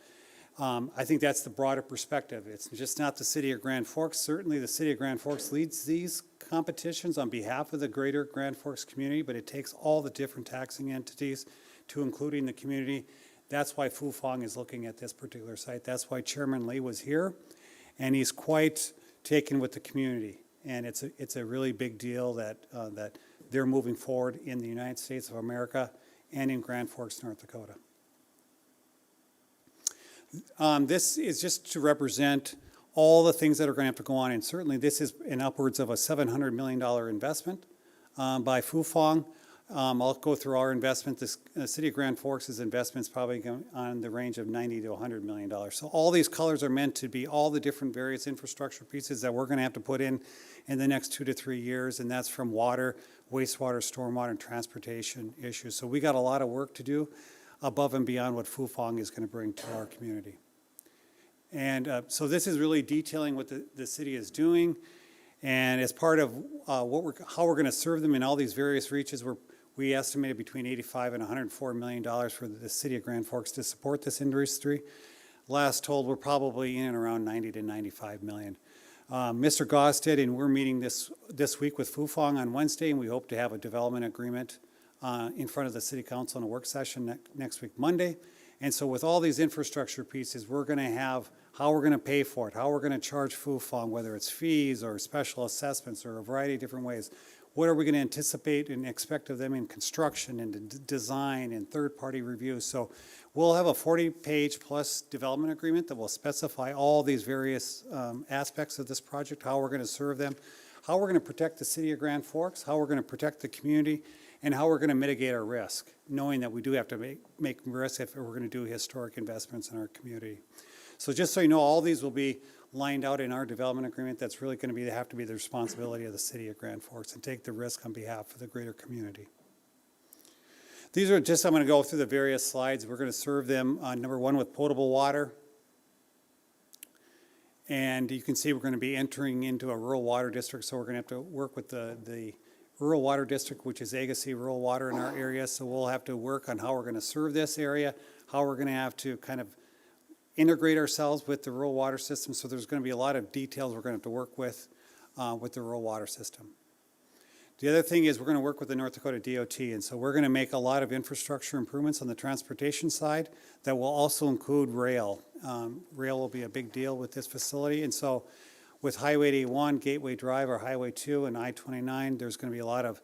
I think that's the broader perspective. It's just not the city of Grand Forks. Certainly the city of Grand Forks leads these competitions on behalf of the greater Grand Forks community, but it takes all the different taxing entities to including the community. That's why Fufang is looking at this particular site. That's why Chairman Lee was here, and he's quite taken with the community. And it's a really big deal that they're moving forward in the United States of America and in Grand Forks, North Dakota. This is just to represent all the things that are going to have to go on, and certainly this is in upwards of a $700 million investment. by Fufang. I'll go through our investment. The City of Grand Forks' investment is probably going on the range of $90 to $100 million. So all these colors are meant to be all the different various infrastructure pieces that we're going to have to put in the next 2 to 3 years, and that's from water, wastewater, stormwater, and transportation issues. So we got a lot of work to do above and beyond what Fufang is going to bring to our community. And so this is really detailing what the city is doing, and as part of how we're going to serve them in all these various reaches, we estimated between $85 and $104 million for the city of Grand Forks to support this industry. Last told, we're probably in and around 90 to 95 million. Mr. Goss did, and we're meeting this week with Fufang on Wednesday, and we hope to have a development agreement in front of the city council in a work session next week, Monday. And so with all these infrastructure pieces, we're going to have how we're going to pay for it, how we're going to charge Fufang, whether it's fees or special assessments or a variety of different ways. What are we going to anticipate and expect of them in construction and design and third-party reviews? So we'll have a 40-page plus development agreement that will specify all these various aspects of this project, how we're going to serve them, how we're going to protect the city of Grand Forks, how we're going to protect the community, and how we're going to mitigate our risk, knowing that we do have to make risk if we're going to do historic investments in our community. So just so you know, all these will be lined out in our development agreement. That's really going to have to be the responsibility of the city of Grand Forks and take the risk on behalf of the greater community. These are just, I'm going to go through the various slides. We're going to serve them, number one, with potable water. And you can see we're going to be entering into a rural water district, so we're going to have to work with the rural water district, which is Agassiz Rural Water in our area. So we'll have to work on how we're going to serve this area, how we're going to have to kind of integrate ourselves with the rural water system. So there's going to be a lot of details we're going to have to work with the rural water system. The other thing is we're going to work with the North Dakota DOT, and so we're going to make a lot of infrastructure improvements on the transportation side that will also include rail. Rail will be a big deal with this facility, and so with Highway 81, Gateway Drive, or Highway 2, and I-29, there's going to be a lot of,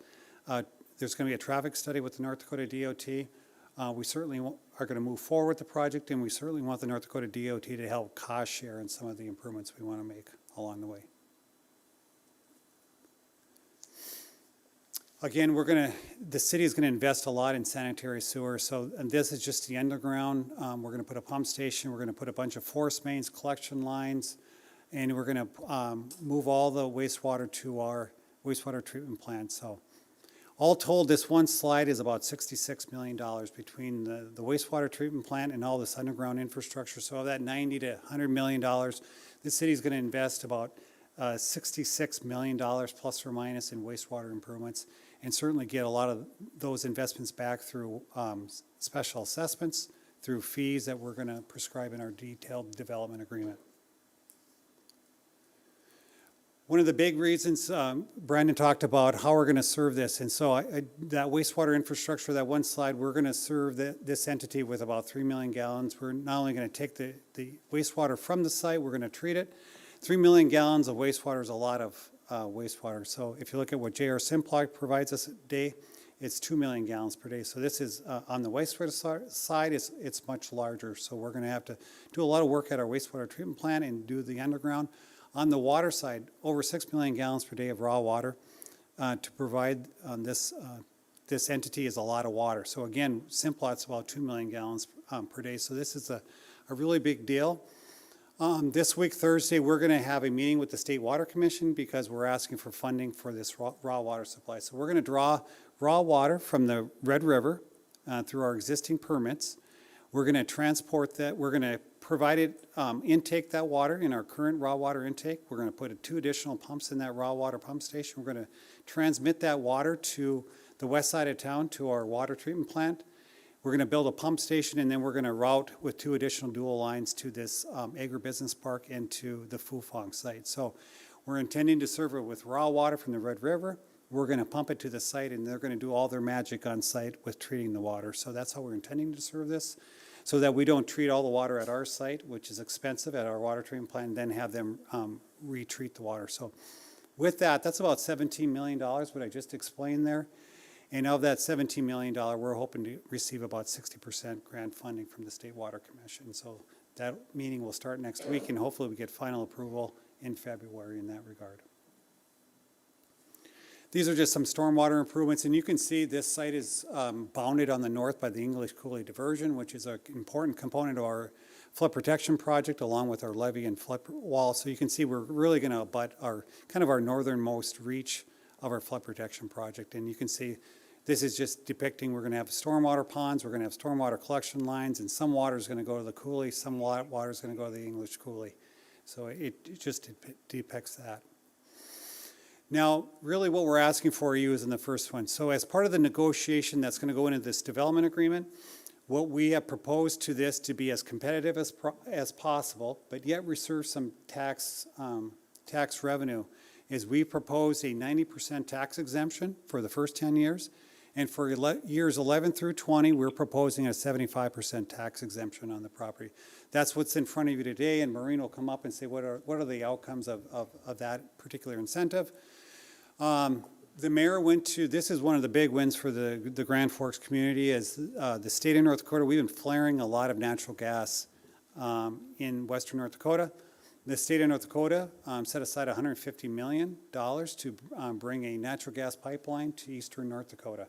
there's going to be a traffic study with the North Dakota DOT. We certainly are going to move forward with the project, and we certainly want the North Dakota DOT to help cost share in some of the improvements we want to make along the way. Again, the city is going to invest a lot in sanitary sewer, and this is just the underground. We're going to put a pump station, we're going to put a bunch of force mains, collection lines, and we're going to move all the wastewater to our wastewater treatment plant. So all told, this one slide is about $66 million between the wastewater treatment plant and all this underground infrastructure. So of that $90 to $100 million, the city is going to invest about $66 million plus or minus in wastewater improvements, and certainly get a lot of those investments back through special assessments, through fees that we're going to prescribe in our detailed development agreement. One of the big reasons, Brandon talked about how we're going to serve this, and so that wastewater infrastructure, that one slide, we're going to serve this entity with about 3 million gallons. We're not only going to take the wastewater from the site, we're going to treat it. 3 million gallons of wastewater is a lot of wastewater. So if you look at what J.R. Simplot provides us a day, it's 2 million gallons per day. So this is, on the wastewater side, it's much larger. So we're going to have to do a lot of work at our wastewater treatment plant and do the underground. On the water side, over 6 million gallons per day of raw water to provide this entity is a lot of water. So again, Simplot's about 2 million gallons per day. So this is a really big deal. This week, Thursday, we're going to have a meeting with the State Water Commission because we're asking for funding for this raw water supply. So we're going to draw raw water from the Red River through our existing permits. We're going to transport that. We're going to provide it, intake that water in our current raw water intake. We're going to put 2 additional pumps in that raw water pump station. We're going to transmit that water to the west side of town to our water treatment plant. We're going to build a pump station, and then we're going to route with 2 additional dual lines to this agribusiness park and to the Fufang site. So we're intending to serve it with raw water from the Red River. We're going to pump it to the site, and they're going to do all their magic on site with treating the water. So that's how we're intending to serve this, so that we don't treat all the water at our site, which is expensive at our water treatment plant, and then have them retreat the water. So with that, that's about $17 million, what I just explained there. And of that $17 million, we're hoping to receive about 60% grant funding from the State Water Commission. So that meeting will start next week, and hopefully we get final approval in February in that regard. These are just some stormwater improvements, and you can see this site is bounded on the north by the English Coulee Diversion, which is an important component of our flood protection project, along with our levee and flood wall. So you can see we're really going to abut our kind of our northernmost reach of our flood protection project. And you can see this is just depicting we're going to have stormwater ponds, we're going to have stormwater collection lines, and some water is going to go to the coulee, some water is going to go to the English Coulee. So it just depicts that. Now, really what we're asking for you is in the first one. So as part of the negotiation that's going to go into this development agreement, what we have proposed to this to be as competitive as possible, but yet reserve some tax revenue, is we propose a 90% tax exemption for the first 10 years. And for years 11 through 20, we're proposing a 75% tax exemption on the property. That's what's in front of you today, and Maureen will come up and say what are the outcomes of that particular incentive. The mayor went to, this is one of the big wins for the Grand Forks community, is the state of North Dakota. We've been flaring a lot of natural gas in western North Dakota. The state of North Dakota set aside $150 million to bring a natural gas pipeline to eastern North Dakota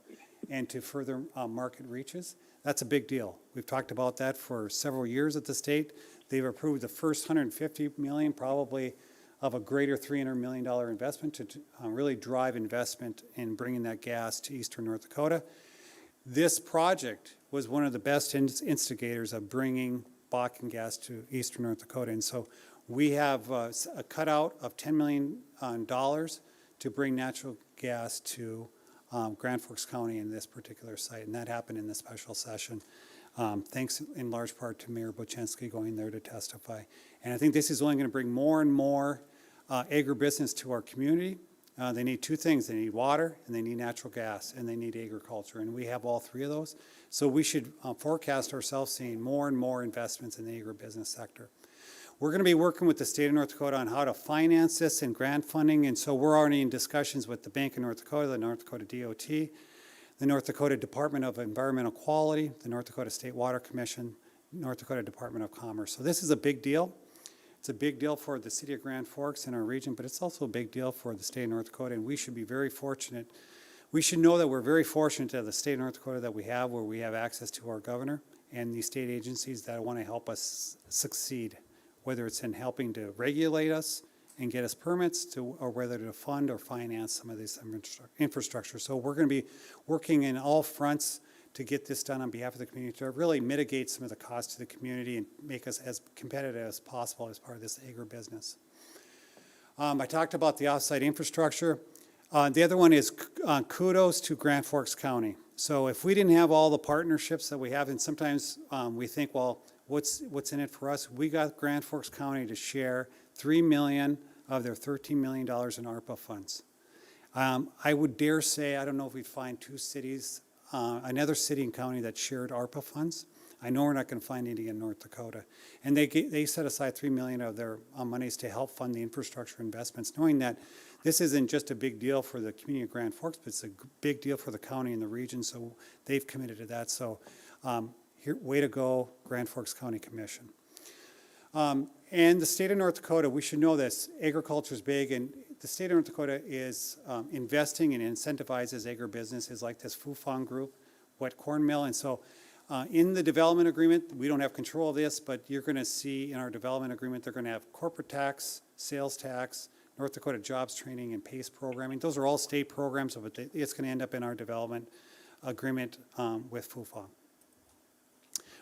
and to further market reaches. That's a big deal. We've talked about that for several years at the state. They've approved the first $150 million, probably of a greater $300 million investment to really drive investment in bringing that gas to eastern North Dakota. This project was one of the best instigators of bringing Bakken gas to eastern North Dakota. And so we have a cutout of $10 million to bring natural gas to Grand Forks County in this particular site. And that happened in the special session. Thanks in large part to Mayor Buchenski going there to testify. And I think this is only going to bring more and more agribusiness to our community. They need two things. They need water, and they need natural gas, and they need agriculture. And we have all three of those. So we should forecast ourselves seeing more and more investments in the agribusiness sector. We're going to be working with the state of North Dakota on how to finance this and grant funding. And so we're already in discussions with the Bank of North Dakota, the North Dakota DOT, the North Dakota Department of Environmental Quality, the North Dakota State Water Commission, North Dakota Department of Commerce. So this is a big deal. It's a big deal for the city of Grand Forks and our region, but it's also a big deal for the state of North Dakota, and we should be very fortunate. We should know that we're very fortunate to have the state of North Dakota that we have, where we have access to our governor and these state agencies that want to help us succeed, whether it's in helping to regulate us and get us permits, or whether to fund or finance some of this infrastructure. So we're going to be working in all fronts to get this done on behalf of the community, to really mitigate some of the costs to the community and make us as competitive as possible as part of this agribusiness. I talked about the offsite infrastructure. The other one is kudos to Grand Forks County. So if we didn't have all the partnerships that we have, and sometimes we think, well, what's in it for us? We got Grand Forks County to share $3 million of their $13 million in ARPA funds. I would dare say, I don't know if we'd find two cities, another city and county that shared ARPA funds. I know we're not going to find any in North Dakota. And they set aside $3 million of their monies to help fund the infrastructure investments, knowing that this isn't just a big deal for the community of Grand Forks, but it's a big deal for the county and the region, so they've committed to that. So way to go, Grand Forks County Commission. And the state of North Dakota, we should know this, agriculture is big, and the state of North Dakota is investing and incentivizes agribusinesses like this Fufang Group, wet corn mill. And so in the development agreement, we don't have control of this, but you're going to see in our development agreement, they're going to have corporate tax, sales tax, North Dakota jobs training, and PACE programming. Those are all state programs, but it's going to end up in our development agreement with Fufang.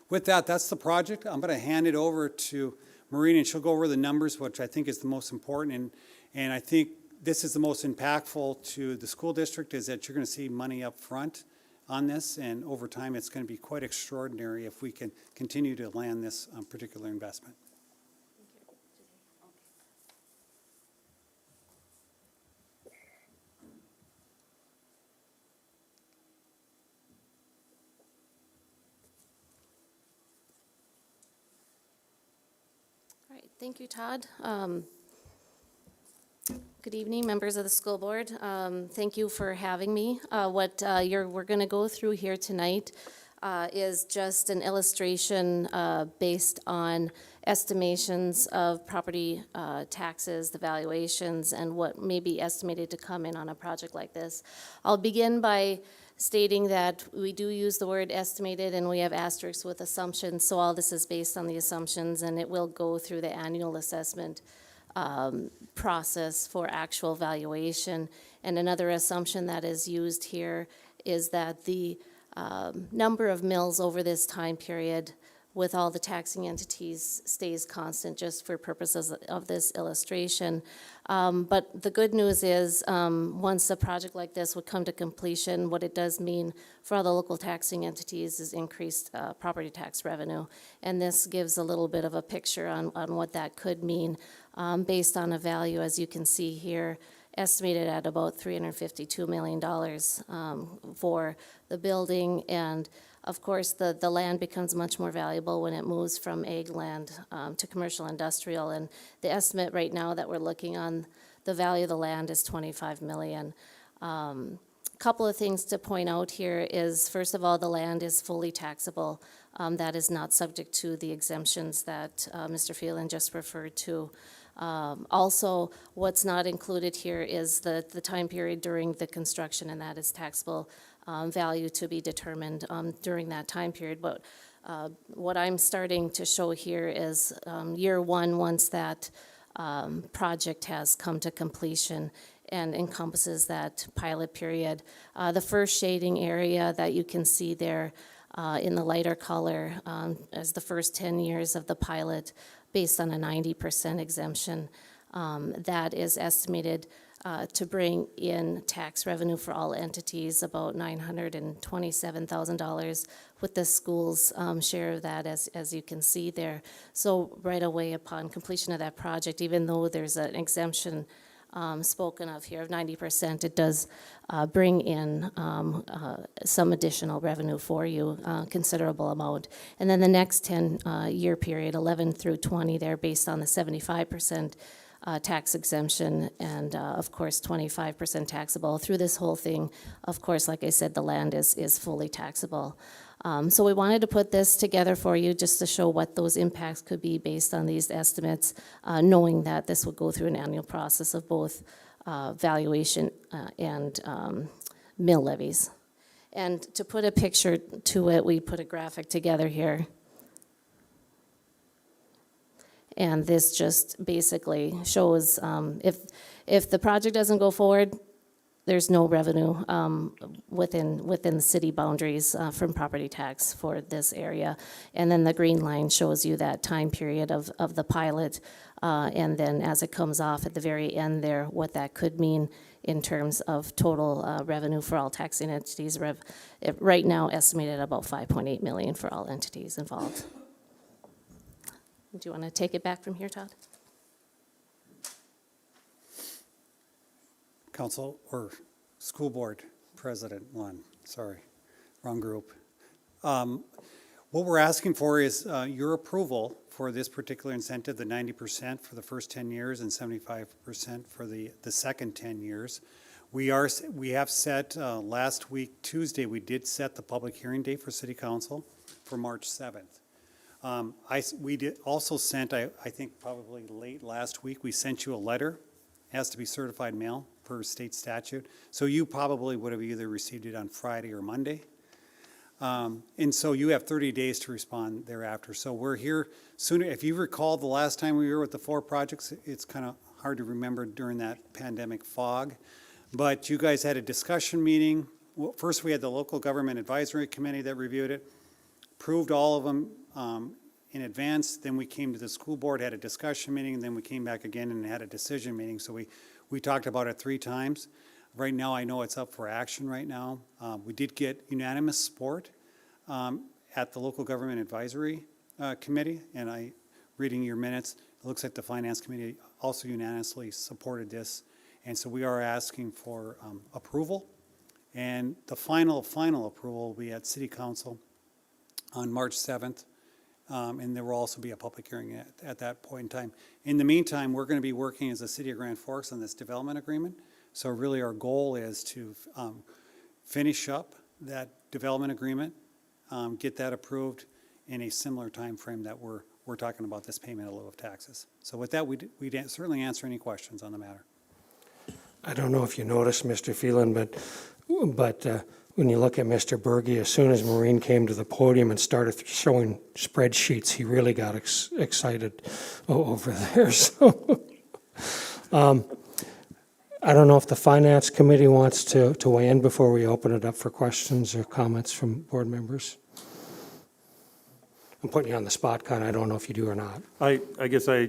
With that, that's the project. I'm going to hand it over to Maureen, and she'll go over the numbers, which I think is the most important. And I think this is the most impactful to the school district, is that you're going to see money up front on this, and over time it's going to be quite extraordinary if we can continue to land this particular investment. All right, thank you, Todd. Good evening, members of the school board. Thank you for having me. We're going to go through here tonight is just an illustration based on estimations of property taxes, the valuations, and what may be estimated to come in on a project like this. I'll begin by stating that we do use the word estimated, and we have asterisks with assumptions, so all this is based on the assumptions, and it will go through the annual assessment process for actual valuation. And another assumption that is used here is that the number of mills over this time period with all the taxing entities stays constant, just for purposes of this illustration. But the good news is, once a project like this would come to completion, what it does mean for all the local taxing entities is increased property tax revenue. And this gives a little bit of a picture on what that could mean, based on a value, as you can see here, estimated at about $352 million for the building. And of course, the land becomes much more valuable when it moves from ag land to commercial industrial. And the estimate right now that we're looking on the value of the land is $25 million. Couple of things to point out here is, first of all, the land is fully taxable. That is not subject to the exemptions that Mr. Phelan just referred to. Also, what's not included here is the time period during the construction, and that is taxable value to be determined during that time period. But what I'm starting to show here is year one, once that project has come to completion and encompasses that pilot period. The first shading area that you can see there in the lighter color as the first 10 years of the pilot, based on a 90% exemption, that is estimated to bring in tax revenue for all entities about $927,000, with the school's share of that, as you can see there. So right away upon completion of that project, even though there's an exemption spoken of here of 90%, it does bring in some additional revenue for you, considerable amount. And then the next 10-year period, 11 through 20, they're based on the 75% tax exemption, and of course 25% taxable. Through this whole thing, of course, like I said, the land is fully taxable. So we wanted to put this together for you just to show what those impacts could be based on these estimates, knowing that this would go through an annual process of both valuation and mill levies. And to put a picture to it, we put a graphic together here. And this just basically shows if the project doesn't go forward, there's no revenue within the city boundaries from property tax for this area. And then the green line shows you that time period of the pilot, and then as it comes off at the very end there, what that could mean in terms of total revenue for all taxing entities. Right now estimated at about $5.8 million for all entities involved. Do you want to take it back from here, Todd? Council or school board president one, sorry, wrong group. What we're asking for is your approval for this particular incentive, the 90% for the first 10 years and 75% for the second 10 years. We have set last week, Tuesday, we did set the public hearing date for City Council for March 7th. We did also sent, I think probably late last week, we sent you a letter. It has to be certified mail per state statute. So you probably would have either received it on Friday or Monday. And so you have 30 days to respond thereafter. So we're here sooner. If you recall the last time we were with the 4 projects, it's kind of hard to remember during that pandemic fog. But you guys had a discussion meeting. Well, first we had the local government advisory committee that reviewed it, approved all of them in advance. Then we came to the school board, had a discussion meeting, and then we came back again and had a decision meeting. So we talked about it 3 times. Right now, I know it's up for action right now. We did get unanimous support at the local government advisory committee, and reading your minutes, it looks like the finance committee also unanimously supported this. And so we are asking for approval. And the final approval will be at City Council on March 7th. And there will also be a public hearing at that point in time. In the meantime, we're going to be working as a City of Grand Forks on this development agreement. So really our goal is to finish up that development agreement get that approved in a similar time frame that we're talking about this payment in lieu of taxes. So with that, we'd certainly answer any questions on the matter. I don't know if you noticed, Mr. Phelan, but when you look at Mr. Berge, as soon as Maureen came to the podium and started showing spreadsheets, he really got excited over there. So, I don't know if the Finance Committee wants to weigh in before we open it up for questions or comments from board members. I'm putting you on the spot, Con. I don't know if you do or not. I guess I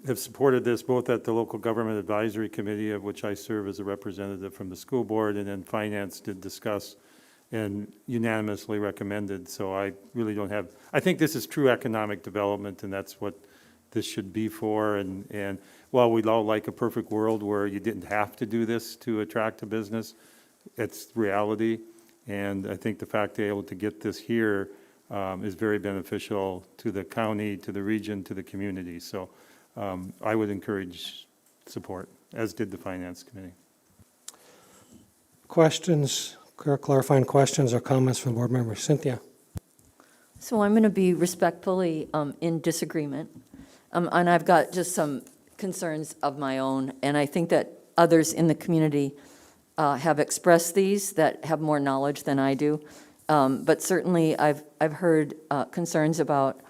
have supported this both at the Local Government Advisory Committee, of which I serve as a representative from the school board, and then Finance did discuss and unanimously recommended. So I really don't have, I think this is true economic development, and that's what this should be for. And while we'd all like a perfect world where you didn't have to do this to attract a business, it's reality. And I think the fact they're able to get this here is very beneficial to the county, to the region, to the community. So I would encourage support, as did the Finance Committee. Questions, clarifying questions or comments from board members? Cynthia? So I'm going to be respectfully in disagreement. And I've got just some concerns of my own, and I think that others in the community have expressed these that have more knowledge than I do. But certainly I've heard concerns about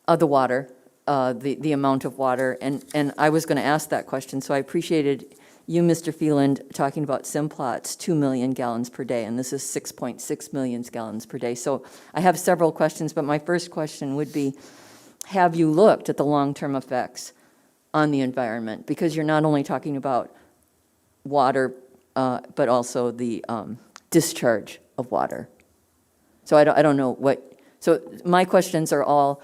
the water, the amount of water, and I was going to ask that question, so I appreciated you, Mr. Phelan, talking about Simplot's 2 million gallons per day, and this is 6.6 million gallons per day. So I have several questions, but my first question would be, have you looked at the long-term effects on the environment? Because you're not only talking about water, but also the discharge of water. So I don't know what, so my questions are all,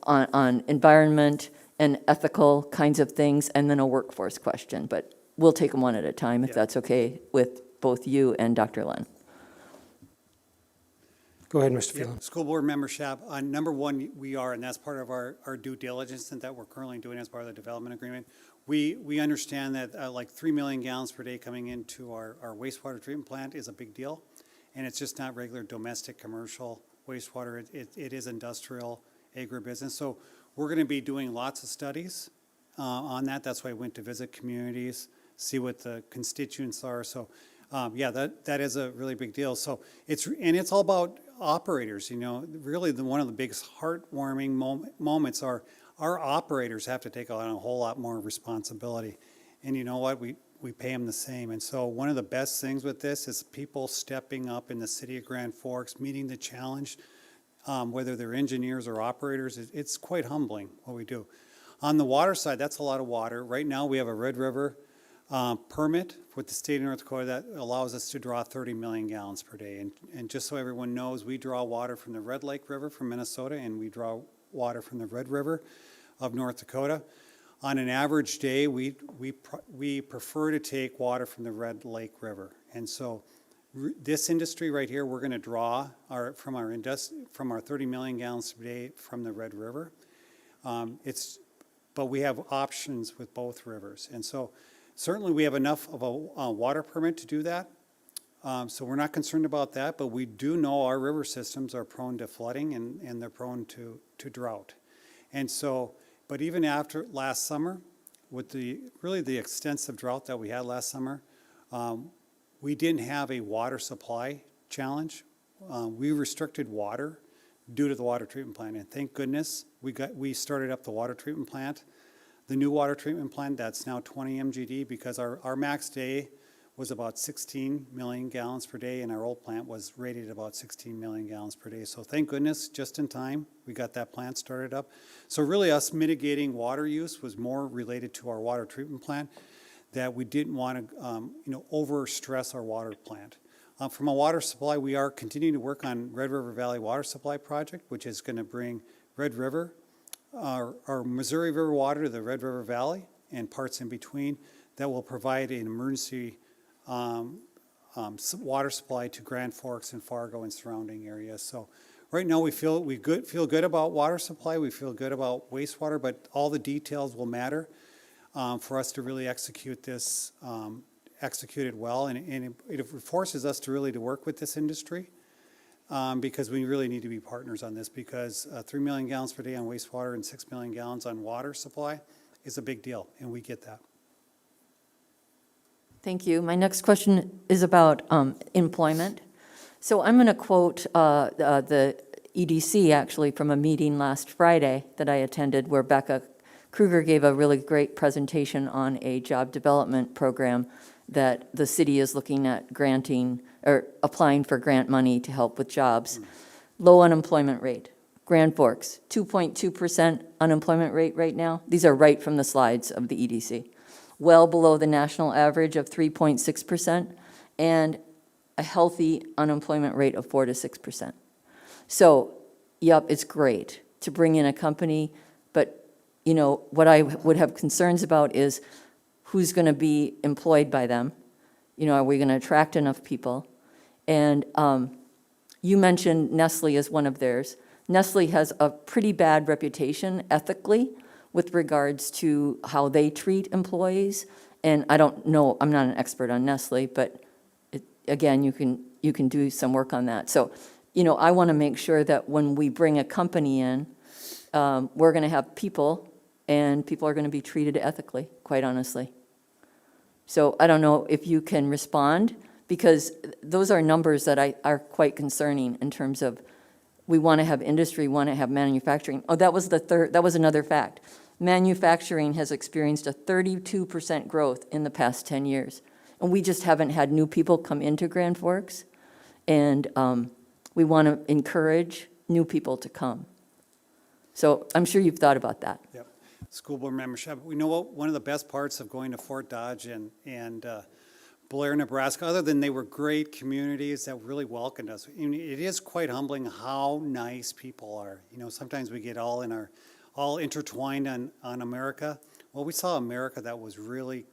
on environment and ethical kinds of things, and then a workforce question, but we'll take them one at a time, if that's okay with both you and Dr. Len. Go ahead, Mr. Phelan. School board membership, number one, we are, and that's part of our due diligence that we're currently doing as part of the development agreement. We understand that like 3 million gallons per day coming into our wastewater treatment plant is a big deal, and it's just not regular domestic commercial wastewater. It is industrial agribusiness. So we're going to be doing lots of studies on that. That's why I went to visit communities, see what the constituents are. So yeah, that is a really big deal. So it's all about operators. Really one of the biggest heartwarming moments are our operators have to take on a whole lot more responsibility. And you know what? We pay them the same. And so one of the best things with this is people stepping up in the city of Grand Forks, meeting the challenge, whether they're engineers or operators. It's quite humbling what we do. On the water side, that's a lot of water. Right now we have a Red River permit with the state of North Dakota that allows us to draw 30 million gallons per day. And just so everyone knows, we draw water from the Red Lake River from Minnesota, and we draw water from the Red River of North Dakota. On an average day, we prefer to take water from the Red Lake River. And so this industry right here, we're going to draw from our 30 million gallons per day from the Red River. But we have options with both rivers. And so certainly we have enough of a water permit to do that. So we're not concerned about that, but we do know our river systems are prone to flooding and they're prone to drought. And so, but even after last summer, with the extensive drought that we had last summer, we didn't have a water supply challenge. We restricted water due to the water treatment plant, and thank goodness we started up the water treatment plant. The new water treatment plant, that's now 20 MGD, because our max day was about 16 million gallons per day, and our old plant was rated about 16 million gallons per day. So thank goodness, just in time, we got that plant started up. So really us mitigating water use was more related to our water treatment plant, that we didn't want to over-stress our water plant. From a water supply, we are continuing to work on Red River Valley Water Supply Project, which is going to bring Red River, our Missouri River water to the Red River Valley and parts in between, that will provide an emergency water supply to Grand Forks and Fargo and surrounding areas. So right now we feel good about water supply, we feel good about wastewater, but all the details will matter for us to really execute this, execute it well, and it forces us to really to work with this industry because we really need to be partners on this, because 3 million gallons per day on wastewater and 6 million gallons on water supply is a big deal, and we get that. Thank you. My next question is about employment. So I'm going to quote the EDC, actually, from a meeting last Friday that I attended, where Becca Kruger gave a really great presentation on a job development program that the city is looking at granting or applying for grant money to help with jobs. Low unemployment rate. Grand Forks, 2.2% unemployment rate right now. These are right from the slides of the EDC. Well below the national average of 3.6%, and a healthy unemployment rate of 4 to 6%. So, yep, it's great to bring in a company, but you know, what I would have concerns about is who's going to be employed by them. You know, are we going to attract enough people? And you mentioned Nestle as one of theirs. Nestle has a pretty bad reputation ethically with regards to how they treat employees. And I don't know, I'm not an expert on Nestle, but again, you can do some work on that. So, you know, I want to make sure that when we bring a company in, we're going to have people, and people are going to be treated ethically, quite honestly. So I don't know if you can respond, because those are numbers that are quite concerning in terms of we want to have industry, want to have manufacturing. Oh, that was another fact. Manufacturing has experienced a 32% growth in the past 10 years. And we just haven't had new people come into Grand Forks. And we want to encourage new people to come. So I'm sure you've thought about that. Yep. School board membership. We know what one of the best parts of going to Fort Dodge and Blair, Nebraska, other than they were great communities that really welcomed us. I mean, it is quite humbling how nice people are. You know, sometimes we get all intertwined on America. Well, we saw America that was really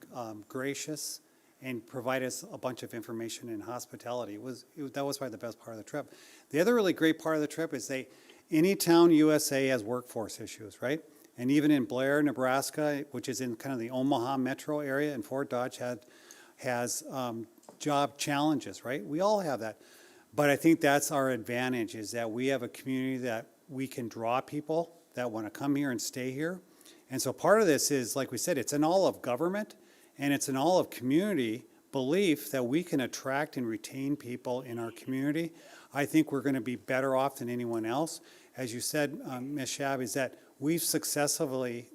gracious and provide us a bunch of information and hospitality. That was probably the best part of the trip. The other really great part of the trip is any town USA has workforce issues, right? And even in Blair, Nebraska, which is in kind of the Omaha metro area, and Fort Dodge has job challenges, right? We all have that. But I think that's our advantage, is that we have a community that we can draw people that want to come here and stay here. And so part of this is, like we said, it's an all of government, and it's an all of community belief that we can attract and retain people in our community. I think we're going to be better off than anyone else. As you said, Ms. Shab, is that we've successfully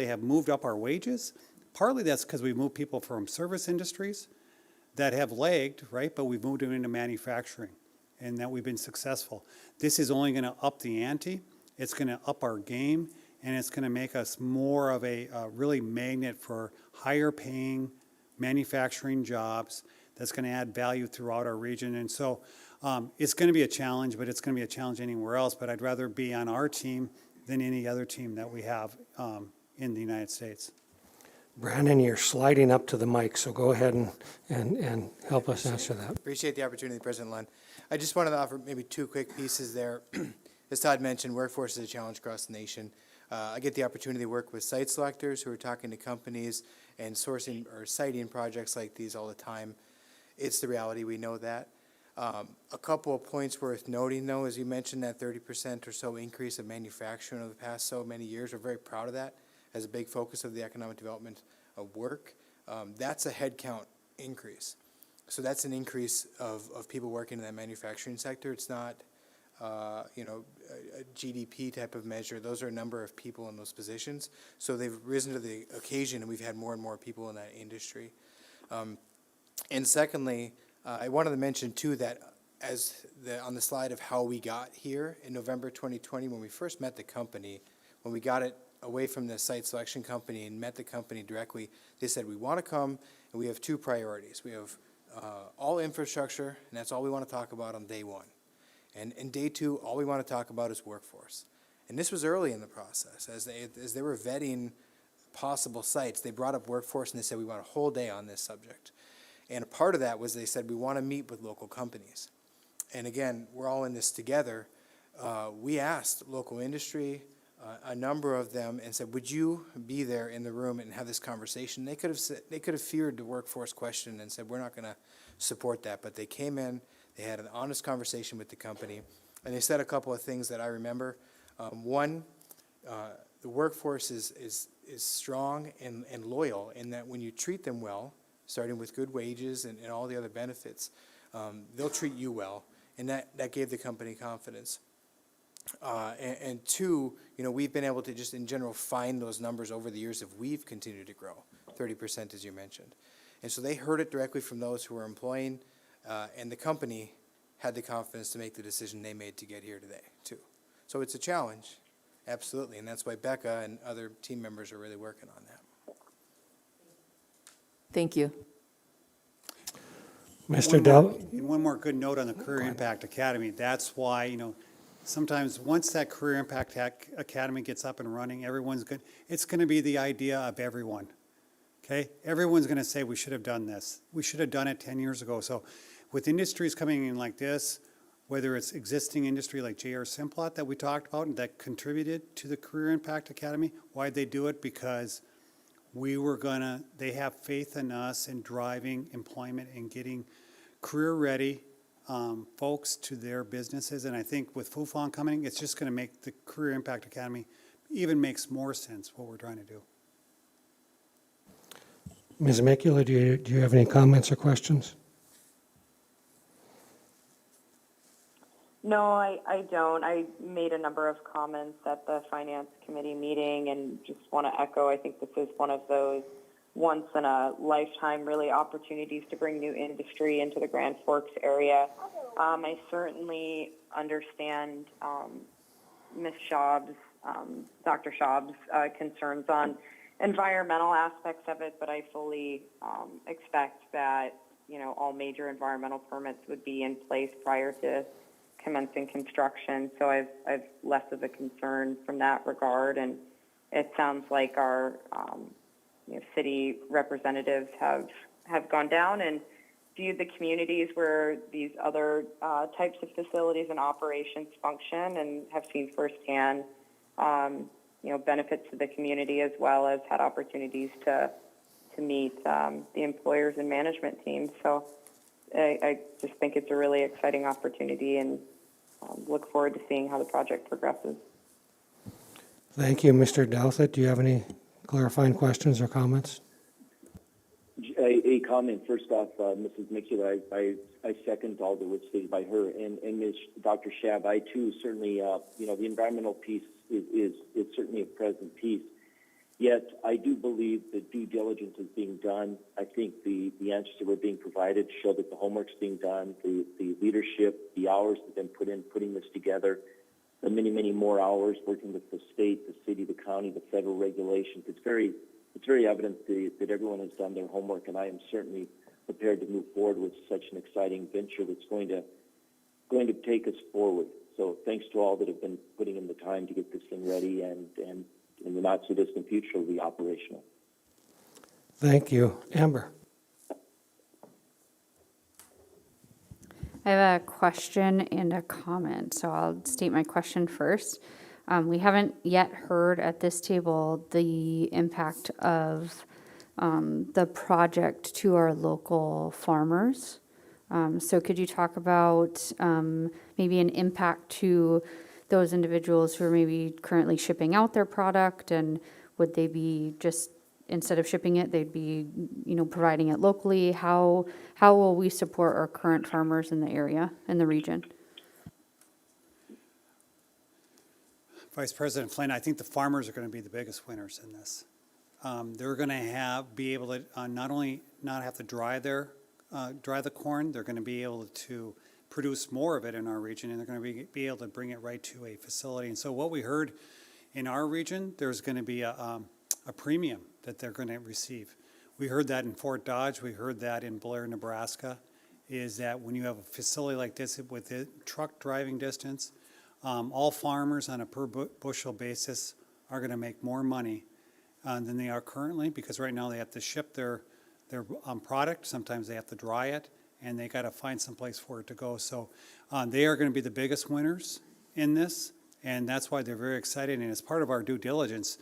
have moved up our wages. Partly that's because we moved people from service industries that have lagged, right? But we've moved them into manufacturing, and that we've been successful. This is only going to up the ante. It's going to up our game, and it's going to make us more of a really magnet for higher paying manufacturing jobs that's going to add value throughout our region. And so it's going to be a challenge, but it's going to be a challenge anywhere else. But I'd rather be on our team than any other team that we have in the United States. Brandon, you're sliding up to the mic, so go ahead and help us answer that. Appreciate the opportunity, President Lund. I just wanted to offer maybe two quick pieces there. As Todd mentioned, workforce is a challenge across the nation. I get the opportunity to work with site selectors who are talking to companies and sourcing or citing projects like these all the time. It's the reality, we know that. A couple of points worth noting, though, as you mentioned, that 30% or so increase of manufacturing over the past so many years. We're very proud of that as a big focus of the economic development of work. That's a headcount increase. So that's an increase of people working in that manufacturing sector. It's not, a GDP type of measure. Those are a number of people in those positions. So they've risen to the occasion, and we've had more and more people in that industry. And secondly, I wanted to mention, too, that on the slide of how we got here in November 2020, when we first met the company, when we got it away from the site selection company and met the company directly, they said, we want to come, and we have two priorities. We have all infrastructure, and that's all we want to talk about on day one. And in day two, all we want to talk about is workforce. And this was early in the process. As they were vetting possible sites, they brought up workforce, and they said, we want a whole day on this subject. And a part of that was they said, we want to meet with local companies. And again, we're all in this together. We asked local industry, a number of them, and said, would you be there in the room and have this conversation? They could have feared the workforce question and said, we're not going to support that. But they came in, They had an honest conversation with the company, and they said a couple of things that I remember. One, the workforce is strong and loyal in that when you treat them well, starting with good wages and all the other benefits, they'll treat you well, and that gave the company confidence. And two, we've been able to just in general find those numbers over the years if we've continued to grow, 30% as you mentioned. And so they heard it directly from those who were employing, and the company had the confidence to make the decision they made to get here today, too. So it's a challenge, absolutely, and that's why Becca and other team members are really working on that. Thank you. Mr. Dell? One more good note on the Career Impact Academy. That's why, sometimes once that Career Impact Academy gets up and running, it's going to be the idea of everyone. Okay? Everyone's going to say, we should have done this. We should have done it 10 years ago. So with industries coming in like this, whether it's existing industry like J.R. Simplot that we talked about and that contributed to the Career Impact Academy, why'd they do it? Because they have faith in us in driving employment and getting career-ready folks to their businesses. And I think with Fufang coming, it's just going to make the Career Impact Academy even makes more sense what we're trying to do. Ms. Mikula, do you have any comments or questions? No, I don't. I made a number of comments at the Finance Committee meeting and just want to echo, I think this is one of those once-in-a-lifetime, really, opportunities to bring new industry into the Grand Forks area. I certainly understand Ms. Schaub's, Dr. Schaub's concerns on environmental aspects of it, but I fully expect that, all major environmental permits would be in place prior to commencing construction, so I've less of a concern from that regard, and it sounds like our city representatives have gone down and viewed the communities where these other types of facilities and operations function and have seen firsthand benefits to the community, as well as had opportunities to meet the employers and management teams. So I just think it's a really exciting opportunity and look forward to seeing how the project progresses. Thank you, Mr. Douthit. Do you have any clarifying questions or comments? A comment, first off, Mrs. Mikula, I second all that was stated by her, and Ms. Dr. Schaub, I too certainly, the environmental piece is certainly a present piece. Yet I do believe that due diligence is being done. I think the answers that were being provided show that the homework's being done, the leadership, the hours that have been put in putting this together, the many, many more hours working with the state, the city, the county, the federal regulations. It's very evident that everyone has done their homework, and I am certainly prepared to move forward with such an exciting venture that's going to take us forward. So thanks to all that have been putting in the time to get this thing ready, and in the not-so-distant future will be operational. Thank you. Amber? I have a question and a comment, so I'll state my question first. We haven't yet heard at this table the impact of the project to our local farmers. So could you talk about maybe an impact to those individuals who are maybe currently shipping out their product, and would they be just, instead of shipping it, they'd be, providing it locally? How will we support our current farmers in the area, in the region? Vice President Flynn, I think the farmers are going to be the biggest winners in this. They're going to be able to not only not have to dry the corn, they're going to be able to produce more of it in our region, and they're going to be able to bring it right to a facility. And so what we heard in our region, there's going to be a premium that they're going to receive. We heard that in Fort Dodge. We heard that in Blair, Nebraska, is that when you have a facility like this with a truck driving distance, all farmers on a per bushel basis are going to make more money than they are currently, because right now they have to ship their product. Sometimes they have to dry it, and they got to find some place for it to go. So they are going to be the biggest winners in this, and that's why they're very excited. And as part of our due diligence,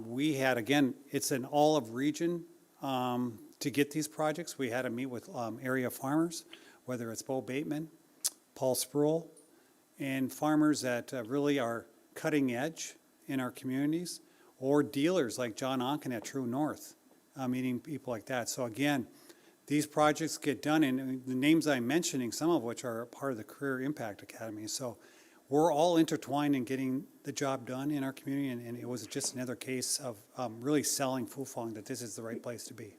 we had, again, it's an all of region to get these projects. We had to meet with area farmers. whether it's Bo Bateman, Paul Sproul, and farmers that really are cutting edge in our communities, or dealers like John Onken at True North, meeting people like that. So again, these projects get done, and the names I'm mentioning, some of which are part of the Career Impact Academy. So we're all intertwined in getting the job done in our community, and it was just another case of really selling Fufang that this is the right place to be.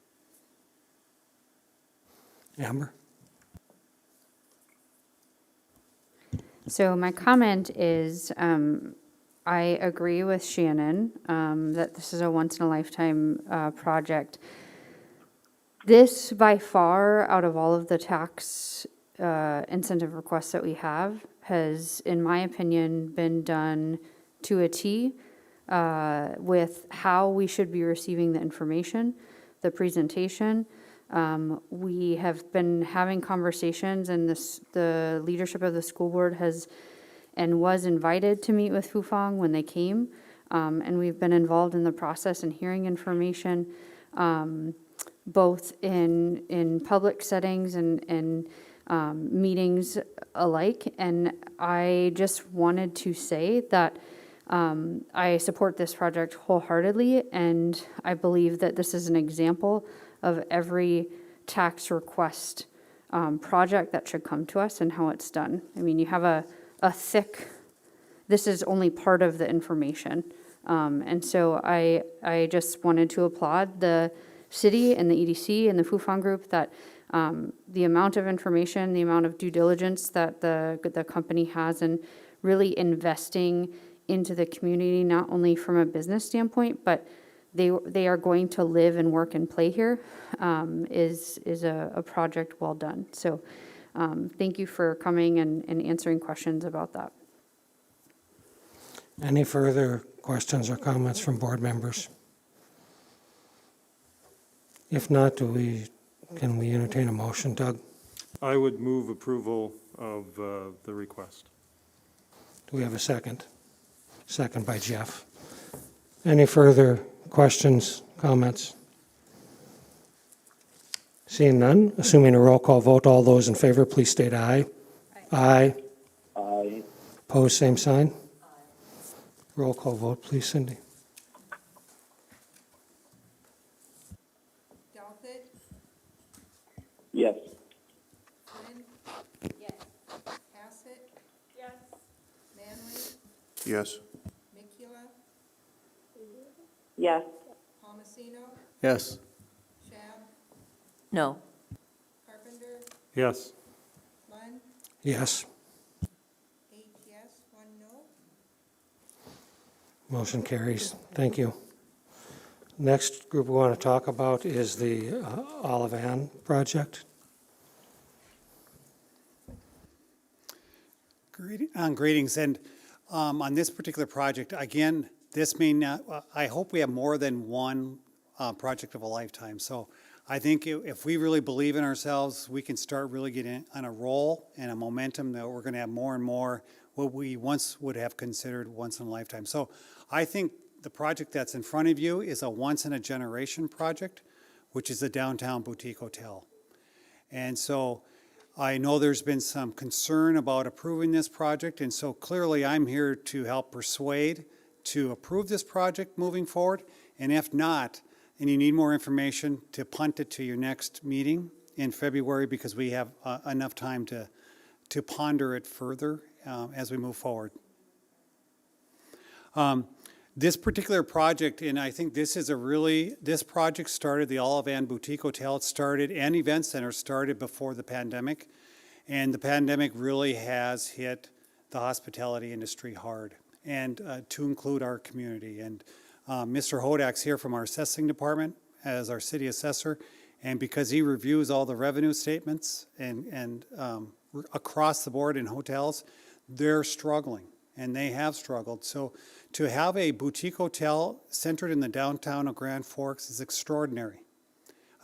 Amber? So my comment is, I agree with Shannon that this is a once-in-a-lifetime project. This, by far, out of all of the tax incentive requests that we have, has, in my opinion, been done to a T with how we should be receiving the information, the presentation. We have been having conversations, and the leadership of the school board has and was invited to meet with Fufang when they came, and we've been involved in the process and hearing information, both in public settings and meetings alike. And I just wanted to say that I support this project wholeheartedly, and I believe that this is an example of every tax request project that should come to us and how it's done. I mean, you have a thick, this is only part of the information. And so I just wanted to applaud the city and the EDC and the Fufang group that the amount of information, the amount of due diligence that the company has, and really investing into the community, not only from a business standpoint, but they are going to live and work and play here, is a project well done. So thank you for coming and answering questions about that. Any further questions or comments from board members? If not, can we entertain a motion, Doug? I would move approval of the request. Do we have a second? Second by Jeff. Any further questions, comments? Seeing none, assuming a roll call vote, all those in favor, please state aye. Aye. Aye. Opposed, same sign. Roll call vote, please, Cindy. Douthit? Yes. Flynn? Yes. Hassett? Yes. Manley? Yes. Mikula? Yes. Palmasino? Yes. Shab? No. Carpenter? Yes. Lund? Yes. 8 yes, 1 no. Motion carries. Thank you. Next group we want to talk about is the Olive Ann project. Greetings, and on this particular project, again, this may not, I hope we have more than one project of a lifetime. So I think if we really believe in ourselves, we can start really getting on a roll and a momentum that we're going to have more and more what we once would have considered once in a lifetime. So I think the project that's in front of you is a once-in-a-generation project, which is the Downtown Boutique Hotel. And so I know there's been some concern about approving this project, and so clearly I'm here to help persuade to approve this project moving forward, and if not, and you need more information, to punt it to your next meeting in February, because we have enough time to ponder it further as we move forward. This particular project, and I think this is this project started, the Olive Ann Boutique Hotel, it started, and Event Center started before the pandemic. And the pandemic really has hit the hospitality industry hard, and to include our community. And Mr. Hodak's here from our assessing department as our city assessor. And because he reviews all the revenue statements and across the board in hotels, they're struggling. And they have struggled. So to have a boutique hotel centered in the downtown of Grand Forks is extraordinary.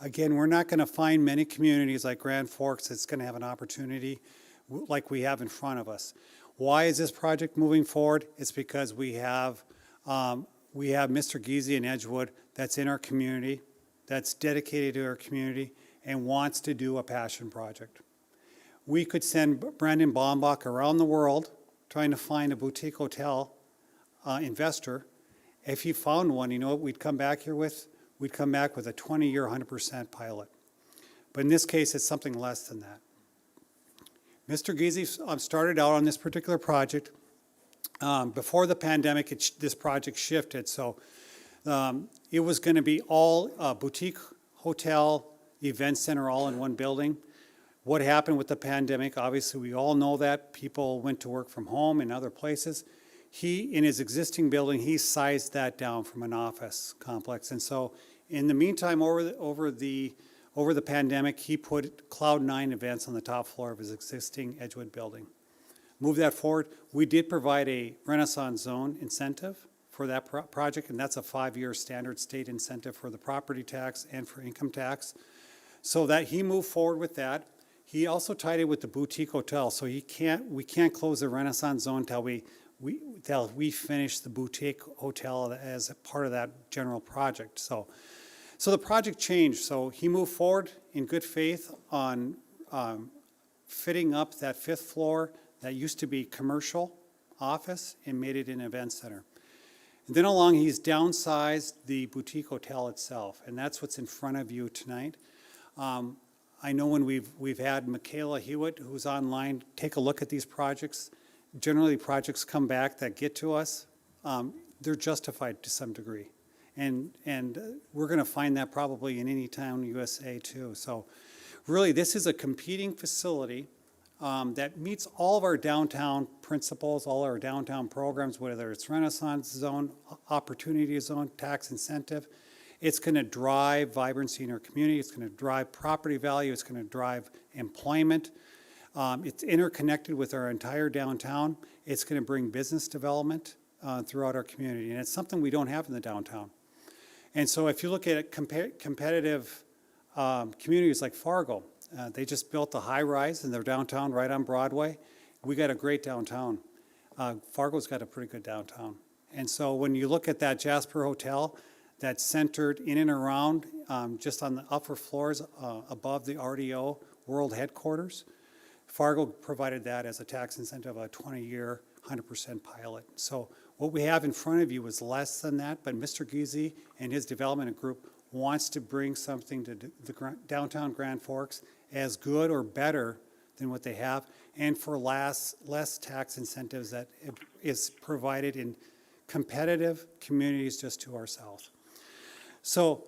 Again, we're not going to find many communities like Grand Forks that's going to have an opportunity like we have in front of us. Why is this project moving forward? It's because we have Mr. Giese in Edgewood that's in our community, that's dedicated to our community, and wants to do a passion project. we could send Brandon Baumbach around the world trying to find a boutique hotel investor. If he found one, you know what we'd come back here with? We'd come back with a 20-year, 100% pilot. But in this case, it's something less than that. Mr. Giese started out on this particular project. Before the pandemic, this project shifted. So it was going to be all boutique hotel, event center, all in one building. What happened with the pandemic? Obviously, we all know that. People went to work from home and other places. In his existing building, he sized that down from an office complex. And so in the meantime, over the pandemic, he put Cloud9 events on the top floor of his existing Edgewood building. Move that forward. We did provide a Renaissance Zone incentive for that project, and that's a 5-year standard state incentive for the property tax and for income tax. So that he moved forward with that. He also tied it with the boutique hotel. So we can't close the Renaissance Zone until we finish the boutique hotel as a part of that general project. So the project changed. So he moved forward in good faith on fitting up that 5th floor that used to be commercial office and made it an event center. And then along, he's downsized the boutique hotel itself, and that's what's in front of you tonight. I know when we've had Michaela Hewitt, who's online, take a look at these projects. Generally, projects come back that get to us. They're justified to some degree. And we're going to find that probably in any town USA too. So really, this is a competing facility that meets all of our downtown principles, all our downtown programs, whether it's Renaissance Zone, Opportunity Zone, tax incentive. It's going to drive vibrancy in our community. It's going to drive property value. It's going to drive employment. It's interconnected with our entire downtown. It's going to bring business development throughout our community, and it's something we don't have in the downtown. And so if you look at competitive communities like Fargo, they just built a high-rise in their downtown right on Broadway. We got a great downtown. Fargo's got a pretty good downtown. And so when you look at that Jasper Hotel that's centered in and around just on the upper floors above the RDO World Headquarters, Fargo provided that as a tax incentive, a 20-year, 100% pilot. So what we have in front of you is less than that, but Mr. Giese and his development group wants to bring something to the downtown Grand Forks as good or better than what they have, and for less tax incentives that is provided in competitive communities just to our south. So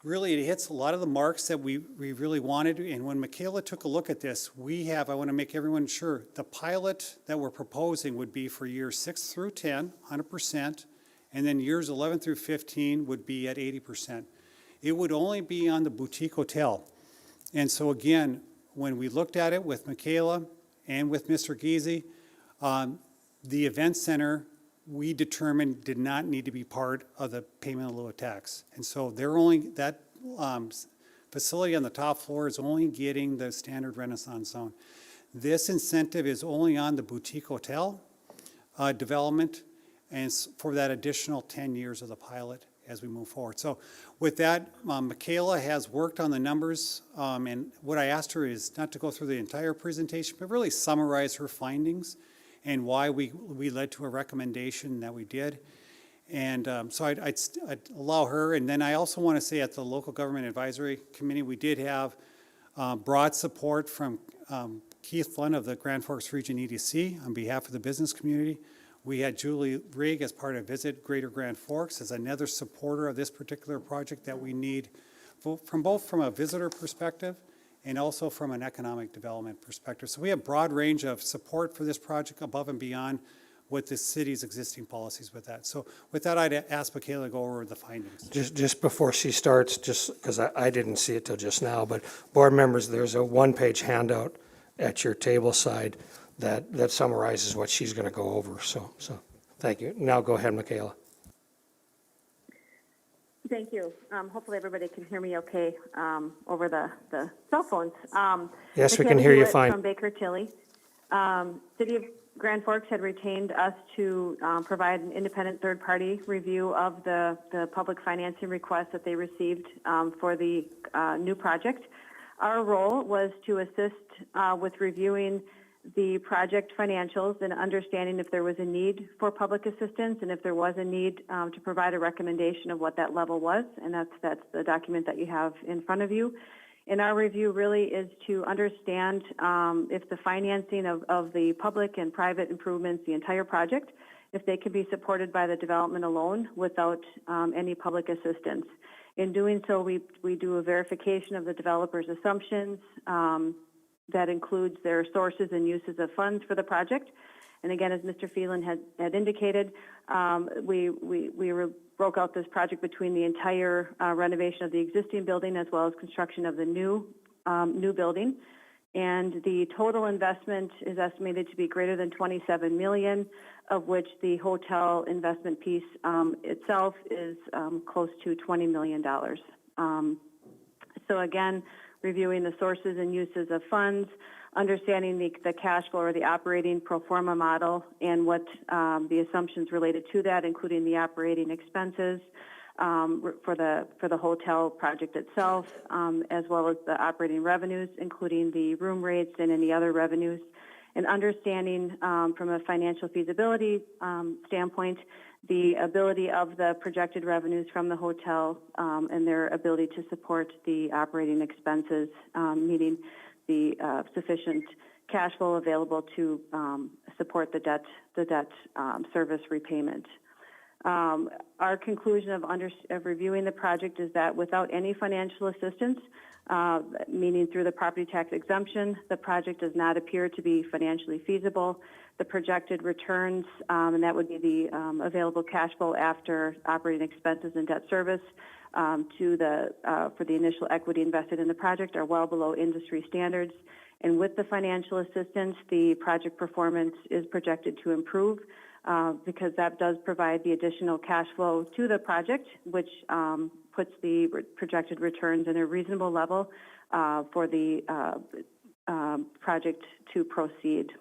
really, it hits a lot of the marks that we really wanted. And when Michaela took a look at this, I want to make everyone sure, the pilot that we're proposing would be for years 6 through 10, 100%, and then years 11 through 15 would be at 80%. It would only be on the boutique hotel. And so again, when we looked at it with Michaela and with Mr. Giese, the event center, we determined did not need to be part of the payment in lieu of tax. And so that facility on the top floor is only getting the standard Renaissance Zone. This incentive is only on the boutique hotel development, and for that additional 10 years of the pilot as we move forward. So with that, Michaela has worked on the numbers, and what I asked her is not to go through the entire presentation, but really summarize her findings and why we led to a recommendation that we did. And so I'd allow her. And then I also want to say at the Local Government Advisory Committee, we did have broad support from Keith Lund of the Grand Forks Region EDC on behalf of the business community. We had Julie Rigg as part of Visit Greater Grand Forks as another supporter of this particular project that we need from a visitor perspective and also from an economic development perspective. So we have a broad range of support for this project above and beyond what the city's existing policies with that. So with that, I'd ask Michaela to go over the findings. Just before she starts, just because I didn't see it till just now, but board members, there's a one-page handout at your table side that summarizes what she's going to go over. So thank you. Now go ahead, Michaela. Thank you. Hopefully everybody can hear me okay over the cell phones. Yes, we can hear you fine. From Baker Tilly. City of Grand Forks had retained us to provide an independent third-party review of the public financing request that they received for the new project. Our role was to assist with reviewing the project financials and understanding if there was a need for public assistance, and if there was a need to provide a recommendation of what that level was, and that's the document that you have in front of you. And our review really is to understand if the financing of the public and private improvements, the entire project, if they can be supported by the development alone without any public assistance. In doing so, we do a verification of the developer's assumptions. That includes their sources and uses of funds for the project. And again, as Mr. Phelan had indicated, we broke out this project between the entire renovation of the existing building as well as construction of the new building. And the total investment is estimated to be greater than $27 million, of which the hotel investment piece itself is close to $20 million. So again, reviewing the sources and uses of funds, understanding the cash flow or the operating pro forma model and what the assumptions related to that, including the operating expenses for the hotel project itself, as well as the operating revenues, including the room rates and any other revenues, and understanding from a financial feasibility standpoint the ability of the projected revenues from the hotel and their ability to support the operating expenses, meaning the sufficient cash flow available to support the debt service repayment. Our conclusion of reviewing the project is that without any financial assistance, meaning through the property tax exemption, the project does not appear to be financially feasible. The projected returns, and that would be the available cash flow after operating expenses and debt service for the initial equity invested in the project, are well below industry standards. And with the financial assistance, the project performance is projected to improve because that does provide the additional cash flow to the project, which puts the projected returns in a reasonable level for the project to proceed.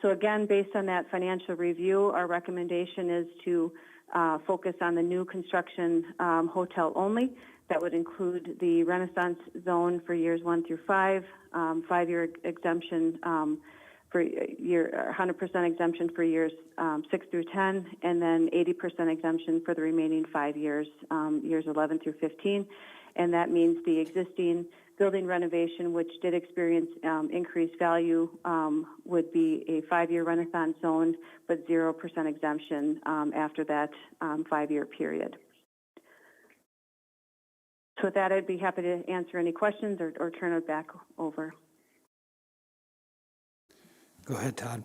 So again, based on that financial review, our recommendation is to focus on the new construction hotel only. That would include the Renaissance zone for years 1 through 5, 5-year exemption for 100% exemption for years 6 through 10, and then 80% exemption for the remaining 5 years, years 11 through 15. And that means the existing building renovation, which did experience increased value, would be a 5-year Renaissance zone, but 0% exemption after that 5-year period. So with that, I'd be happy to answer any questions or turn it back over. Go ahead, Todd.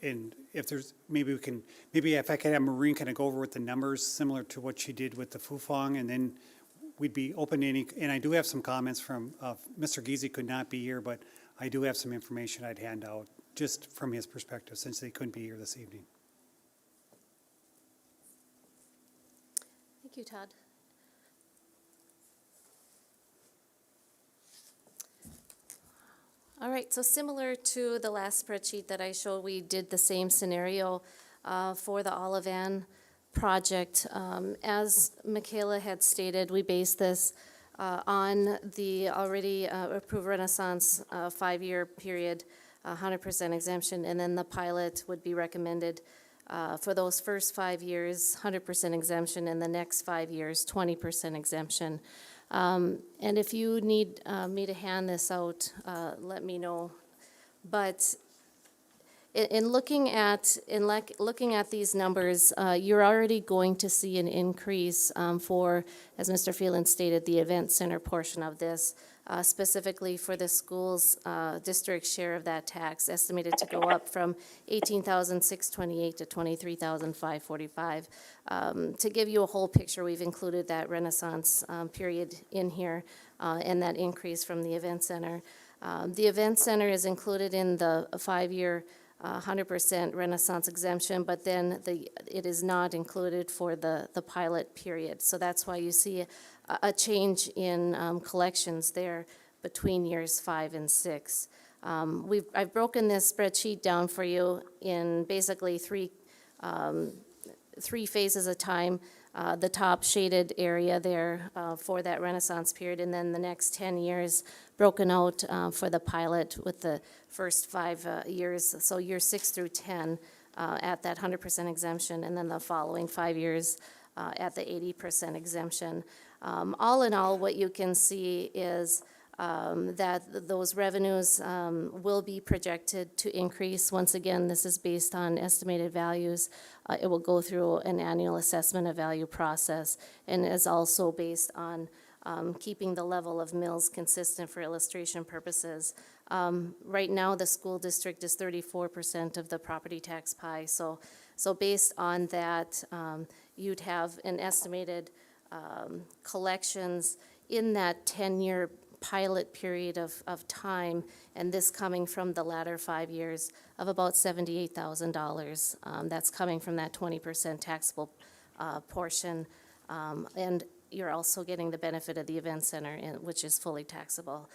And if there's, maybe if I could have Maureen kind of go over with the numbers similar to what she did with the Fufang, and then we'd be open to any, and I do have some comments from, Mr. Giese could not be here, but I do have some information I'd hand out just from his perspective since they couldn't be here this evening. Thank you, Todd. All right, so similar to the last spreadsheet that I showed, we did the same scenario for the Olivan project. As Michaela had stated, we based this on the already approved Renaissance 5-year period, 100% exemption, and then the pilot would be recommended for those first 5 years, 100% exemption, and the next 5 years, 20% exemption. And if you need me to hand this out, let me know. But in looking at these numbers, you're already going to see an increase for, as Mr. Phelan stated, the event center portion of this, specifically for the school's district share of that tax, estimated to go up from $18,628 to $23,545. To give you a whole picture, we've included that Renaissance period in here and that increase from the event center. The event center is included in the 5-year 100% Renaissance exemption, but then it is not included for the pilot period. So that's why you see a change in collections there between years 5 and 6. I've broken this spreadsheet down for you in basically three phases of time. the top shaded area there for that Renaissance period, and then the next 10 years broken out for the pilot with the first 5 years, so year 6 through 10 at that 100% exemption, and then the following 5 years at the 80% exemption. All in all, what you can see is that those revenues will be projected to increase. Once again, this is based on estimated values. It will go through an annual assessment of value process and is also based on keeping the level of mills consistent for illustration purposes. Right now, the school district is 34% of the property tax pie. So based on that, you'd have an estimated collections in that 10-year pilot period of time, and this coming from the latter 5 years of about $78,000. That's coming from that 20% taxable portion. And you're also getting the benefit of the event center, which is fully taxable.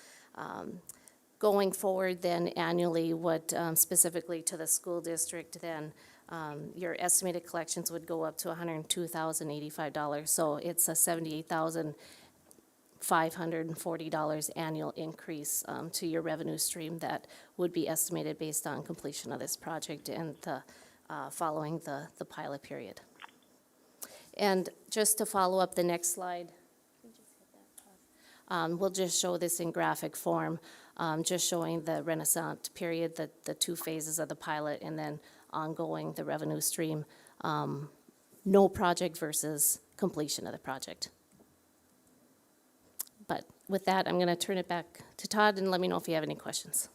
Going forward then annually, what specifically to the school district then, your estimated collections would go up to $102,085. So it's a $78,540 annual increase to your revenue stream that would be estimated based on completion of this project and following the pilot period. And just to follow up the next slide, we'll just show this in graphic form, just showing the Renaissance period, the 2 phases of the pilot, and then ongoing the revenue stream, no project versus completion of the project. But with that, I'm going to turn it back to Todd and let me know if you have any questions.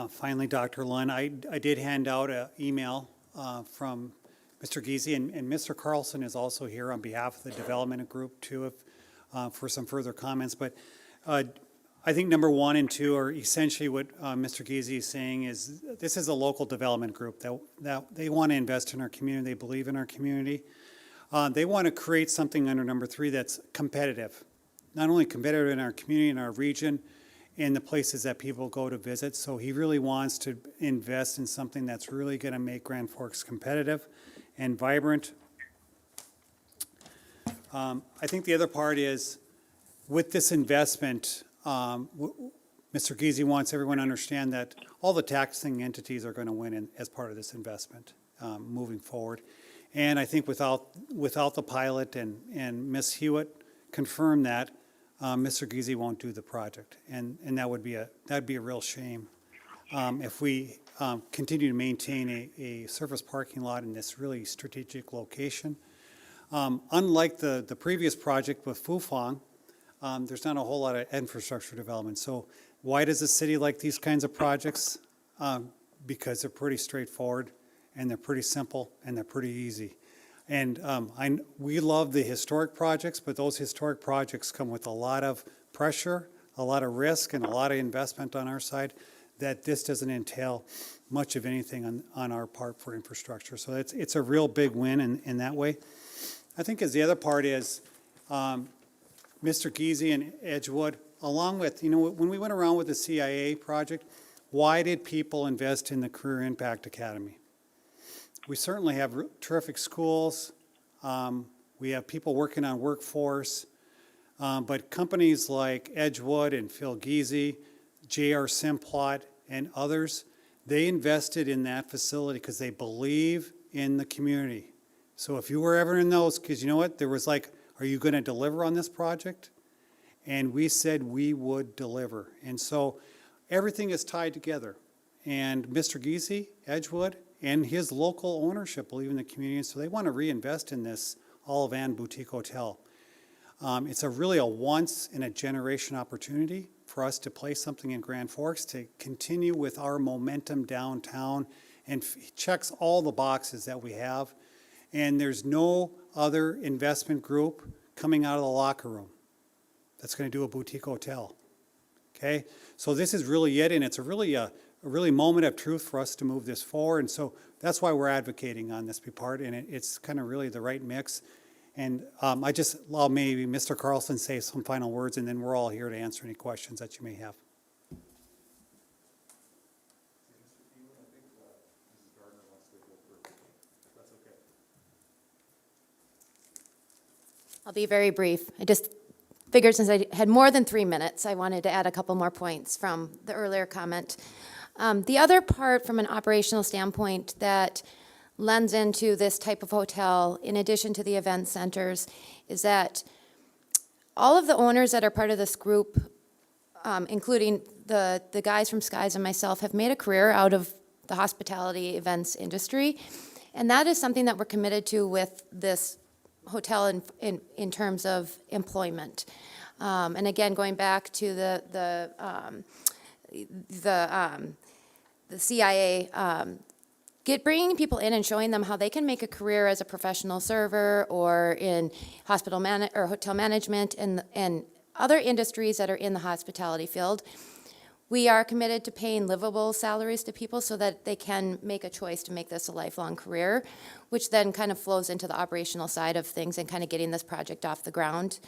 Finally, Dr. Lund, I did hand out an email from Mr. Giese, and Mr. Carlson is also here on behalf of the development group too, for some further comments. But I think number 1 and 2 are essentially what Mr. Giese is saying is this is a local development group that they want to invest in our community. They believe in our community. They want to create something under number 3 that's competitive, not only competitive in our community, in our region, in the places that people go to visit. So he really wants to invest in something that's really going to make Grand Forks competitive and vibrant. I think the other part is with this investment, Mr. Giese wants everyone to understand that all the taxing entities are going to win as part of this investment moving forward. And I think without the pilot and Ms. Hewitt confirmed that, Mr. Giese won't do the project, and that'd be a real shame if we continue to maintain a surface parking lot in this really strategic location. Unlike the previous project with Fufang, there's not a whole lot of infrastructure development. So why does the city like these kinds of projects? Because they're pretty straightforward, and they're pretty simple, and they're pretty easy. And we love the historic projects, but those historic projects come with a lot of pressure, a lot of risk, and a lot of investment on our side that this doesn't entail much of anything on our part for infrastructure. So it's a real big win in that way. I think as the other part is Mr. Giese and Edgewood, along with, when we went around with the CIA project, why did people invest in the Career Impact Academy? We certainly have terrific schools. We have people working on workforce. But companies like Edgewood and Phil Giese, J.R. Simplot, and others, they invested in that facility because they believe in the community. So if you were ever in those, because you know what, there was like, are you going to deliver on this project? And we said we would deliver. And so everything is tied together. And Mr. Giese, Edgewood, and his local ownership believe in the community, so they want to reinvest in this Olive Ann Boutique Hotel. It's a once-in-a-generation opportunity for us to place something in Grand Forks, to continue with our momentum downtown, and checks all the boxes that we have. And there's no other investment group coming out of the locker room that's going to do a boutique hotel. Okay? So this is really it, and it's a really moment of truth for us to move this forward. And so that's why we're advocating on this part, and it's kind of really the right mix. And I'll maybe Mr. Carlson say some final words, and then we're all here to answer any questions that you may have. I'll be very brief. I just figured since I had more than 3 minutes, I wanted to add a couple more points from the earlier comment. The other part from an operational standpoint that lends into this type of hotel, in addition to the event centers, is that all of the owners that are part of this group, including the guys from Skies and myself, have made a career out of the hospitality events industry. And that is something that we're committed to with this hotel in terms of employment. And again, going back to the CIA, bringing people in and showing them how they can make a career as a professional server or in or hotel management and other industries that are in the hospitality field. We are committed to paying livable salaries to people so that they can make a choice to make this a lifelong career, which then kind of flows into the operational side of things and kind of getting this project off the ground.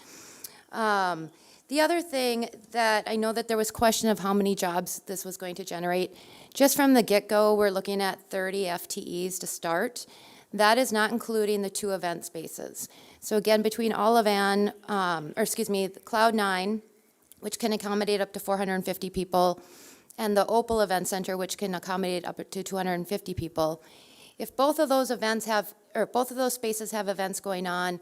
The other thing that I know that there was question of how many jobs this was going to generate. Just from the get-go, we're looking at 30 FTEs to start. That is not including the 2 event spaces. So again, between Cloud9, which can accommodate up to 450 people, and the Opal Event Center, which can accommodate up to 250 people. If both of those spaces have events going on,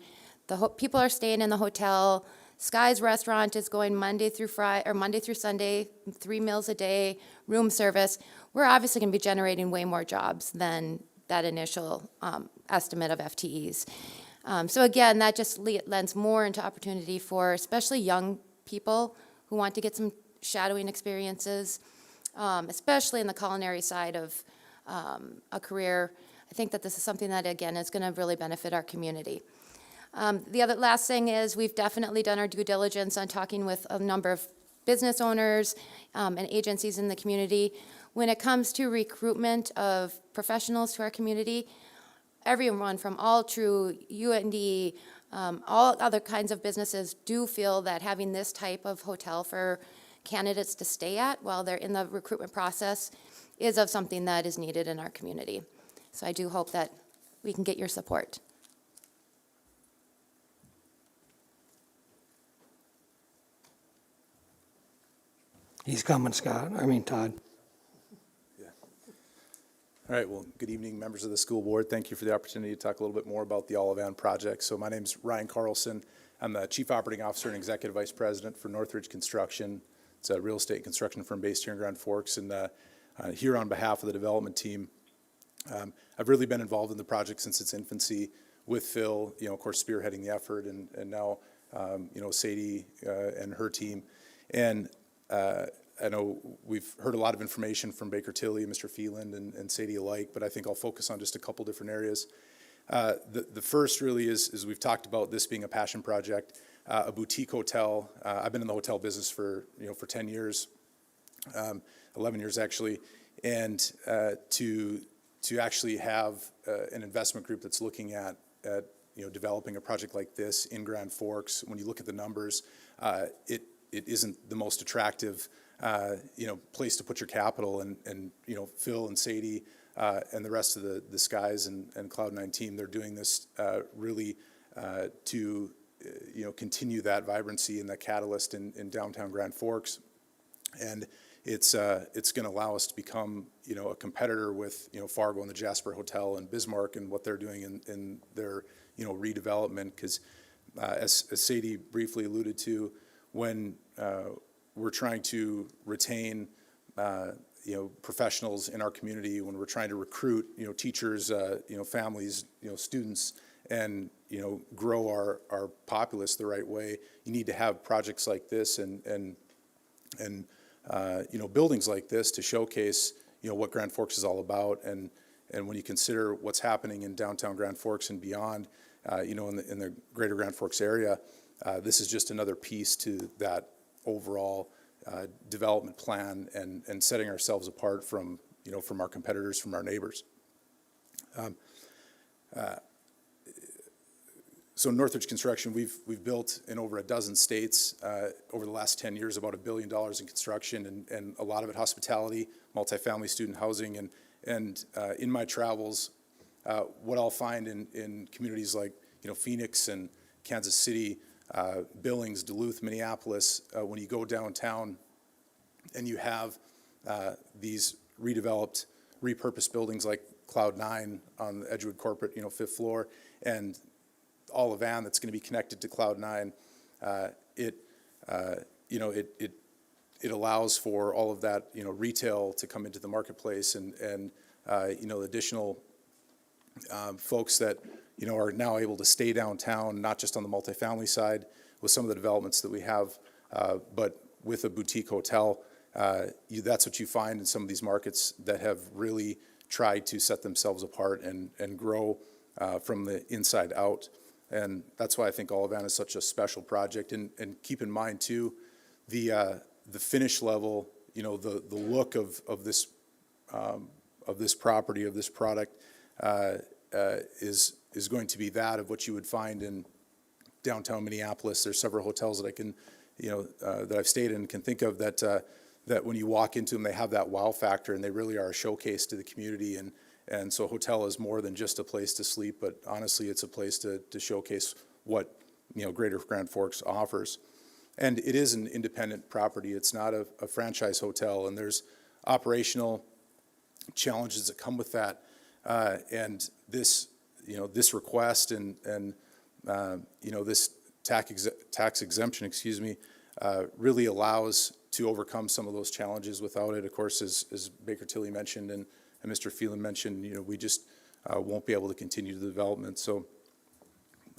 people are staying in the hotel. Sky's restaurant is going Monday through Sunday, 3 meals a day, room service. We're obviously going to be generating way more jobs than that initial estimate of FTEs. So again, that just lends more into opportunity for especially young people who want to get some shadowing experiences, especially in the culinary side of a career. I think that this is something that, again, is going to really benefit our community. The last thing is we've definitely done our due diligence on talking with a number of business owners and agencies in the community. When it comes to recruitment of professionals to our community, everyone from All True, UND, all other kinds of businesses do feel that having this type of hotel for candidates to stay at while they're in the recruitment process is of something that is needed in our community. So I do hope that we can get your support. He's coming, Todd. All right, well, good evening, members of the school board. Thank you for the opportunity to talk a little bit more about the All-Avan project. So my name's Ryan Carlson. I'm the Chief Operating Officer and Executive Vice President for Northridge Construction. It's a real estate and construction firm based here in Grand Forks, and here on behalf of the development team. I've really been involved in the project since its infancy with Phil, of course, spearheading the effort, and now, Sadie and her team. And I know we've heard a lot of information from Baker Tilly, Mr. Phelan, and Sadie alike, but I think I'll focus on just a couple different areas. The first really is we've talked about this being a passion project, a boutique hotel. I've been in the hotel business for 10 years, 11 years actually, and to actually have an investment group that's looking at developing a project like this in Grand Forks. When you look at the numbers, it isn't the most attractive place to put your capital, and Phil and Sadie and the rest of the Skies and Cloud9 team, they're doing this really to continue that vibrancy and that catalyst in downtown Grand Forks, and it's going to allow us to become a competitor with Fargo and the Jasper Hotel and Bismarck and what they're doing in their redevelopment, because as Sadie briefly alluded to, when we're trying to retain professionals in our community, when we're trying to recruit teachers, families, students, and grow our populace the right way, you need to have projects like this and buildings like this to showcase what Grand Forks is all about. And when you consider what's happening in downtown Grand Forks and beyond, in the greater Grand Forks area, this is just another piece to that overall development plan and setting ourselves apart from our competitors, from our neighbors. So Northridge Construction, we've built in over a dozen states over the last 10 years about $1 billion in construction, and a lot of it hospitality, multifamily student housing, and in my travels, what I'll find in communities like Phoenix and Kansas City, Billings, Duluth, Minneapolis, when you go downtown and you have these redeveloped, repurposed buildings like Cloud 9 on the Edgewood Corporate, 5th floor, and Olivan that's going to be connected to Cloud 9, it allows for all of that, retail to come into the marketplace and additional folks that, are now able to stay downtown, not just on the multifamily side with some of the developments that we have, but with a boutique hotel. That's what you find in some of these markets that have really tried to set themselves apart and grow from the inside out. And that's why I think Olivan is such a special project. And keep in mind too, the finish level, the look of this property, of this product, is going to be that of what you would find in downtown Minneapolis. There's several hotels that I can, that I've stayed in and can think of that when you walk into them, they have that wow factor, and they really are a showcase to the community. And so a hotel is more than just a place to sleep, but honestly, it's a place to showcase what, Greater Grand Forks offers. And it is an independent property. It's not a franchise hotel, and there's operational challenges that come with that. And this, this request and this tax exemption, really allows to overcome some of those challenges. Without it, of course, as Baker Tilly mentioned and Mr. Phelan mentioned, we just won't be able to continue the development. So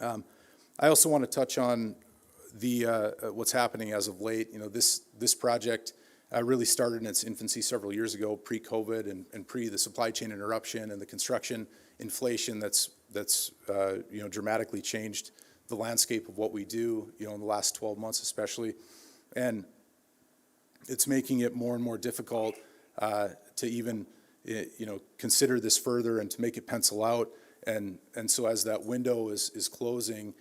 I also want to touch on the what's happening as of late. This project really started in its infancy several years ago, pre-COVID and pre the supply chain interruption and the construction inflation that's dramatically changed the landscape of what we do, in the last 12 months especially. And it's making it more and more difficult to even, consider this further and to make it pencil out. And so as that window is closing,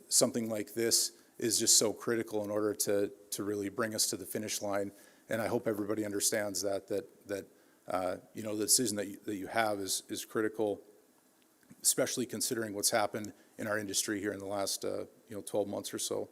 something like this is just so critical in order to really bring us to the finish line. And I hope everybody understands that the decision that you have is critical, especially considering what's happened in our industry here in the last 12 months or so.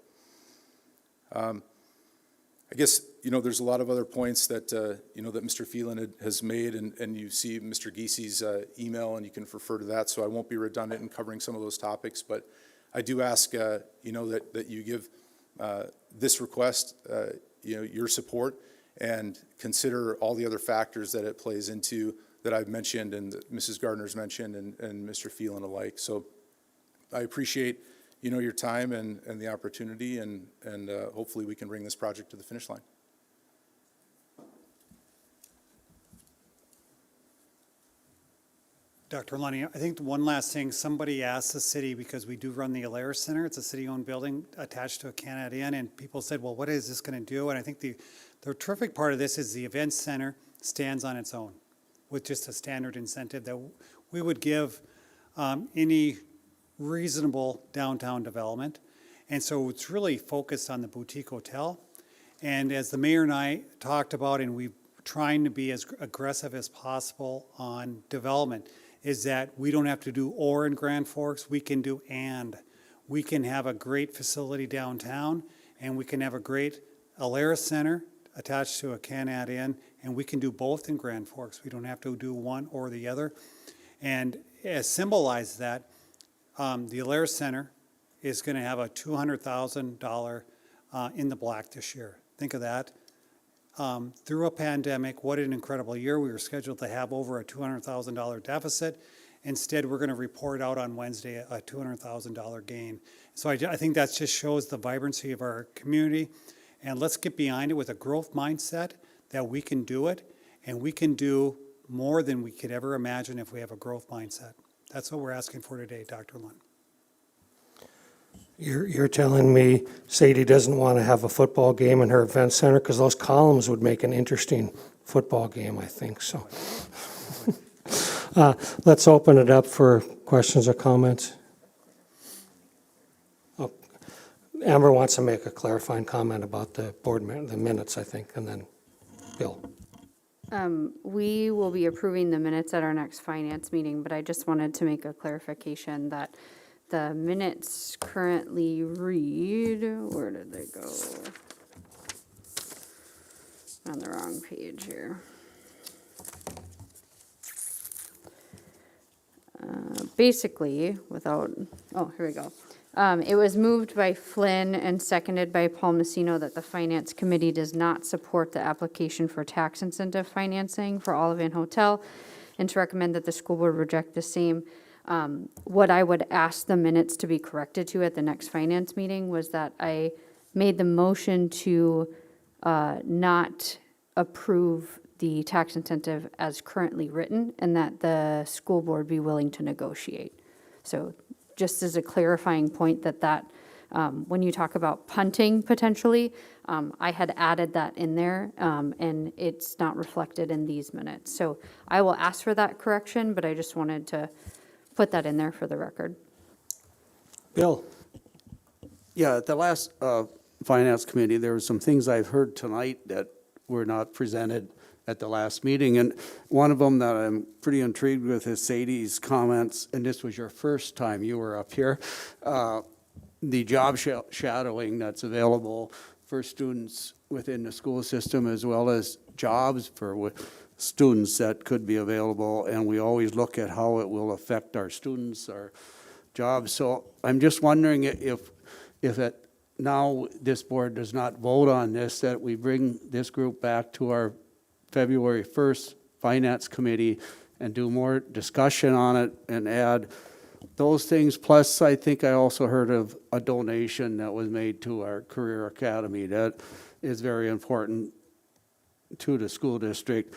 I guess, there's a lot of other points that, that Mr. Phelan has made, and you see Mr. Giesi's email, and you can refer to that, so I won't be redundant in covering some of those topics, but I do ask, that you give this request, your support, and consider all the other factors that it plays into that I've mentioned and that Mrs. Gardner's mentioned and Mr. Phelan alike. So I appreciate your time and the opportunity, and hopefully we can bring this project to the finish line. Dr. Lunny, I think one last thing, somebody asked the city, because we do run the Alaris Center, it's a city-owned building attached to a Canada Inn, and people said, well, what is this going to do? And I think the terrific part of this is the event center stands on its own with just a standard incentive that we would give any reasonable downtown development. And so it's really focused on the boutique hotel. And as the mayor and I talked about, and we're trying to be as aggressive as possible on development, is that we don't have to do or in Grand Forks, we can do and. We can have a great facility downtown, and we can have a great Alaris Center attached to a Canada Inn, and we can do both in Grand Forks. We don't have to do one or the other. And as symbolized that, the Alaris Center is going to have a $200,000 in the black this year. Think of that. Through a pandemic, what an incredible year. We were scheduled to have over a $200,000 deficit. Instead, we're going to report out on Wednesday a $200,000 gain. So I think that just shows the vibrancy of our community. And let's get behind it with a growth mindset that we can do it, and we can do more than we could ever imagine if we have a growth mindset. That's what we're asking for today, Dr. Lund. You're telling me Sadie doesn't want to have a football game in her event center, because those columns would make an interesting football game, I think, so. Let's open it up for questions or comments. Oh, Amber wants to make a clarifying comment about the the minutes, I think, and then Bill. We will be approving the minutes at our next finance meeting, but I just wanted to make a clarification that The minutes currently read, where did they go? On the wrong page here. Basically, without, oh, here we go. It was moved by Flynn and seconded by Paul Messino that the Finance Committee does not support the application for tax incentive financing for Olive Inn Hotel, and to recommend that the school board reject the same. What I would ask the minutes to be corrected to at the next finance meeting was that I made the motion to not approve the tax incentive as currently written, and that the school board be willing to negotiate. So just as a clarifying point that when you talk about punting potentially, I had added that in there, and it's not reflected in these minutes. So I will ask for that correction, but I just wanted to put that in there for the record. Bill? Yeah, at the last Finance Committee, there were some things I've heard tonight that were not presented at the last meeting. And one of them that I'm pretty intrigued with is Sadie's comments, and this was your first time you were up here, the job shadowing that's available for students within the school system, as well as jobs for students that could be available. And we always look at how it will affect our students, our jobs. So I'm just wondering if now this board does not vote on this, that we bring this group back to our February 1st Finance Committee and do more discussion on it and add those things. Plus, I think I also heard of a donation that was made to our Career Academy that is very important to the school district.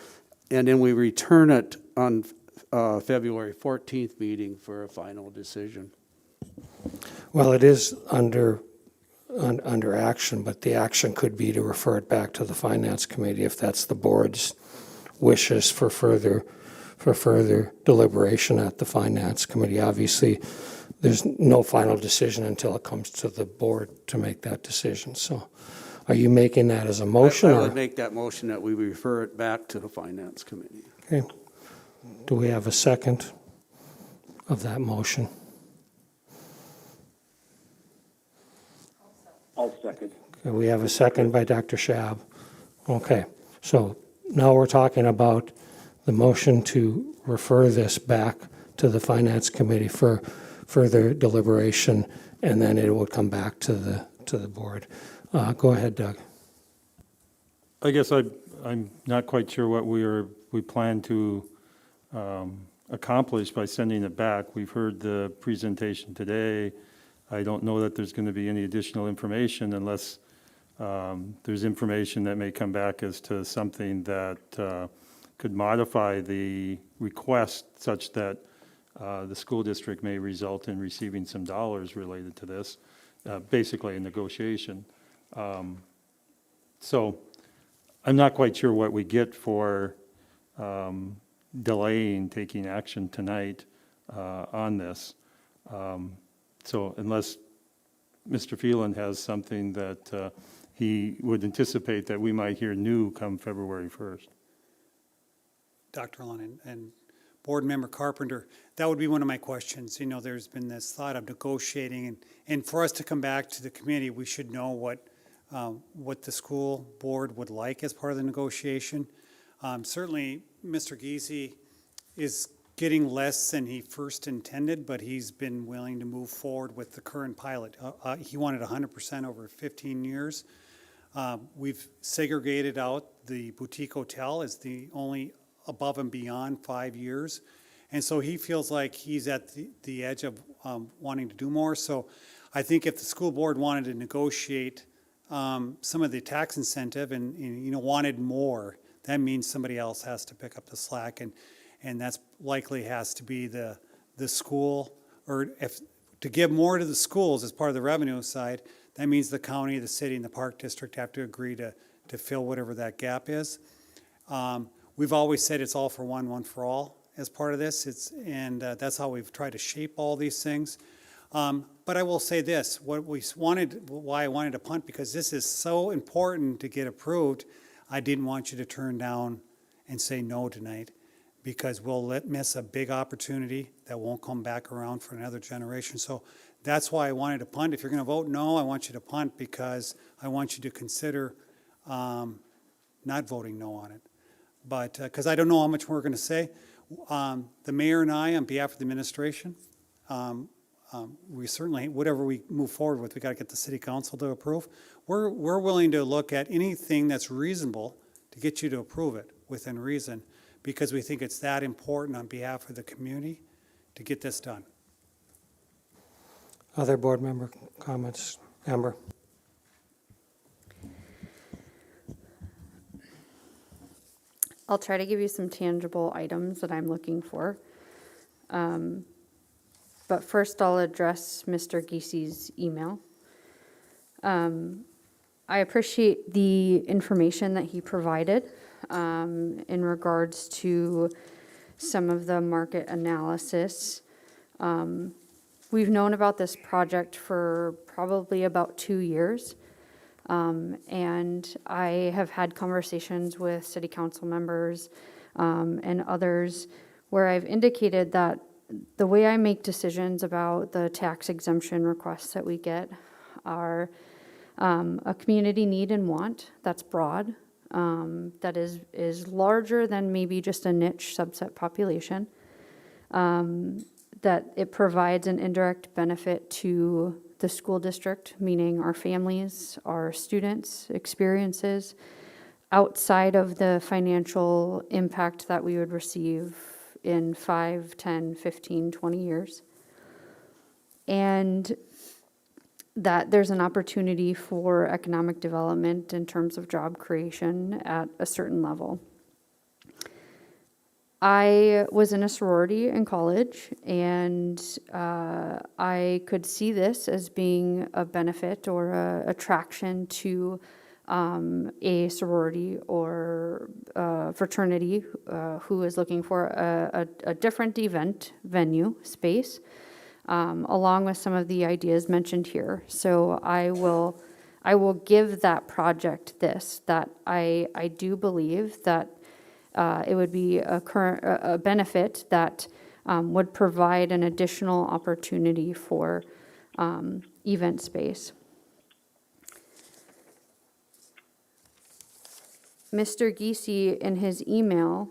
And then we return it on February 14th meeting for a final decision. Well, it is under action, but the action could be to refer it back to the Finance Committee if that's the board's wishes for further deliberation at the Finance Committee. Obviously, there's no final decision until it comes to the board to make that decision. So are you making that as a motion? I would make that motion that we refer it back to the Finance Committee. Okay. Do we have a second of that motion? I'll second. Okay, we have a second by Dr. Shab. Okay, so now we're talking about the motion to refer this back to the Finance Committee for further deliberation, and then it will come back to the board. Go ahead, Doug. I guess I'm not quite sure what we plan to accomplish by sending it back. We've heard the presentation today. I don't know that there's going to be any additional information unless there's information that may come back as to something that could modify the request such that the school district may result in receiving some dollars related to this, basically a negotiation. So I'm not quite sure what we get for delaying taking action tonight on this. So unless Mr. Phelan has something that he would anticipate that we might hear new come February 1st. Dr. Lund and Board Member Carpenter, that would be one of my questions. You know, there's been this thought of negotiating, and for us to come back to the committee, we should know what the school board would like as part of the negotiation. Certainly, Mr. Giese is getting less than he first intended, but he's been willing to move forward with the current pilot. He wanted 100% over 15 years. We've segregated out the boutique hotel as the only above and beyond 5 years. And so he feels like he's at the edge of wanting to do more. So I think if the school board wanted to negotiate some of the tax incentive and you know, wanted more, that means somebody else has to pick up the slack. And that's likely has to be the school, or if to give more to the schools as part of the revenue side, that means the county, the city, and the park district have to agree to fill whatever that gap is. We've always said it's all for one for all as part of this. That's how we've tried to shape all these things. But I will say this, why I wanted to punt, because this is so important to get approved, I didn't want you to turn down and say no tonight, because we'll miss a big opportunity that won't come back around for another generation. So that's why I wanted to punt. If you're going to vote no, I want you to punt because I want you to consider not voting no on it. But, because I don't know how much more we're going to say. The mayor and I, on behalf of the administration, we certainly, whatever we move forward with, we got to get the city council to approve. We're willing to look at anything that's reasonable to get you to approve it within reason, because we think it's that important on behalf of the community to get this done. Other board member comments? Amber? I'll try to give you some tangible items that I'm looking for. But first I'll address Mr. Giesi's email. I appreciate the information that he provided in regards to some of the market analysis. We've known about this project for probably about 2 years. And I have had conversations with city council members and others where I've indicated that the way I make decisions about the tax exemption requests that we get are a community need and want that's broad, that is larger than maybe just a niche subset population, that it provides an indirect benefit to the school district, meaning our families, our students' experiences, outside of the financial impact that we would receive in 5, 10, 15, 20 years. And that there's an opportunity for economic development in terms of job creation at a certain level. I was in a sorority in college, and I could see this as being a benefit or a attraction to a sorority or fraternity who is looking for a different event venue space, along with some of the ideas mentioned here. So I will give that project this, that I do believe that it would be a benefit that would provide an additional opportunity for event space. Mr. Giesi, in his email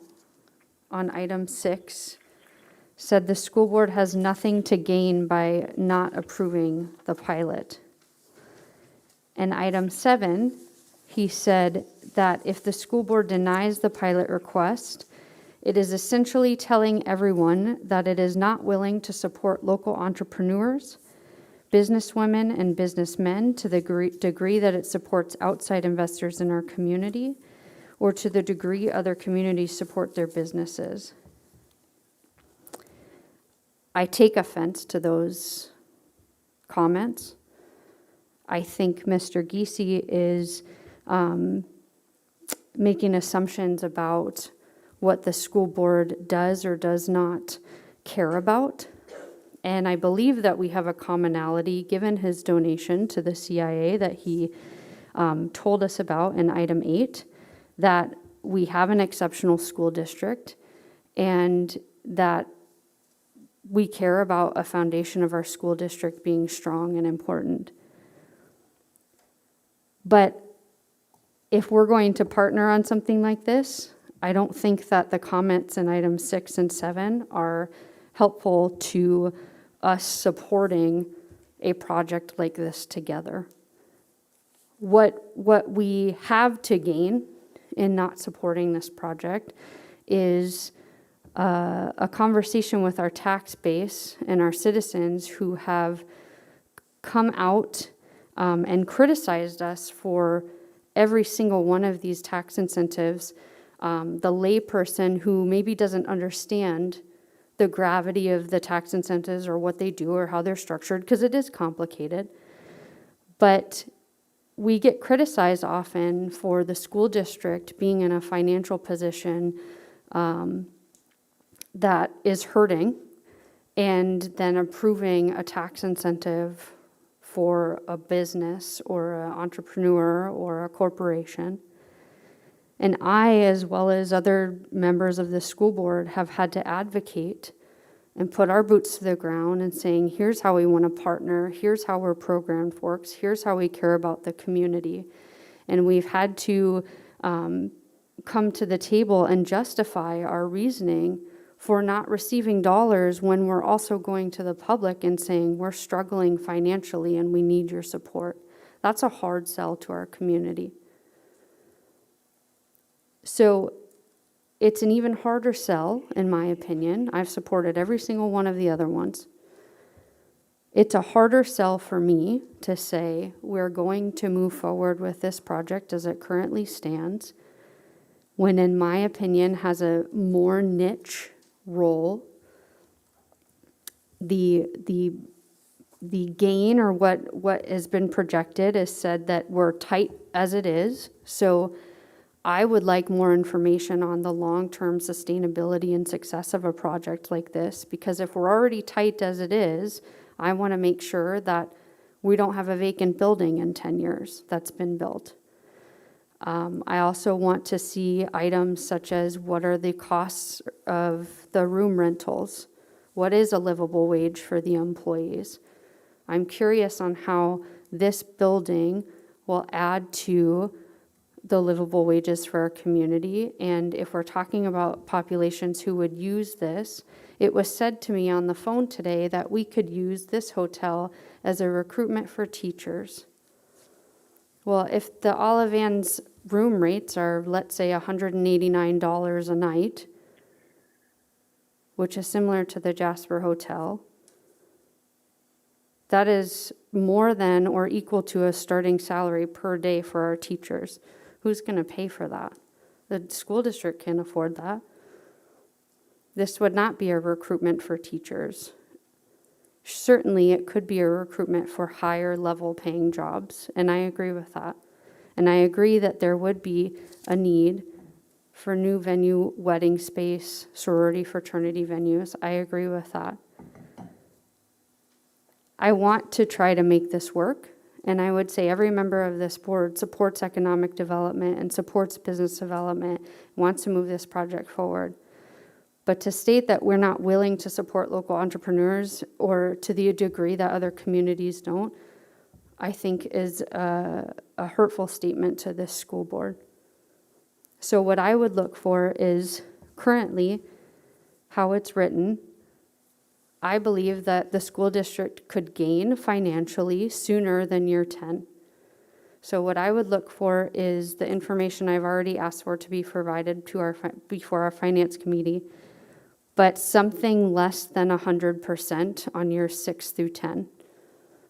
on item 6, said the school board has nothing to gain by not approving the pilot. And item 7, he said that if the school board denies the pilot request, it is essentially telling everyone that it is not willing to support local entrepreneurs, businesswomen and businessmen to the degree that it supports outside investors in our community, or to the degree other communities support their businesses. I take offense to those comments. I think Mr. Giesi is making assumptions about what the school board does or does not care about. And I believe that we have a commonality, given his donation to the CIA that he told us about in item 8, that we have an exceptional school district and that we care about a foundation of our school district being strong and important. But if we're going to partner on something like this, I don't think that the comments in items 6 and 7 are helpful to us supporting a project like this together. What we have to gain in not supporting this project is a conversation with our tax base and our citizens who have come out and criticized us for every single one of these tax incentives. The layperson who maybe doesn't understand the gravity of the tax incentives or what they do or how they're structured, because it is complicated. But we get criticized often for the school district being in a financial position that is hurting, and then approving a tax incentive for a business or an entrepreneur or a corporation. And I, as well as other members of the school board, have had to advocate and put our boots to the ground and saying, here's how we want to partner, here's how our program works, here's how we care about the community. And we've had to come to the table and justify our reasoning for not receiving dollars when we're also going to the public and saying, we're struggling financially and we need your support. That's a hard sell to our community. So it's an even harder sell, in my opinion. I've supported every single one of the other ones. It's a harder sell for me to say we're going to move forward with this project as it currently stands, when in my opinion has a more niche role. The gain, or what has been projected, is said that we're tight as it is. So I would like more information on the long-term sustainability and success of a project like this, because if we're already tight as it is, I want to make sure that we don't have a vacant building in 10 years that's been built. I also want to see items such as, what are the costs of the room rentals? What is a livable wage for the employees? I'm curious on how this building will add to the livable wages for our community. And if we're talking about populations who would use this, it was said to me on the phone today that we could use this hotel as a recruitment for teachers. Well, if the Olive Ann's room rates are, let's say, $189 a night, which is similar to the Jasper Hotel, that is more than or equal to a starting salary per day for our teachers. Who's going to pay for that? The school district can't afford that. This would not be a recruitment for teachers. Certainly, it could be a recruitment for higher level paying jobs, and I agree with that. And I agree that there would be a need for new venue, wedding space, sorority, fraternity venues. I agree with that. I want to try to make this work, and I would say every member of this board supports economic development and supports business development, wants to move this project forward. But to state that we're not willing to support local entrepreneurs, or to the degree that other communities don't, I think is a hurtful statement to this school board. So what I would look for is, currently, how it's written, I believe that the school district could gain financially sooner than year 10. So what I would look for is the information I've already asked for to be provided to before our finance committee, but something less than 100% on year 6 through 10.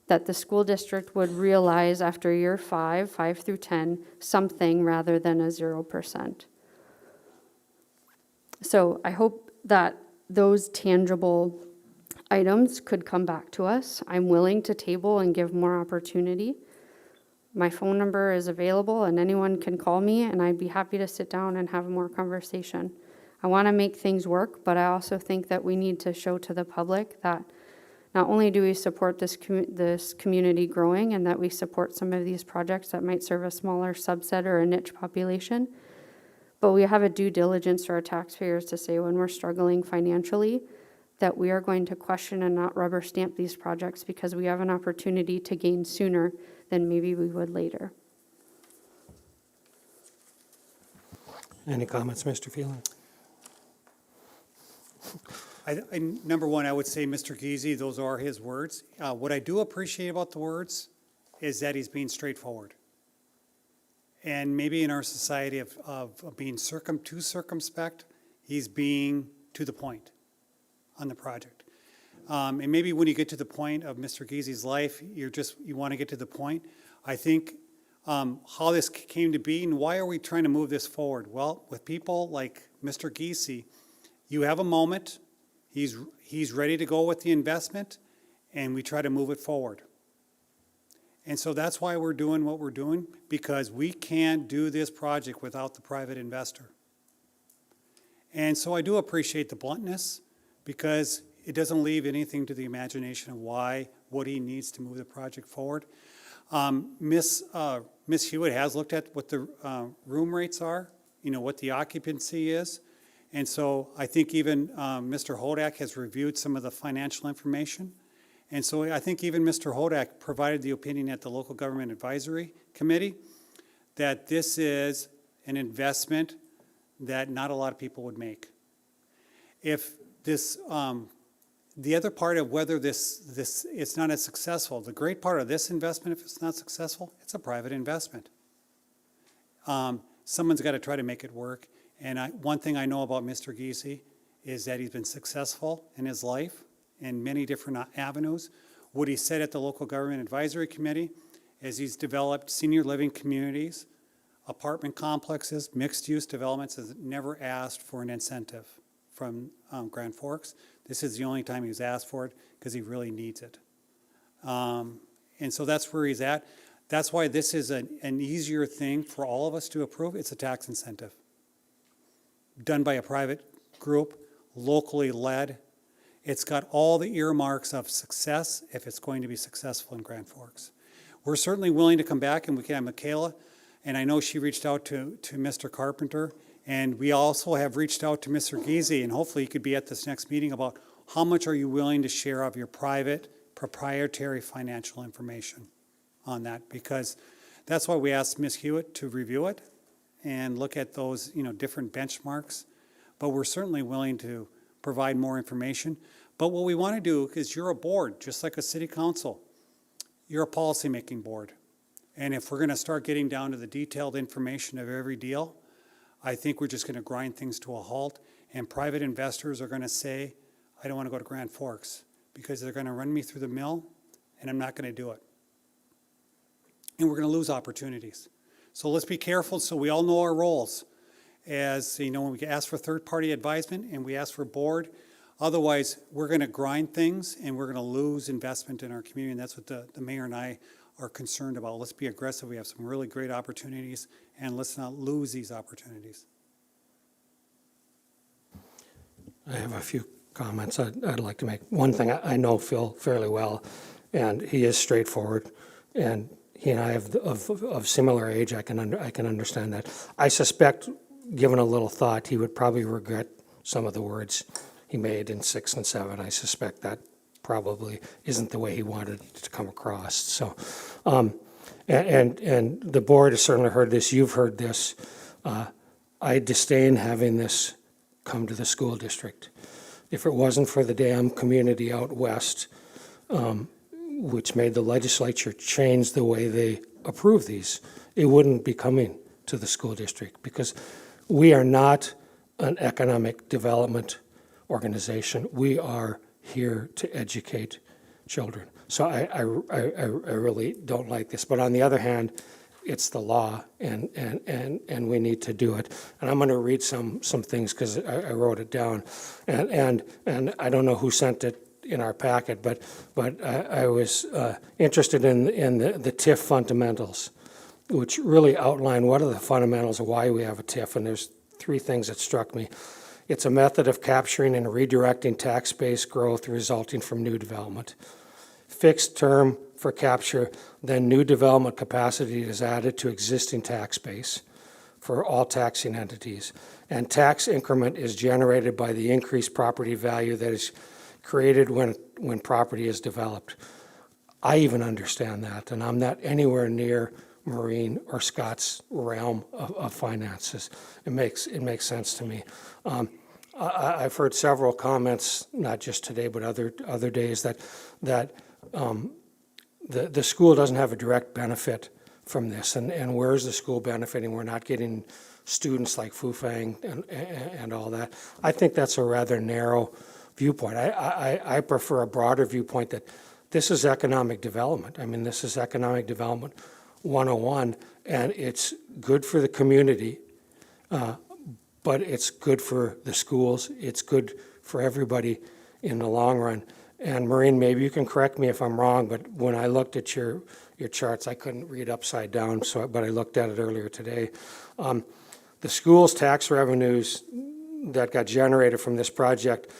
That the school district would realize after year 5 through 10, something rather than a 0%. So I hope that those tangible items could come back to us. I'm willing to table and give more opportunity. My phone number is available and anyone can call me, and I'd be happy to sit down and have more conversation. I want to make things work, but I also think that we need to show to the public that not only do we support this community growing, and that we support some of these projects that might serve a smaller subset or a niche population, but we have a due diligence to our taxpayers to say when we're struggling financially, that we are going to question and not rubber stamp these projects, because we have an opportunity to gain sooner than maybe we would later. Any comments, Mr. Phelan? Number one, I would say Mr. Giese, those are his words. What I do appreciate about the words is that he's being straightforward. And maybe in our society of being too circumspect, he's being to the point on the project. And maybe when you get to the point of Mr. Giese's life, you want to get to the point. I think how this came to be and why are we trying to move this forward? Well, with people like Mr. Giese, you have a moment, he's ready to go with the investment, and we try to move it forward. And so that's why we're doing what we're doing, because we can't do this project without the private investor. And so I do appreciate the bluntness, because it doesn't leave anything to the imagination of what he needs to move the project forward. Miss Hewitt has looked at what the room rates are what the occupancy is. And so I think even Mr. Hodak has reviewed some of the financial information. And so I think even Mr. Hodak provided the opinion at the Local Government Advisory Committee that this is an investment that not a lot of people would make. If this, the other part of whether this it's not as successful, the great part of this investment, if it's not successful, it's a private investment. Someone's got to try to make it work. And one thing I know about Mr. Giese is that he's been successful in his life in many different avenues. What he said at the Local Government Advisory Committee is he's developed senior living communities, apartment complexes, mixed-use developments, has never asked for an incentive from Grand Forks. This is the only time he's asked for it because he really needs it. And so that's where he's at. That's why this is an easier thing for all of us to approve. It's a tax incentive done by a private group, locally led. It's got all the earmarks of success if it's going to be successful in Grand Forks. We're certainly willing to come back, and we can have Michaela, and I know she reached out to Mr. Carpenter, and we also have reached out to Mr. Giese, and hopefully he could be at this next meeting about how much are you willing to share of your private, proprietary financial information on that, because that's why we asked Ms. Hewitt to review it and look at those, different benchmarks. But we're certainly willing to provide more information. But what we want to do is you're a board, just like a city council. You're a policymaking board. And if we're going to start getting down to the detailed information of every deal, I think we're just going to grind things to a halt. And private investors are going to say, I don't want to go to Grand Forks because they're going to run me through the mill and I'm not going to do it. And we're going to lose opportunities. So let's be careful so we all know our roles. As when we ask for third-party advisement and we ask for board, otherwise we're going to grind things and we're going to lose investment in our community. And that's what the mayor and I are concerned about. Let's be aggressive. We have some really great opportunities, and let's not lose these opportunities. I have a few comments I'd like to make. One thing, I know Phil fairly well, and he is straightforward, and he and I have of similar age. I can understand that. I suspect, given a little thought, he would probably regret some of the words he made in 6 and 7. I suspect that probably isn't the way he wanted it to come across. So, and the board has certainly heard this. You've heard this. I disdain having this come to the school district. If it wasn't for the damn community out west, which made the legislature change the way they approve these, it wouldn't be coming to the school district, because we are not an economic development organization. We are here to educate children. So I really don't like this. But on the other hand, it's the law, and we need to do it. And I'm going to read some things because I wrote it down, and I don't know who sent it in our packet, but I was interested in the TIF fundamentals, which really outline what are the fundamentals of why we have a TIF. And there's 3 things that struck me. It's a method of capturing and redirecting tax-based growth resulting from new development. Fixed term for capture, then new development capacity is added to existing tax base for all taxing entities. And tax increment is generated by the increased property value that is created when property is developed. I even understand that, and I'm not anywhere near Maureen or Scott's realm of finances. It makes sense to me. I've heard several comments, not just today, but other days, that the school doesn't have a direct benefit from this. And where is the school benefiting? We're not getting students like Fufang and all that. I think that's a rather narrow viewpoint. I prefer a broader viewpoint that this is economic development. I mean, this is economic development 101, and it's good for the community, but it's good for the schools. It's good for everybody in the long run. And Maureen, maybe you can correct me if I'm wrong, but when I looked at your charts, I couldn't read upside down, but I looked at it earlier today. The school's tax revenues that got generated from this project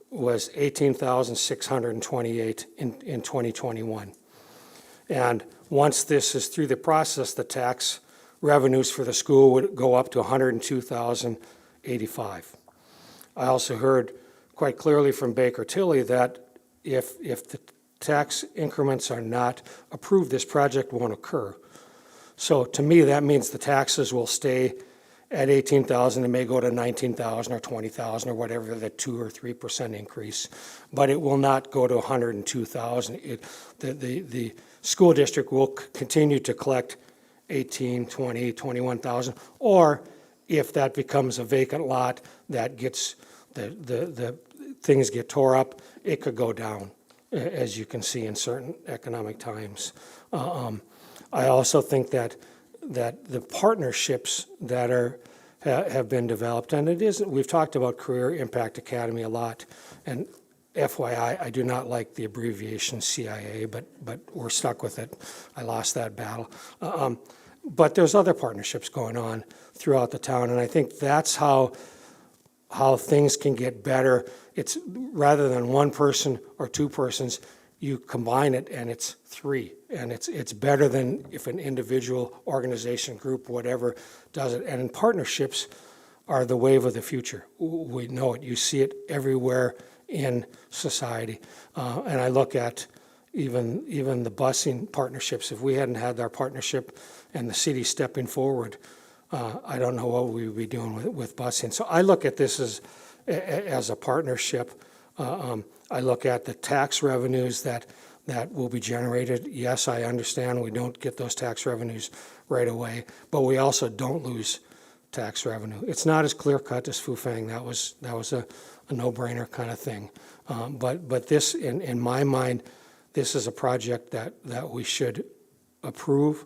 was $18,628 in 2021. And once this is through the process, the tax revenues for the school would go up to $102,085. I also heard quite clearly from Baker Tilly that if the tax increments are not approved, this project won't occur. So to me, that means the taxes will stay at 18,000, it may go to 19,000 or 20,000 or whatever, the 2 or 3% increase, but it will not go to 102,000. The school district will continue to collect 18, 20, 21,000, or if that becomes a vacant lot that gets, the things get tore up, it could go down, as you can see in certain economic times. I also think that the partnerships that have been developed, and we've talked about Career Impact Academy a lot, and FYI, I do not like the abbreviation CIA, but we're stuck with it. I lost that battle. But there's other partnerships going on throughout the town, and I think that's how things can get better. It's rather than one person or two persons, you combine it and it's three. And it's better than if an individual, organization, group, whatever does it. And in partnerships are the wave of the future. We know it. You see it everywhere in society. And I look at even the busing partnerships. If we hadn't had our partnership and the city stepping forward, I don't know what we would be doing with busing. So I look at this as a partnership. I look at the tax revenues that will be generated. Yes, I understand we don't get those tax revenues right away, but we also don't lose tax revenue. It's not as clear-cut as Fufang. That was a no-brainer kind of thing. But this, in my mind, this is a project that we should approve.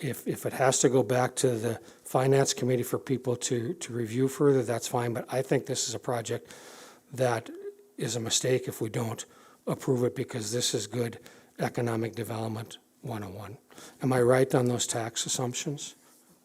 If it has to go back to the Finance Committee for people to review further, that's fine. But I think this is a project that is a mistake if we don't approve it, because this is good economic development 101. Am I right on those tax assumptions?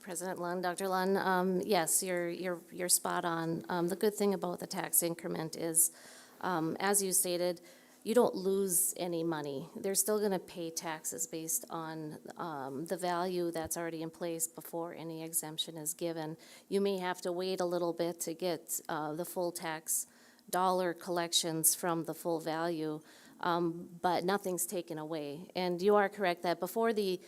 President Lund, Dr. Lund, yes, you're spot on. The good thing about the tax increment is, as you stated, you don't lose any money. They're still going to pay taxes based on the value that's already in place before any exemption is given. You may have to wait a little bit to get the full tax dollar collections from the full value, but nothing's taken away. And you are correct that before the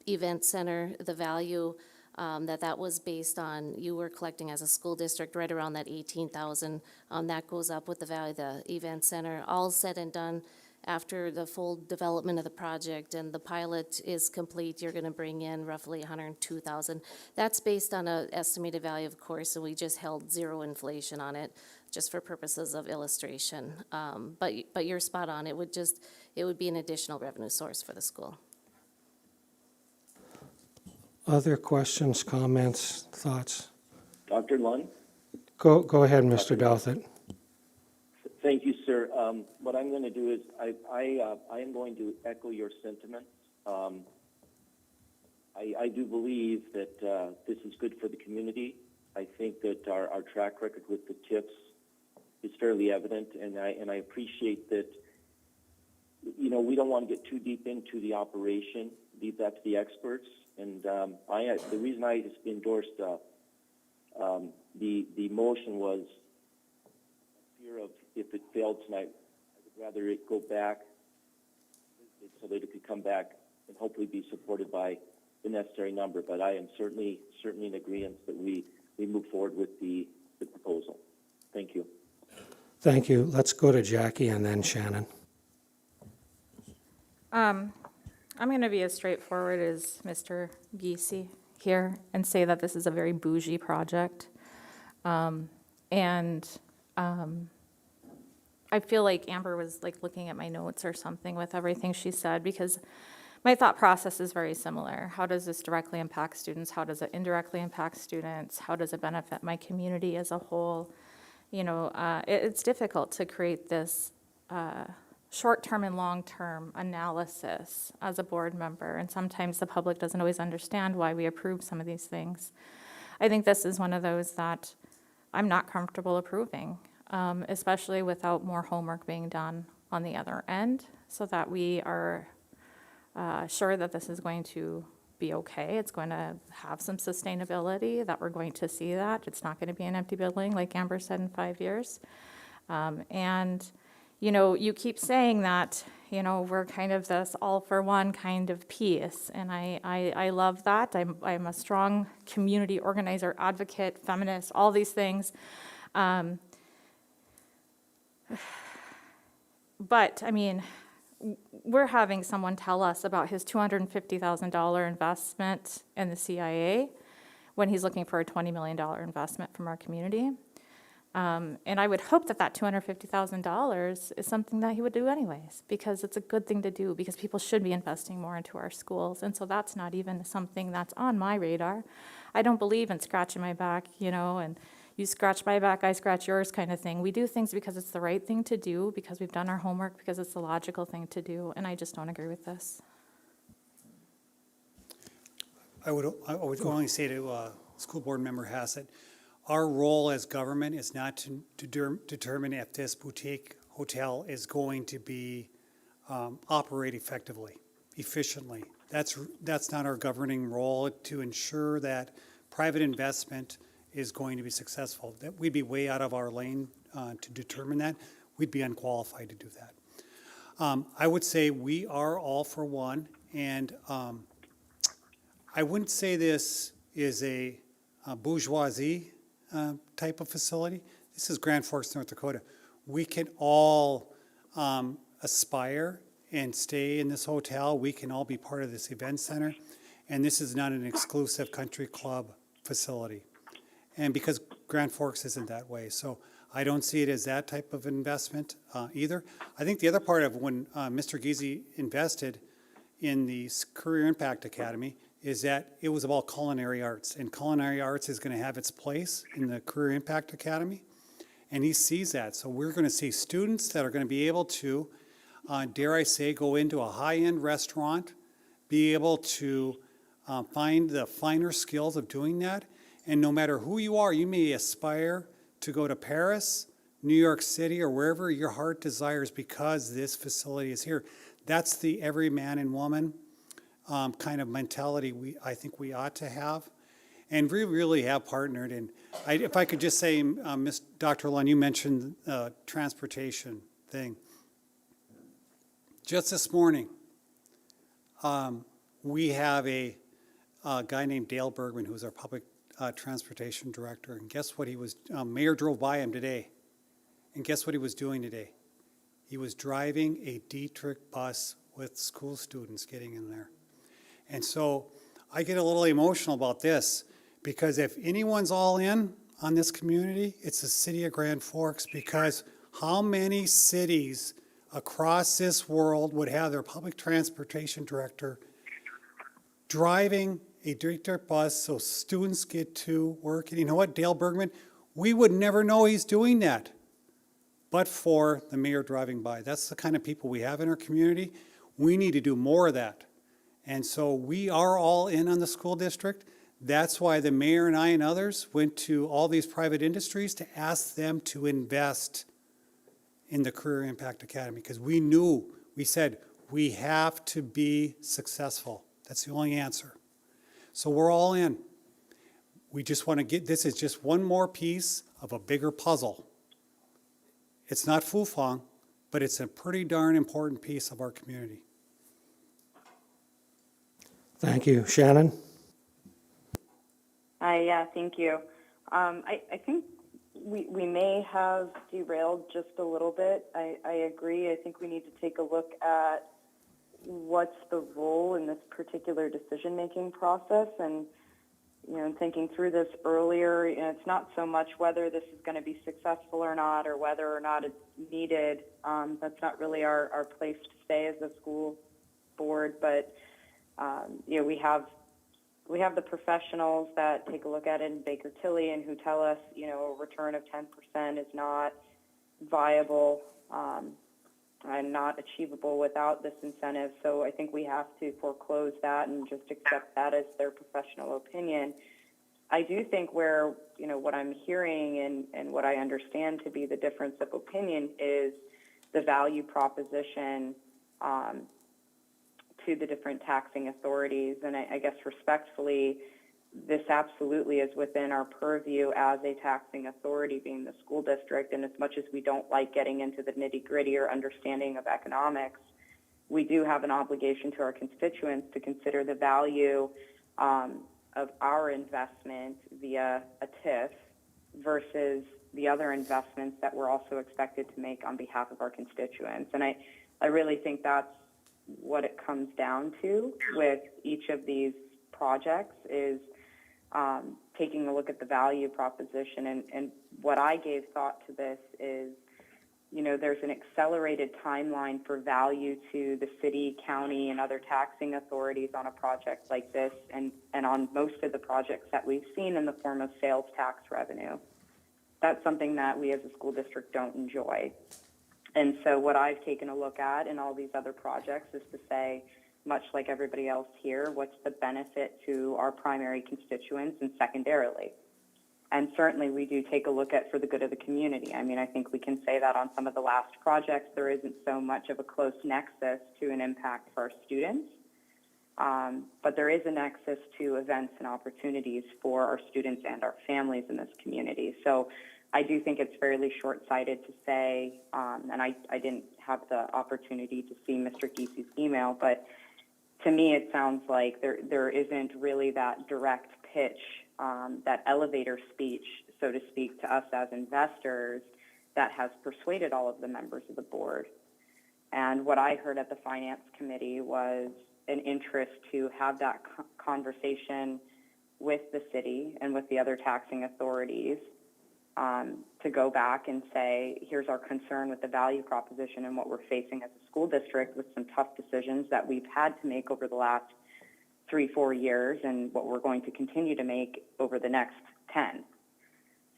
event center, the value that was based on, you were collecting as a school district right around that 18,000. That goes up with the value of the event center. All said and done, after the full development of the project and the pilot is complete, you're going to bring in roughly 102,000. That's based on an estimated value, of course, so we just held zero inflation on it, just for purposes of illustration. But you're spot on. It would be an additional revenue source for the school. Other questions, comments, thoughts? Dr. Lund? Go ahead, Mr. Douthit. Thank you, sir. What I'm going to do is I am going to echo your sentiments. I do believe that this is good for the community. I think that our track record with the tips is fairly evident, and I appreciate that. You know, we don't want to get too deep into the operation. Leave that to the experts. And the reason I endorsed the motion was fear of, if it failed tonight, I would rather it go back so that it could come back and hopefully be supported by the necessary number. But I am certainly in agreement that we move forward with the proposal. Thank you. Thank you. Let's go to Jackie and then Shannon. I'm going to be as straightforward as Mr. Giese here and say that this is a very bougie project. I feel like Amber was like looking at my notes or something with everything she said, because my thought process is very similar. How does this directly impact students? How does it indirectly impact students? How does it benefit my community as a whole? You know, it's difficult to create this short-term and long-term analysis as a board member, and sometimes the public doesn't always understand why we approve some of these things. I think this is one of those that I'm not comfortable approving, especially without more homework being done on the other end, so that we are sure that this is going to be okay. It's going to have some sustainability, that we're going to see that. It's not going to be an empty building, like Amber said, in 5 years. And, you know, you keep saying that, you know, we're kind of this all-for-one kind of piece, and I love that. I'm a strong community organizer, advocate, feminist, all these things. But, I mean, we're having someone tell us about his $250,000 investment in the CIA when he's looking for a $20 million investment from our community. And I would hope that that $250,000 is something that he would do anyways, because it's a good thing to do, because people should be investing more into our schools. And so that's not even something that's on my radar. I don't believe in scratching my back, you know, and you scratch my back, I scratch yours kind of thing. We do things because it's the right thing to do, because we've done our homework, because it's the logical thing to do, and I just don't agree with this. I would only say to school board member Hassett, our role as government is not to determine if this boutique hotel is going to be operate effectively, efficiently. That's not our governing role, to ensure that private investment is going to be successful. That we'd be way out of our lane to determine that. We'd be unqualified to do that. I would say we are all for one, and I wouldn't say this is a bourgeoisie type of facility. This is Grand Forks, North Dakota. We can all aspire and stay in this hotel. We can all be part of this event center. And this is not an exclusive country club facility. And because Grand Forks isn't that way. So I don't see it as that type of investment either. I think the other part of when Mr. Giese invested in the Career Impact Academy is that it was about culinary arts, and culinary arts is going to have its place in the Career Impact Academy, and he sees that. So we're going to see students that are going to be able to, dare I say, go into a high-end restaurant, be able to find the finer skills of doing that, and no matter who you are, you may aspire to go to Paris, New York City, or wherever your heart desires, because this facility is here. That's the every man and woman kind of mentality I think we ought to have, and we really have partnered. And if I could just say, Dr. Lund, you mentioned transportation thing. Just this morning, we have a guy named Dale Bergman, who's our public transportation director, and guess what he was, Mayor drove by him today, and guess what he was doing today? He was driving a Dietrich bus with school students getting in there. And so I get a little emotional about this, because if anyone's all in on this community, it's the city of Grand Forks, because how many cities across this world would have their public transportation director driving a Dietrich bus so students get to work? And you know what, Dale Bergman, we would never know he's doing that but for the mayor driving by. That's the kind of people we have in our community. We need to do more of that. And so we are all in on the school district. That's why the mayor and I and others went to all these private industries to ask them to invest in the Career Impact Academy, because we said, we have to be successful. That's the only answer. So we're all in. We just want to this is just one more piece of a bigger puzzle. It's not foo-fong, but it's a pretty darn important piece of our community. Thank you. Shannon? Yeah, thank you. I think we may have derailed just a little bit. I agree. I think we need to take a look at what's the role in this particular decision-making process. And, you know, in thinking through this earlier, you know, it's not so much whether this is going to be successful or not, or whether or not it's needed. That's not really our place to say as a school board, but you know, we have the professionals that take a look at it in Baker Tilly and who tell us, you know, a return of 10% is not viable and not achievable without this incentive. So I think we have to foreclose that and just accept that as their professional opinion. I do think where, you know, what I'm hearing and what I understand to be the difference of opinion is the value proposition to the different taxing authorities. And I guess respectfully, this absolutely is within our purview as a taxing authority, being the school district. And as much as we don't like getting into the nitty-gritty or understanding of economics, we do have an obligation to our constituents to consider the value of our investment via a TIF versus the other investments that we're also expected to make on behalf of our constituents. And I really think that's what it comes down to with each of these projects is taking a look at the value proposition. And what I gave thought to this is, you know, there's an accelerated timeline for value to the city, county, and other taxing authorities on a project like this, and on most of the projects that we've seen in the form of sales tax revenue. That's something that we as a school district don't enjoy. And so what I've taken a look at in all these other projects is to say, much like everybody else here, what's the benefit to our primary constituents and secondarily? And certainly we do take a look at for the good of the community. I mean, I think we can say that on some of the last projects, there isn't so much of a close nexus to an impact for our students, but there is a nexus to events and opportunities for our students and our families in this community. So I do think it's fairly short-sighted to say, and I didn't have the opportunity to see Mr. Giesi's email, but to me it sounds like there isn't really that direct pitch, that elevator speech, so to speak, to us as investors that has persuaded all of the members of the board. And what I heard at the Finance Committee was an interest to have that conversation with the city and with the other taxing authorities to go back and say, here's our concern with the value proposition and what we're facing as a school district with some tough decisions that we've had to make over the last 3-4 years and what we're going to continue to make over the next 10.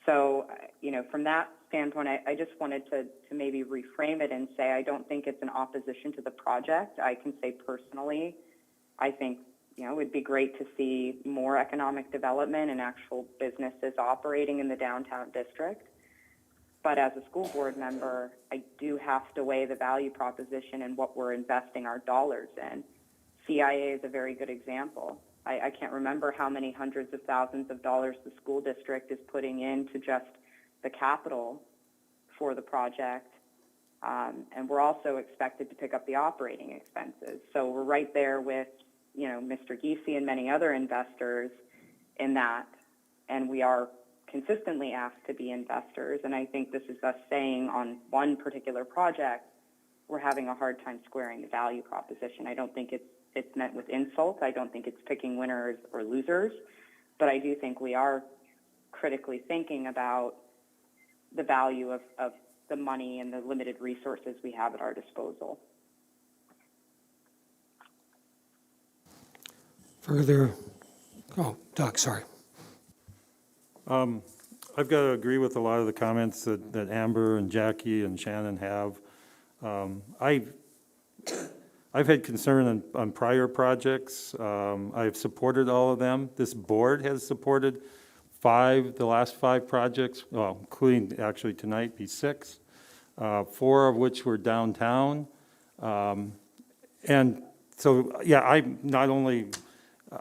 So, you know, from that standpoint, I just wanted to maybe reframe it and say I don't think it's an opposition to the project. I can say personally, I think, you know, it would be great to see more economic development and actual businesses operating in the downtown district. But as a school board member, I do have to weigh the value proposition and what we're investing our dollars in. CIA is a very good example. I can't remember how many hundreds of thousands of dollars the school district is putting into just the capital for the project. And we're also expected to pick up the operating expenses. So we're right there with, you know, Mr. Giesi and many other investors in that. And we are consistently asked to be investors. And I think this is us saying on one particular project, we're having a hard time squaring the value proposition. I don't think it's meant with insult. I don't think it's picking winners or losers, but I do think we are critically thinking about the value of the money and the limited resources we have at our disposal. Further, Doug, sorry. I've got to agree with a lot of the comments that Amber and Jackie and Shannon have. I've had concern on prior projects. I've supported all of them. This board has supported the last five projects, well, including actually tonight, be 6, 4 of which were downtown. And so, yeah,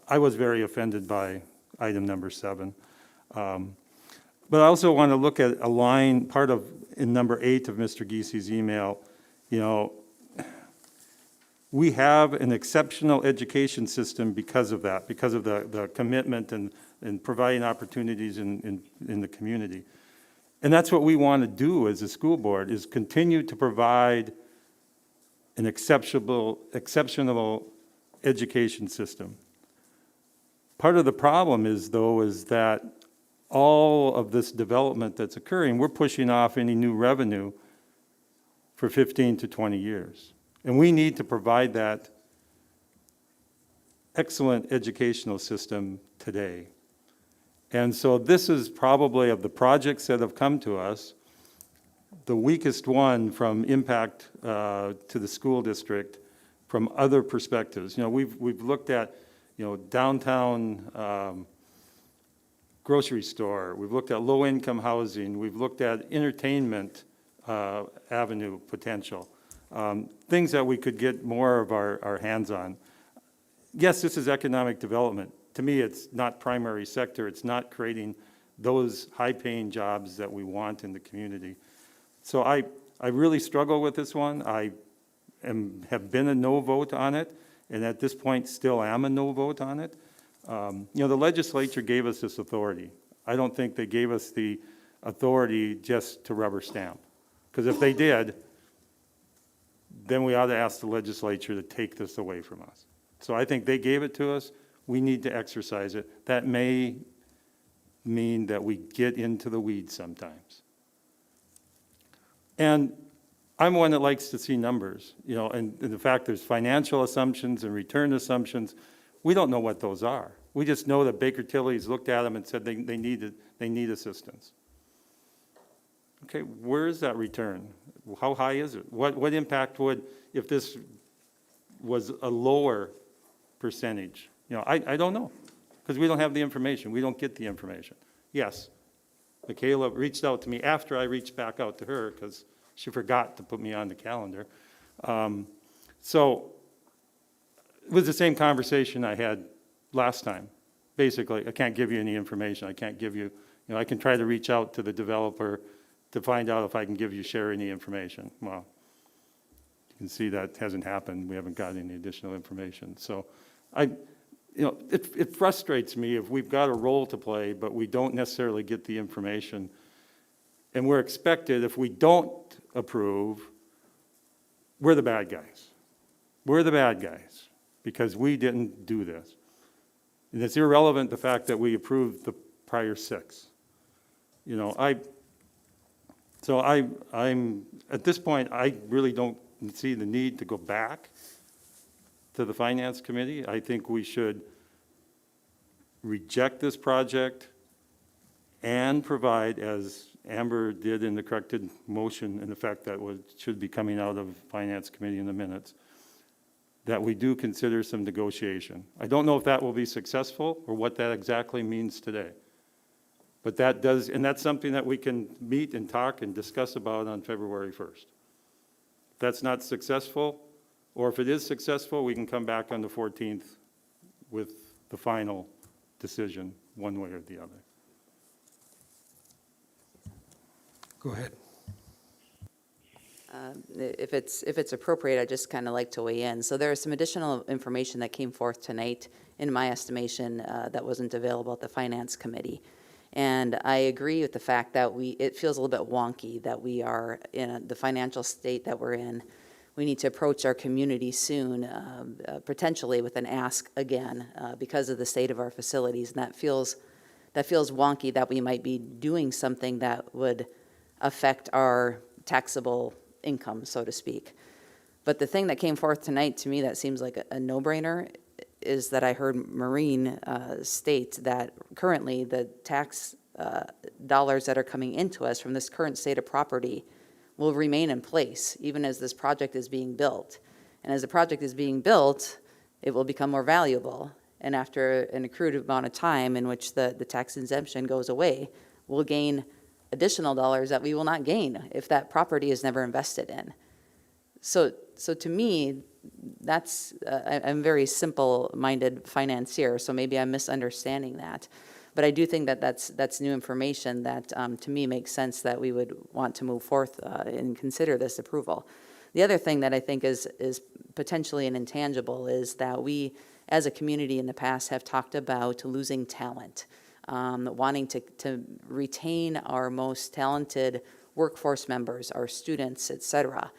I was very offended by item number 7. But I also want to look at a line, in number 8 of Mr. Giesi's email, you know, we have an exceptional education system because of that, because of the commitment and providing opportunities in the community. And that's what we want to do as a school board, is continue to provide an exceptional education system. Part of the problem is that all of this development that's occurring, we're pushing off any new revenue for 15 to 20 years. And we need to provide that excellent educational system today. And so this is probably, of the projects that have come to us, the weakest one from impact to the school district from other perspectives. You know, we've looked at, you know, downtown grocery store, we've looked at low-income housing, we've looked at entertainment avenue potential. Things that we could get more of our hands on. yes, this is economic development. To me, it's not primary sector. It's not creating those high-paying jobs that we want in the community. So I really struggle with this one. Have been a no vote on it, and at this point still am a no vote on it. The legislature gave us this authority. I don't think they gave us the authority just to rubber stamp. Because if they did, then we ought to ask the legislature to take this away from us. So I think they gave it to us. We need to exercise it. That may mean that we get into the weeds sometimes. And I'm one that likes to see numbers, and the fact there's financial assumptions and return assumptions. We don't know what those are. We just know that Baker Tilly's looked at them and said they need assistance. Okay, where is that return? How high is it? What impact would, if this was a lower percentage? I don't know, because we don't have the information. We don't get the information. Yes, Michaela reached out to me after I reached back out to her, because she forgot to put me on the calendar. So it was the same conversation I had last time. Basically, I can't give you any information. I can't give you, I can try to reach out to the developer to find out if I can share any information. Well, you can see that hasn't happened. We haven't got any additional information. So it frustrates me if we've got a role to play, but we don't necessarily get the information. And we're expected, if we don't approve, we're the bad guys. We're the bad guys because we didn't do this. And it's irrelevant the fact that we approved the prior 6. I'm at this point, I really don't see the need to go back to the Finance Committee. I think we should reject this project and provide, as Amber did in the corrected motion, in effect that should be coming out of Finance Committee in the minutes, that we do consider some negotiation. I don't know if that will be successful or what that exactly means today. But that does, and that's something that we can meet and talk and discuss about on February 1st. If that's not successful, or if it is successful, we can come back on the 14th with the final decision, one way or the other. Go ahead. If it's appropriate, I'd just kind of like to weigh in. So there is some additional information that came forth tonight, in my estimation, that wasn't available at the Finance Committee. And I agree with the fact that it feels a little bit wonky that we are in the financial state that we're in. We need to approach our community soon, potentially with an ask again, because of the state of our facilities. And that feels wonky that we might be doing something that would affect our taxable income, so to speak. But the thing that came forth tonight to me that seems like a no-brainer is that I heard Maureen state that currently the tax dollars that are coming into us from this current state of property will remain in place even as this project is being built. And as the project is being built, it will become more valuable. And after an accrued amount of time in which the tax exemption goes away, we'll gain additional dollars that we will not gain if that property is never invested in. So to me, that's, I'm a very simple-minded financier, so maybe I'm misunderstanding that. But I do think that that's new information that, to me, makes sense that we would want to move forth and consider this approval. The other thing that I think is potentially an intangible is that we, as a community in the past, have talked about losing talent, wanting to retain our most talented workforce members, our students, et cetera.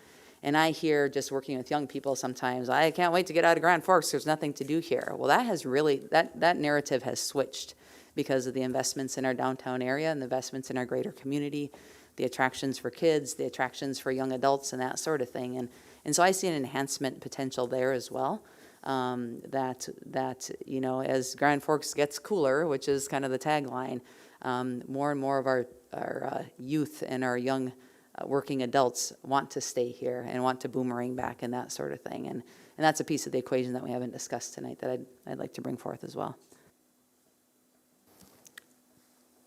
And I hear, just working with young people sometimes, I can't wait to get out of Grand Forks, there's nothing to do here. Well, that has really, that narrative has switched because of the investments in our downtown area and the investments in our greater community, the attractions for kids, the attractions for young adults and that sort of thing. And so I see an enhancement potential there as well, that as Grand Forks gets cooler, which is kind of the tagline, more and more of our youth and our young working adults want to stay here and want to boomerang back and that sort of thing. And that's a piece of the equation that we haven't discussed tonight that I'd like to bring forth as well.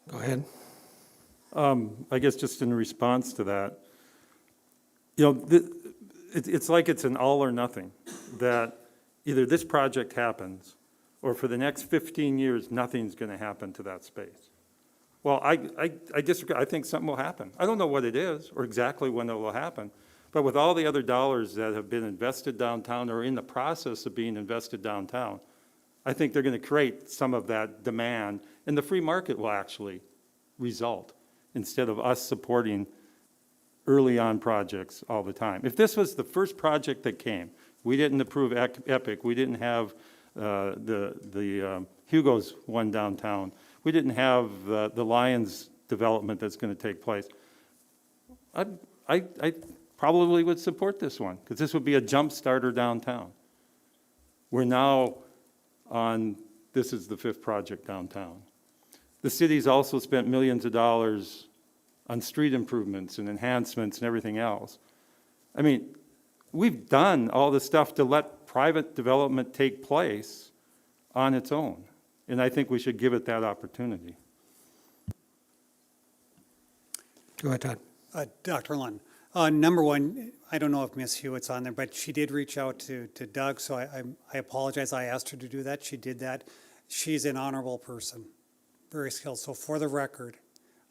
Go ahead. I guess just in response to that, it's like it's an all or nothing. That either this project happens, or for the next 15 years, nothing's going to happen to that space. Well, I disagree. I think something will happen. I don't know what it is or exactly when it will happen, but with all the other dollars that have been invested downtown or in the process of being invested downtown, I think they're going to create some of that demand, and the free market will actually result instead of us supporting early on projects all the time. If this was the first project that came, we didn't approve Epic, we didn't have the Hugo's one downtown, we didn't have the Lions development that's going to take place, I probably would support this one, because this would be a jump starter downtown. We're now on, this is the 5th project downtown. The city's also spent millions of dollars on street improvements and enhancements and everything else. I mean, we've done all the stuff to let private development take place on its own, and I think we should give it that opportunity. Go ahead, Todd. Dr. Lund, number one, I don't know if Ms. Hewitt's on there, but she did reach out to Doug, so I apologize. I asked her to do that. She did that. She's an honorable person, very skilled. So for the record,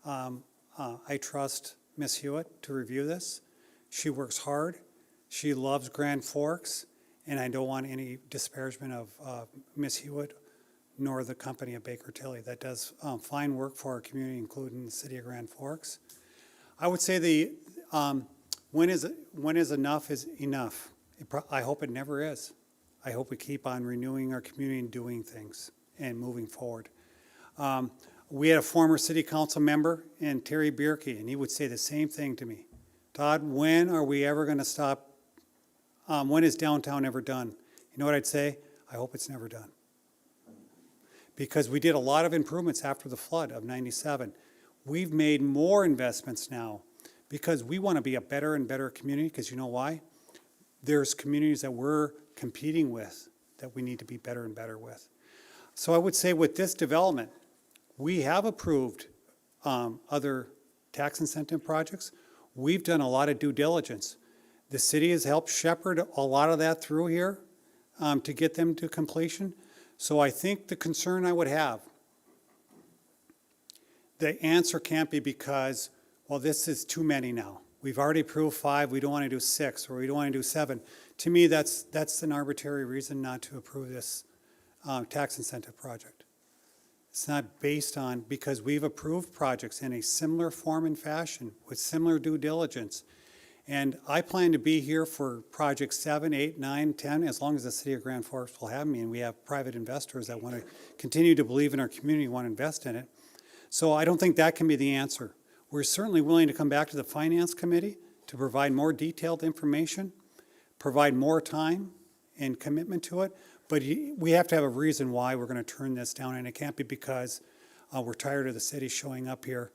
I trust Ms. Hewitt to review this. She works hard. She loves Grand Forks, and I don't want any disparagement of Ms. Hewitt nor the company of Baker Tilly that does fine work for our community, including the city of Grand Forks. I would say when is enough is enough. I hope it never is. I hope we keep on renewing our community and doing things and moving forward. We had a former city council member, and Terry Bierke, and he would say the same thing to me. Todd, when are we ever going to stop? When is downtown ever done? You know what I'd say? I hope it's never done. Because we did a lot of improvements after the flood of '97. We've made more investments now because we want to be a better and better community, because you know why? There's communities that we're competing with that we need to be better and better with. So I would say with this development, we have approved other tax incentive projects. We've done a lot of due diligence. The city has helped shepherd a lot of that through here to get them to completion. So I think the concern I would have, the answer can't be because, well, this is too many now. We've already approved 5, we don't want to do 6, or we don't want to do 7. To me, that's an arbitrary reason not to approve this tax incentive project. It's not based on, because we've approved projects in a similar form and fashion with similar due diligence. And I plan to be here for projects 7, 8, 9, 10, as long as the city of Grand Forks will have me, and we have private investors that want to continue to believe in our community, want to invest in it. So I don't think that can be the answer. We're certainly willing to come back to the Finance Committee to provide more detailed information, provide more time and commitment to it, but we have to have a reason why we're going to turn this down, and it can't be because we're tired of the city showing up here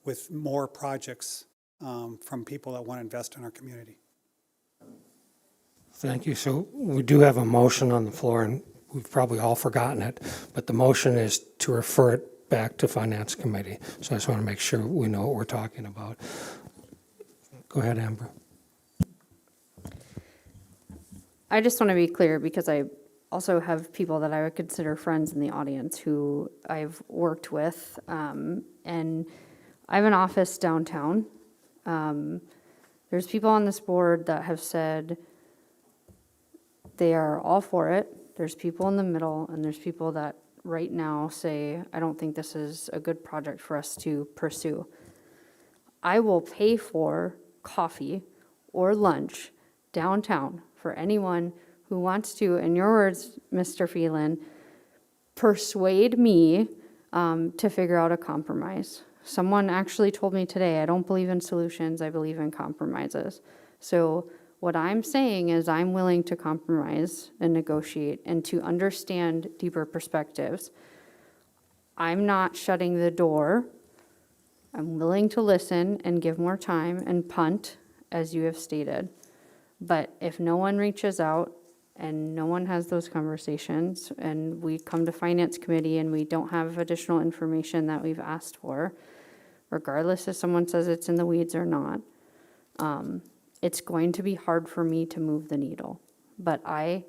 with more projects from people that want to invest in our community. Thank you. So we do have a motion on the floor, and we've probably all forgotten it, but the motion is to refer it back to Finance Committee. So I just want to make sure we know what we're talking about. Go ahead, Amber. I just want to be clear, because I also have people that I would consider friends in the audience who I've worked with, and I have an office downtown. There's people on this board that have said they are all for it. There's people in the middle, and there's people that right now say, I don't think this is a good project for us to pursue. I will pay for coffee or lunch downtown for anyone who wants to, in your words, Mr. Phelan, persuade me to figure out a compromise. Someone actually told me today, I don't believe in solutions, I believe in compromises. So what I'm saying is I'm willing to compromise and negotiate and to understand deeper perspectives. I'm not shutting the door. I'm willing to listen and give more time and punt, as you have stated. But if no one reaches out and no one has those conversations, and we come to Finance Committee and we don't have additional information that we've asked for, regardless if someone says it's in the weeds or not, it's going to be hard for me to move the needle. But I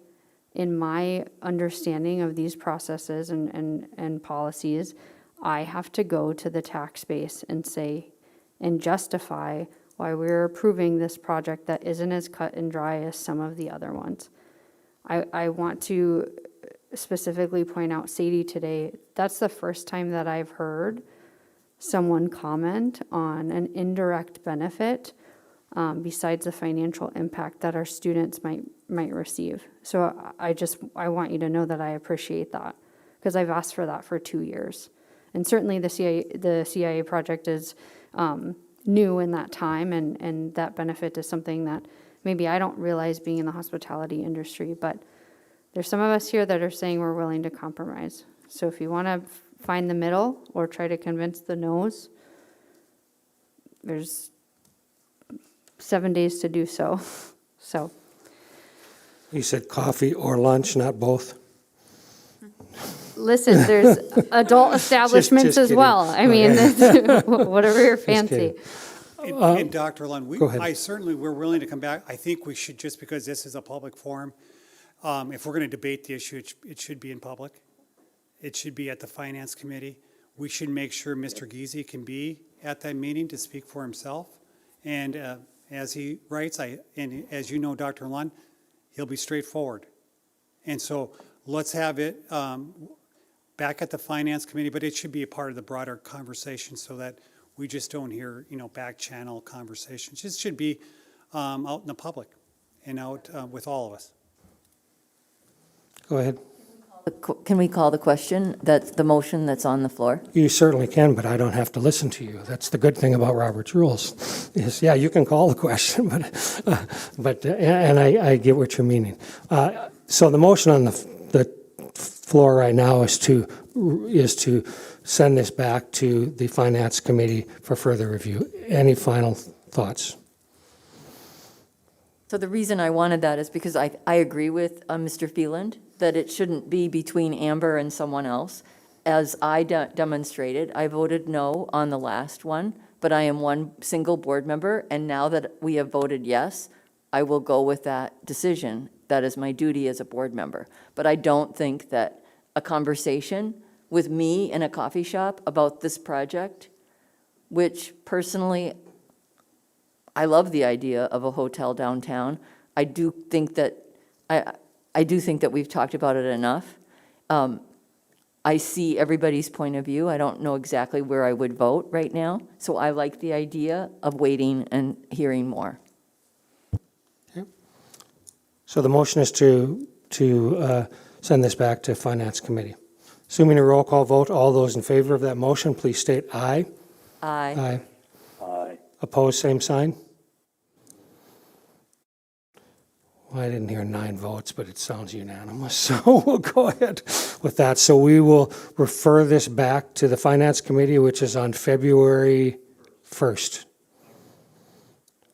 in my understanding of these processes and policies, I have to go to the tax base and say, and justify why we're approving this project that isn't as cut and dry as some of the other ones. I want to specifically point out, Sadie, today, that's the first time that I've heard someone comment on an indirect benefit besides the financial impact that our students might receive. So I want you to know that I appreciate that, because I've asked for that for 2 years. And certainly the CIA project is new in that time, and that benefit is something that maybe I don't realize being in the hospitality industry, but there's some of us here that are saying we're willing to compromise. So if you want to find the middle or try to convince the no's, there's 7 days to do so. So. You said coffee or lunch, not both? Listen, there's adult establishments just as kidding. well. I mean, whatever your fancy. And Dr. Lund, go ahead. we're willing to come back. I think we should, just because this is a public forum, if we're going to debate the issue, it should be in public. It should be at the Finance Committee. We should make sure Mr. Giese can be at that meeting to speak for himself. And as he writes, and as you know, Dr. Lund, he'll be straightforward. And so let's have it back at the Finance Committee, but it should be a part of the broader conversation so that we just don't hear, back channel conversations. It should be out in the public and out with all of us. Go ahead. Can we call the question, that's the motion that's on the floor? You certainly can, but I don't have to listen to you. That's the good thing about Robert's rules. Is, yeah, you can call the question, but I get what you're meaning. So the motion on the floor right now is to send this back to the Finance Committee for further review. Any final thoughts? So the reason I wanted that is because I agree with Mr. Phelan that it shouldn't be between Amber and someone else. As I demonstrated, I voted no on the last one, but I am one single board member, and now that we have voted yes, I will go with that decision. That is my duty as a board member. But I don't think that a conversation with me in a coffee shop about this project, which personally, I love the idea of a hotel downtown. I do think that we've talked about it enough. I see everybody's point of view. I don't know exactly where I would vote right now, so I like the idea of waiting and hearing more. Okay. So the motion is to send this back to Finance Committee. Assuming a roll call vote, all those in favor of that motion, please state aye. Aye. Aye. Aye. Opposed, same sign. Well, I didn't hear 9 votes, but it sounds unanimous, so we'll go ahead with that. So we will refer this back to the Finance Committee, which is on February 1st.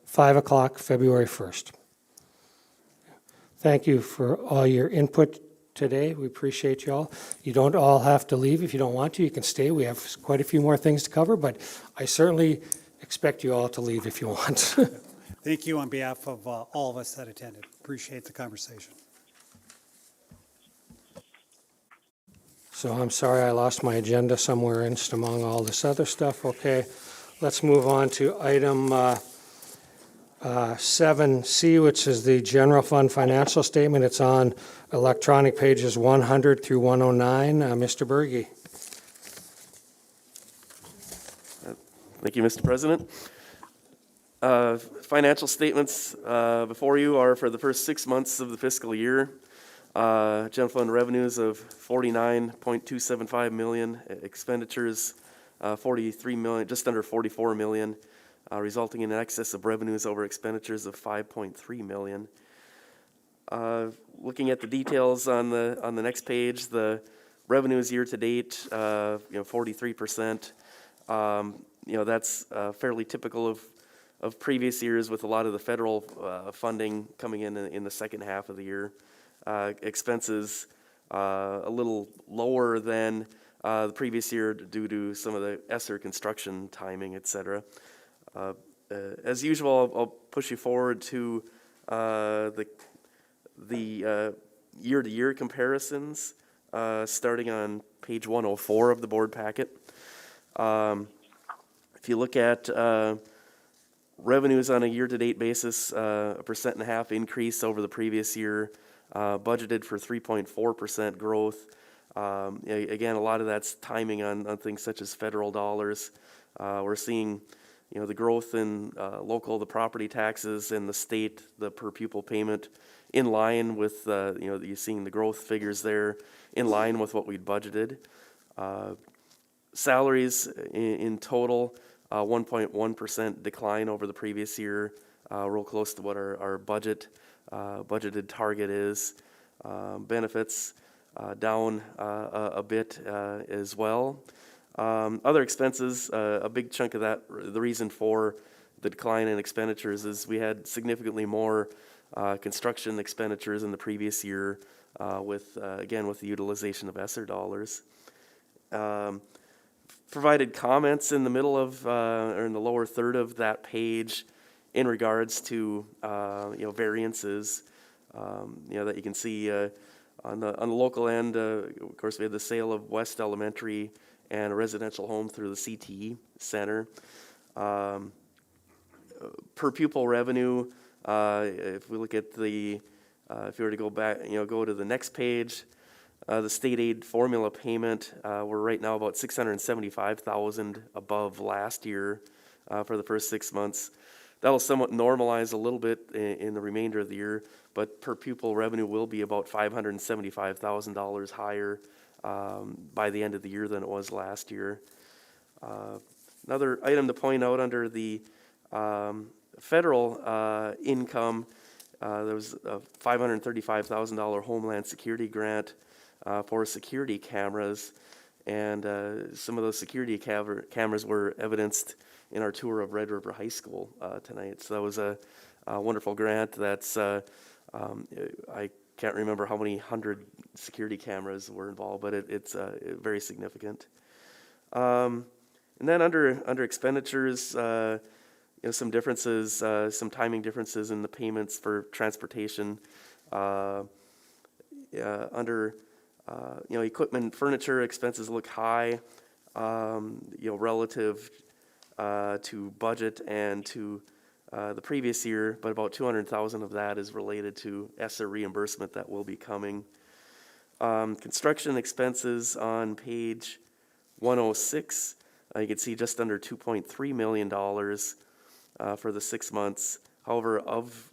5 o'clock, February 1st. Thank you for all your input today. We appreciate you all. You don't all have to leave if you don't want to. You can stay. We have quite a few more things to cover, but I certainly expect you all to leave if you want. Thank you on behalf of all of us that attended. Appreciate the conversation. So I'm sorry I lost my agenda somewhere in among all this other stuff. Okay, let's move on to item 7C, which is the general fund financial statement. It's on electronic pages 100 through 109. Mr. Berge. Thank you, Mr. President. Financial statements before you are for the first 6 months of the fiscal year. General fund revenues of $49.275 million, expenditures 43 million, just under 44 million, resulting in an excess of revenues over expenditures of 5.3 million. Looking at the details on the next page, the revenues year to date, 43%. That's fairly typical of previous years, with a lot of the federal funding coming in the second half of the year. Expenses a little lower than the previous year due to some of the ESSER construction timing, et cetera. As usual, I'll push you forward to the year-to-year comparisons, starting on page 104 of the board packet. If you look at revenues on a year-to-date basis, 1.5% increase over the previous year, budgeted for 3.4% growth. Again, a lot of that's timing on things such as federal dollars. We're seeing, the growth in the property taxes, and the state, the per pupil payment, in line with, you're seeing the growth figures there, in line with what we'd budgeted. Salaries in total, 1.1% decline over the previous year, real close to what our budgeted target is. Benefits down a bit as well. Other expenses, a big chunk of that, the reason for the decline in expenditures is we had significantly more construction expenditures in the previous year with the utilization of ESSER dollars. Provided comments in the middle of, or in the lower third of that page in regards to, variances, that you can see on the local end. Of course, we had the sale of West Elementary and a residential home through the CTE Center. Per pupil revenue, if we look at the, if you were to go back, go to the next page, the state aid formula payment, we're right now about $675,000 above last year for the first 6 months. That'll somewhat normalize a little bit in the remainder of the year, but per pupil revenue will be about $575,000 higher by the end of the year than it was last year. Another item to point out under the federal income, there was a $535,000 Homeland Security grant for security cameras, and some of those security cameras were evidenced in our tour of Red River High School tonight. So that was a wonderful grant. That's I can't remember how many hundred security cameras were involved, but it's very significant. And then under expenditures, some differences, some timing differences in the payments for transportation. Under equipment and furniture expenses look high, relative to budget and to the previous year, but about $200,000 of that is related to ESSER reimbursement that will be coming. Construction expenses on page 106, you can see just under $2.3 million for the 6 months. However, of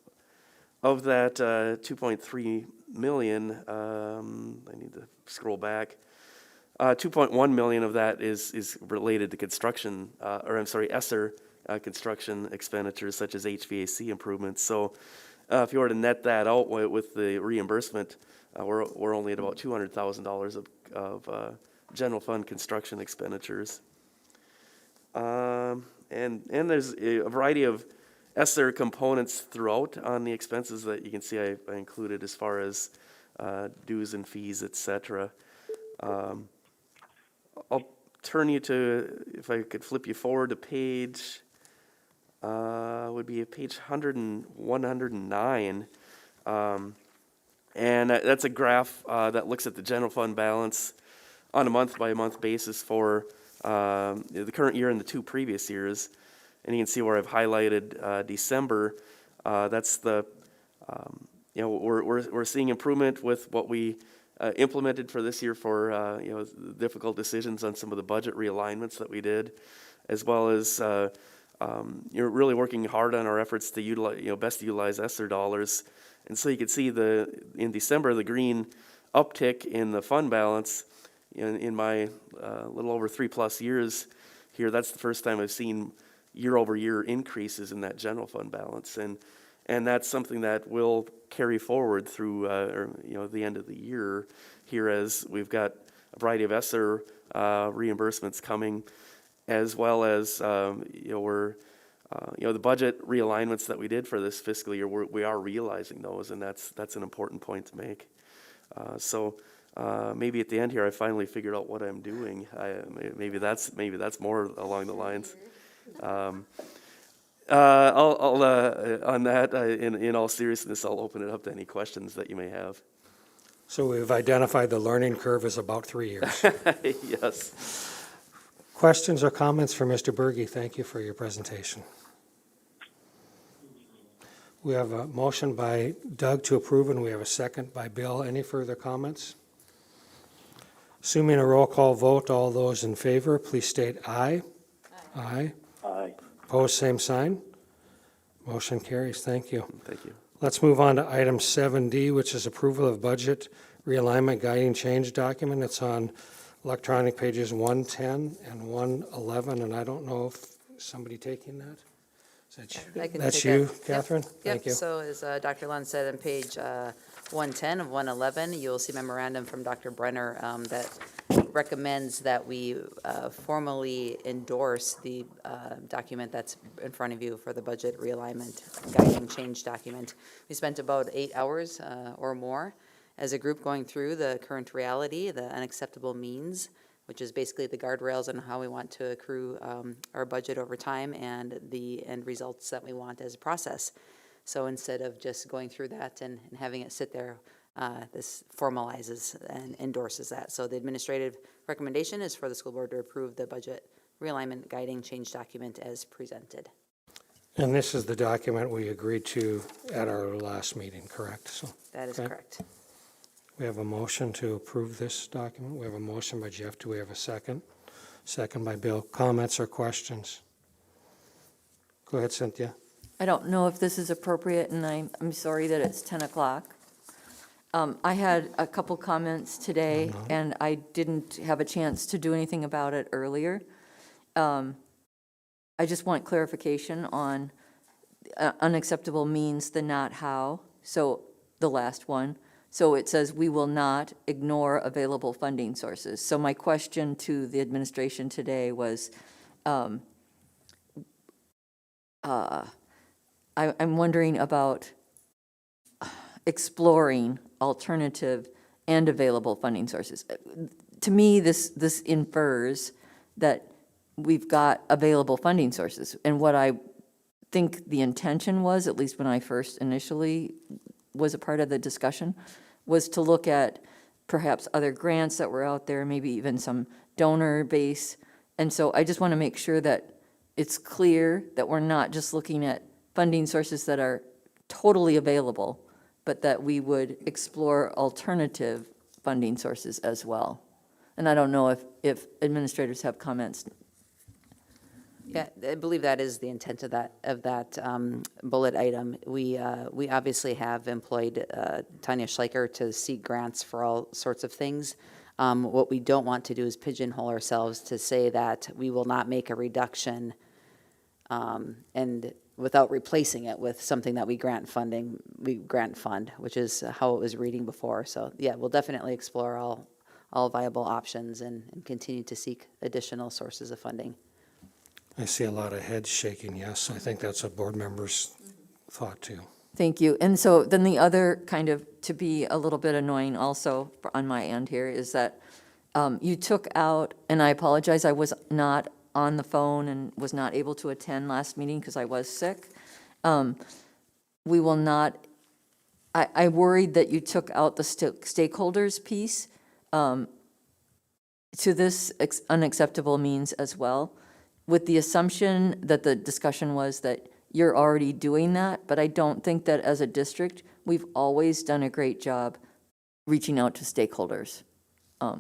that 2.3 million, I need to scroll back. 2.1 million of that is related to construction, ESSER construction expenditures such as HVAC improvements. So if you were to net that out with the reimbursement, we're only at about $200,000 of general fund construction expenditures. And there's a variety of ESSER components throughout on the expenses that you can see I included as far as dues and fees, etc. I'll turn you to, if I could flip you forward to page, would be page 109. And that's a graph that looks at the general fund balance on a month-by-month basis for the current year and the 2 previous years. And you can see where I've highlighted December. That's the, we're seeing improvement with what we implemented for this year for, difficult decisions on some of the budget realignments that we did, as well as, you're really working hard on our efforts to utilize, best utilize ESSER dollars. And so you can see in December, the green uptick in the fund balance in my little over 3+ years here. That's the first time I've seen year-over-year increases in that general fund balance, and that's something that will carry forward through the end of the year here, as we've got a variety of ESSER reimbursements coming, as well as we're the budget realignments that we did for this fiscal year. We are realizing those, and that's an important point to make. So maybe at the end here, I finally figured out what I'm doing. Maybe that's more along the lines. On that, in all seriousness, I'll open it up to any questions that you may have. So we've identified the learning curve is about 3 years. Yes. Questions or comments for Mr. Berge? Thank you for your presentation. We have a motion by Doug to approve, and we have a second by Bill. Any further comments? Assuming a roll call vote, all those in favor, please state aye. Aye. Aye. Opposed, same sign. Motion carries. Thank you. Thank you. Let's move on to item 7D, which is approval of budget realignment guiding change document. It's on electronic pages 110 and 111, and I don't know if somebody taking that? Is that you? I can That's take you, that. Catherine? Yep. Thank you. So as Dr. Lund said on page 110 of 111, you'll see memorandum from Dr. Brenner that recommends that we formally endorse the document that's in front of you for the budget realignment guiding change document. We spent about 8 hours or more as a group going through the current reality, the unacceptable means, which is basically the guardrails on how we want to accrue our budget over time and the end results that we want as a process. So instead of just going through that and having it sit there, this formalizes and endorses that. So the administrative recommendation is for the school board to approve the budget realignment guiding change document as presented. And this is the document we agreed to at our last meeting, correct? So That is okay. correct. We have a motion to approve this document. We have a motion by Jeff. Do we have a second? Second by Bill. Comments or questions? Go ahead, Cynthia. I don't know if this is appropriate, and I'm sorry that it's 10 o'clock. I had a couple comments today, and I didn't have a chance to do anything about it earlier. I just want clarification on unacceptable means the not how, so the last one. So it says, we will not ignore available funding sources. So my question to the administration today was, I'm wondering about exploring alternative and available funding sources. To me, this infers that we've got available funding sources. And what I think the intention was, at least when I first initially was a part of the discussion, was to look at perhaps other grants that were out there, maybe even some donor base. And so I just want to make sure that it's clear that we're not just looking at funding sources that are totally available, but that we would explore alternative funding sources as well. And I don't know if administrators have comments. Yeah, I believe that is the intent of that bullet item. We obviously have employed Tanya Schleicher to seek grants for all sorts of things. What we don't want to do is pigeonhole ourselves to say that we will not make a reduction and without replacing it with something that we grant fund, which is how it was reading before. So yeah, we'll definitely explore all viable options and continue to seek additional sources of funding. I see a lot of heads shaking yes. I think that's what board members thought too. Thank you. And so then the other kind of, to be a little bit annoying also on my end here, is that you took out, and I apologize, I was not on the phone and was not able to attend last meeting because I was sick. We will not, I worried that you took out the stakeholders piece to this unacceptable means as well, with the assumption that the discussion was that you're already doing that, but I don't think that as a district, we've always done a great job reaching out to stakeholders,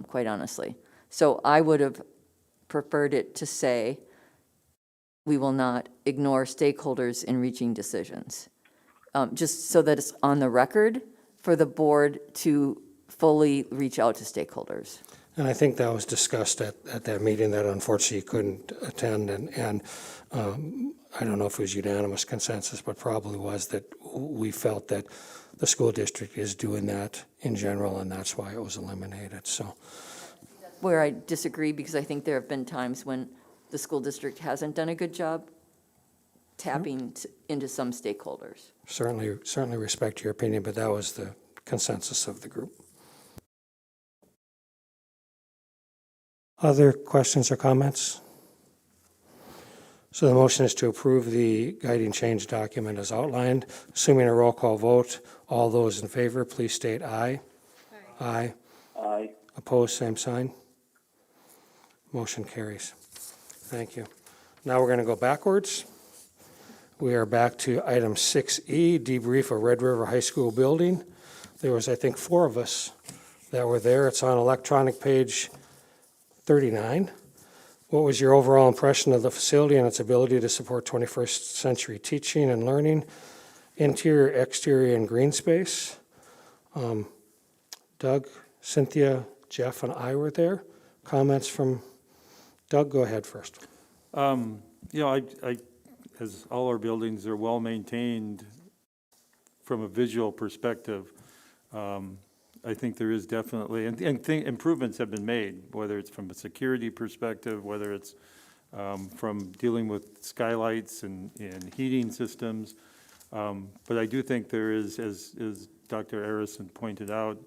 quite honestly. So I would have preferred it to say, we will not ignore stakeholders in reaching decisions. Just so that it's on the record for the board to fully reach out to stakeholders. And I think that was discussed at that meeting that unfortunately you couldn't attend. And I don't know if it was unanimous consensus, but probably was that we felt that the school district is doing that in general, and that's why it was eliminated. So, where I disagree, because I think there have been times when the school district hasn't done a good job tapping into some stakeholders. Certainly respect your opinion, but that was the consensus of the group. Other questions or comments? So the motion is to approve the guiding change document as outlined. Assuming a roll call vote, all those in favor, please state aye. Aye. Aye. Opposed, same sign. Motion carries. Thank you. Now we're going to go backwards. We are back to item 6E, debrief of Red River High School building. There was, I think, 4 of us that were there. It's on electronic page 39. What was your overall impression of the facility and its ability to support 21st century teaching and learning? Interior, exterior, and green space. Doug, Cynthia, Jeff, and I were there. Comments from Doug? Go ahead first. You know, I, as all our buildings are well-maintained from a visual perspective, I think there is definitely, and improvements have been made, whether it's from a security perspective, whether it's from dealing with skylights and heating systems. But I do think there is, as Dr. Arison pointed out,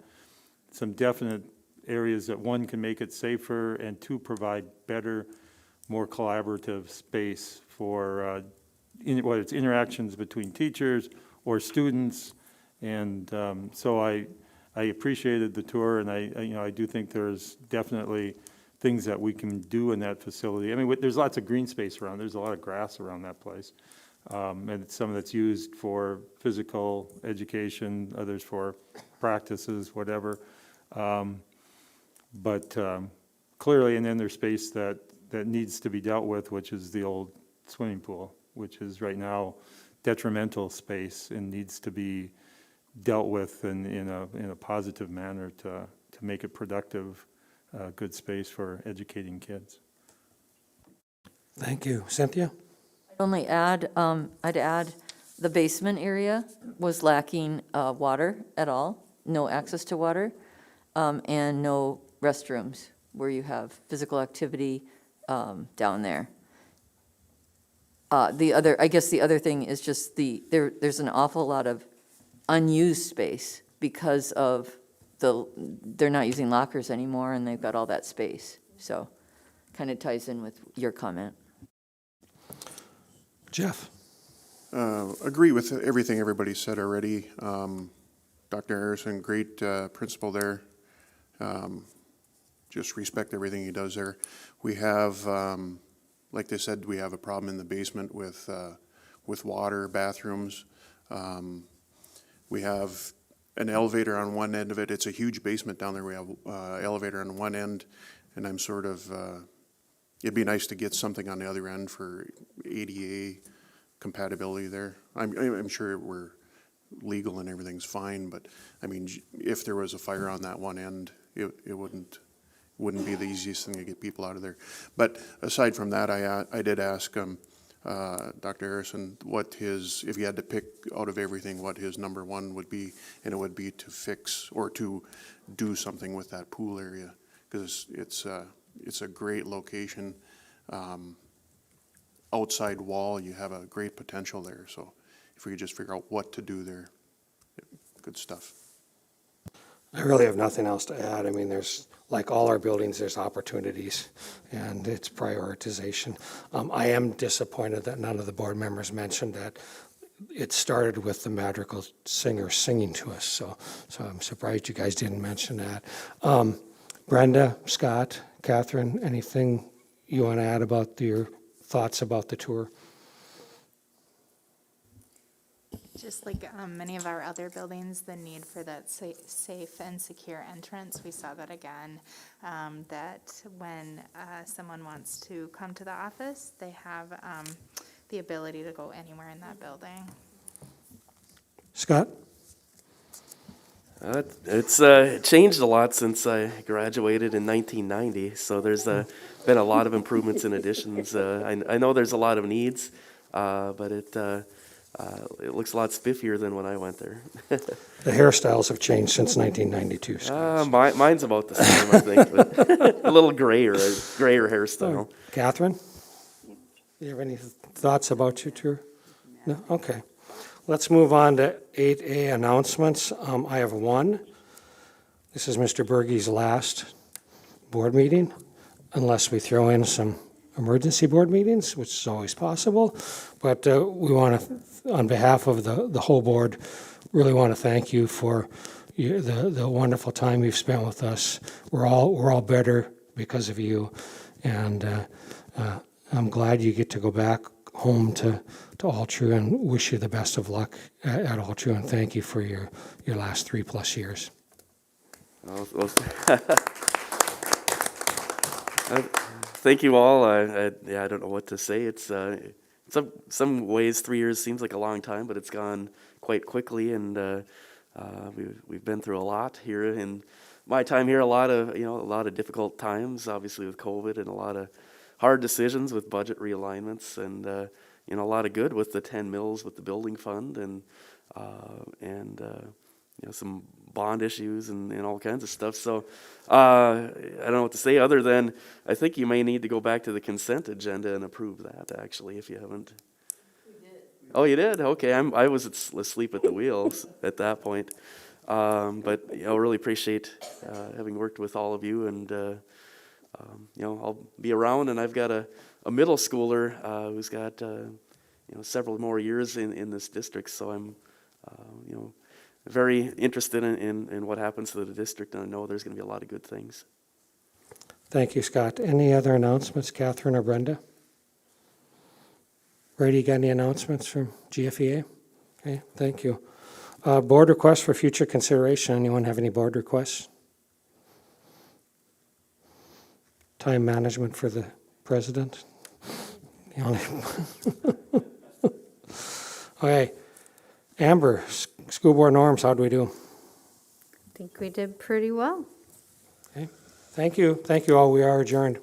some definite areas that, one, can make it safer, and two, provide better, more collaborative space for whether it's interactions between teachers or students. And so I appreciated the tour, and I do think there's definitely things that we can do in that facility. I mean, there's lots of green space around. There's a lot of grass around that place. And it's some that's used for physical education, others for practices, whatever. But clearly, and then there's space that needs to be dealt with, which is the old swimming pool, which is right now detrimental space and needs to be dealt with in a positive manner to make it productive, good space for educating kids. Thank you. Cynthia? I'd only add, I'd add the basement area was lacking water at all, no access to water, and no restrooms where you have physical activity down there. I guess the other thing is just there's an awful lot of unused space because of they're not using lockers anymore, and they've got all that space. So kind of ties in with your comment. Jeff? Agree with everything everybody said already. Dr. Harrison, great principal there. Just respect everything he does there. We have, like they said, we have a problem in the basement with water, bathrooms. We have an elevator on one end of it. It's a huge basement down there. We have elevator on one end, and I'm sort of, it'd be nice to get something on the other end for ADA compatibility there. I'm sure we're legal and everything's fine, but I mean, if there was a fire on that one end, it wouldn't be the easiest thing to get people out of there. But aside from that, I did ask Dr. Harrison what if he had to pick out of everything, what his number one would be, and it would be to fix or to do something with that pool area, because it's a great location. Outside wall, you have a great potential there. So if we could just figure out what to do there, good stuff. I really have nothing else to add. I mean, there's, like all our buildings, there's opportunities, and it's prioritization. I am disappointed that none of the board members mentioned that it started with the madrigal singer singing to us, so I'm surprised you guys didn't mention that. Brenda, Scott, Catherine, anything you want to add about your thoughts about the tour? Just like many of our other buildings, the need for that safe and secure entrance, we saw that again, that when someone wants to come to the office, they have the ability to go anywhere in that building. Scott? It's changed a lot since I graduated in 1990, so there's been a lot of improvements and additions. I know there's a lot of needs, but it looks a lot spiffier than when I went there. The hairstyles have changed since 1992, Scott. Mine's about the same, I think, but a little grayer hairstyle. Catherine? Do you have any thoughts about your tour? No? Okay. Let's move on to 8A announcements. I have one. This is Mr. Berge's last board meeting, unless we throw in some emergency board meetings, which is always possible. But we want to, on behalf of the whole board, really want to thank you for the wonderful time you've spent with us. We're all better because of you, and I'm glad you get to go back home to Altru, and wish you the best of luck at Altru, and thank you for your last 3+ years. Thank you all. I don't know what to say. It's some ways 3 years seems like a long time, but it's gone quite quickly, and we've been through a lot here in my time here. A lot of difficult times, obviously with COVID, and a lot of hard decisions with budget realignments, and a lot of good with the 10 mills with the building fund, and some bond issues and all kinds of stuff. So I don't know what to say other than I think you may need to go back to the consent agenda and approve that, actually, if you haven't. We did. Oh, you did? Okay, I was asleep at the wheels at that point. But really appreciate having worked with all of you, and I'll be around, and I've got a middle schooler who's got several more years in this district, so I'm very interested in what happens to the district, and I know there's going to be a lot of good things. Thank you, Scott. Any other announcements, Catherine or Brenda? Brady, got any announcements from GFEA? Okay, thank you. Board requests for future consideration. Anyone have any board requests? Time management for the president? Okay. Amber, school board norms, how do we do? I think we did pretty well. Okay. Thank you. Thank you all. We are adjourned.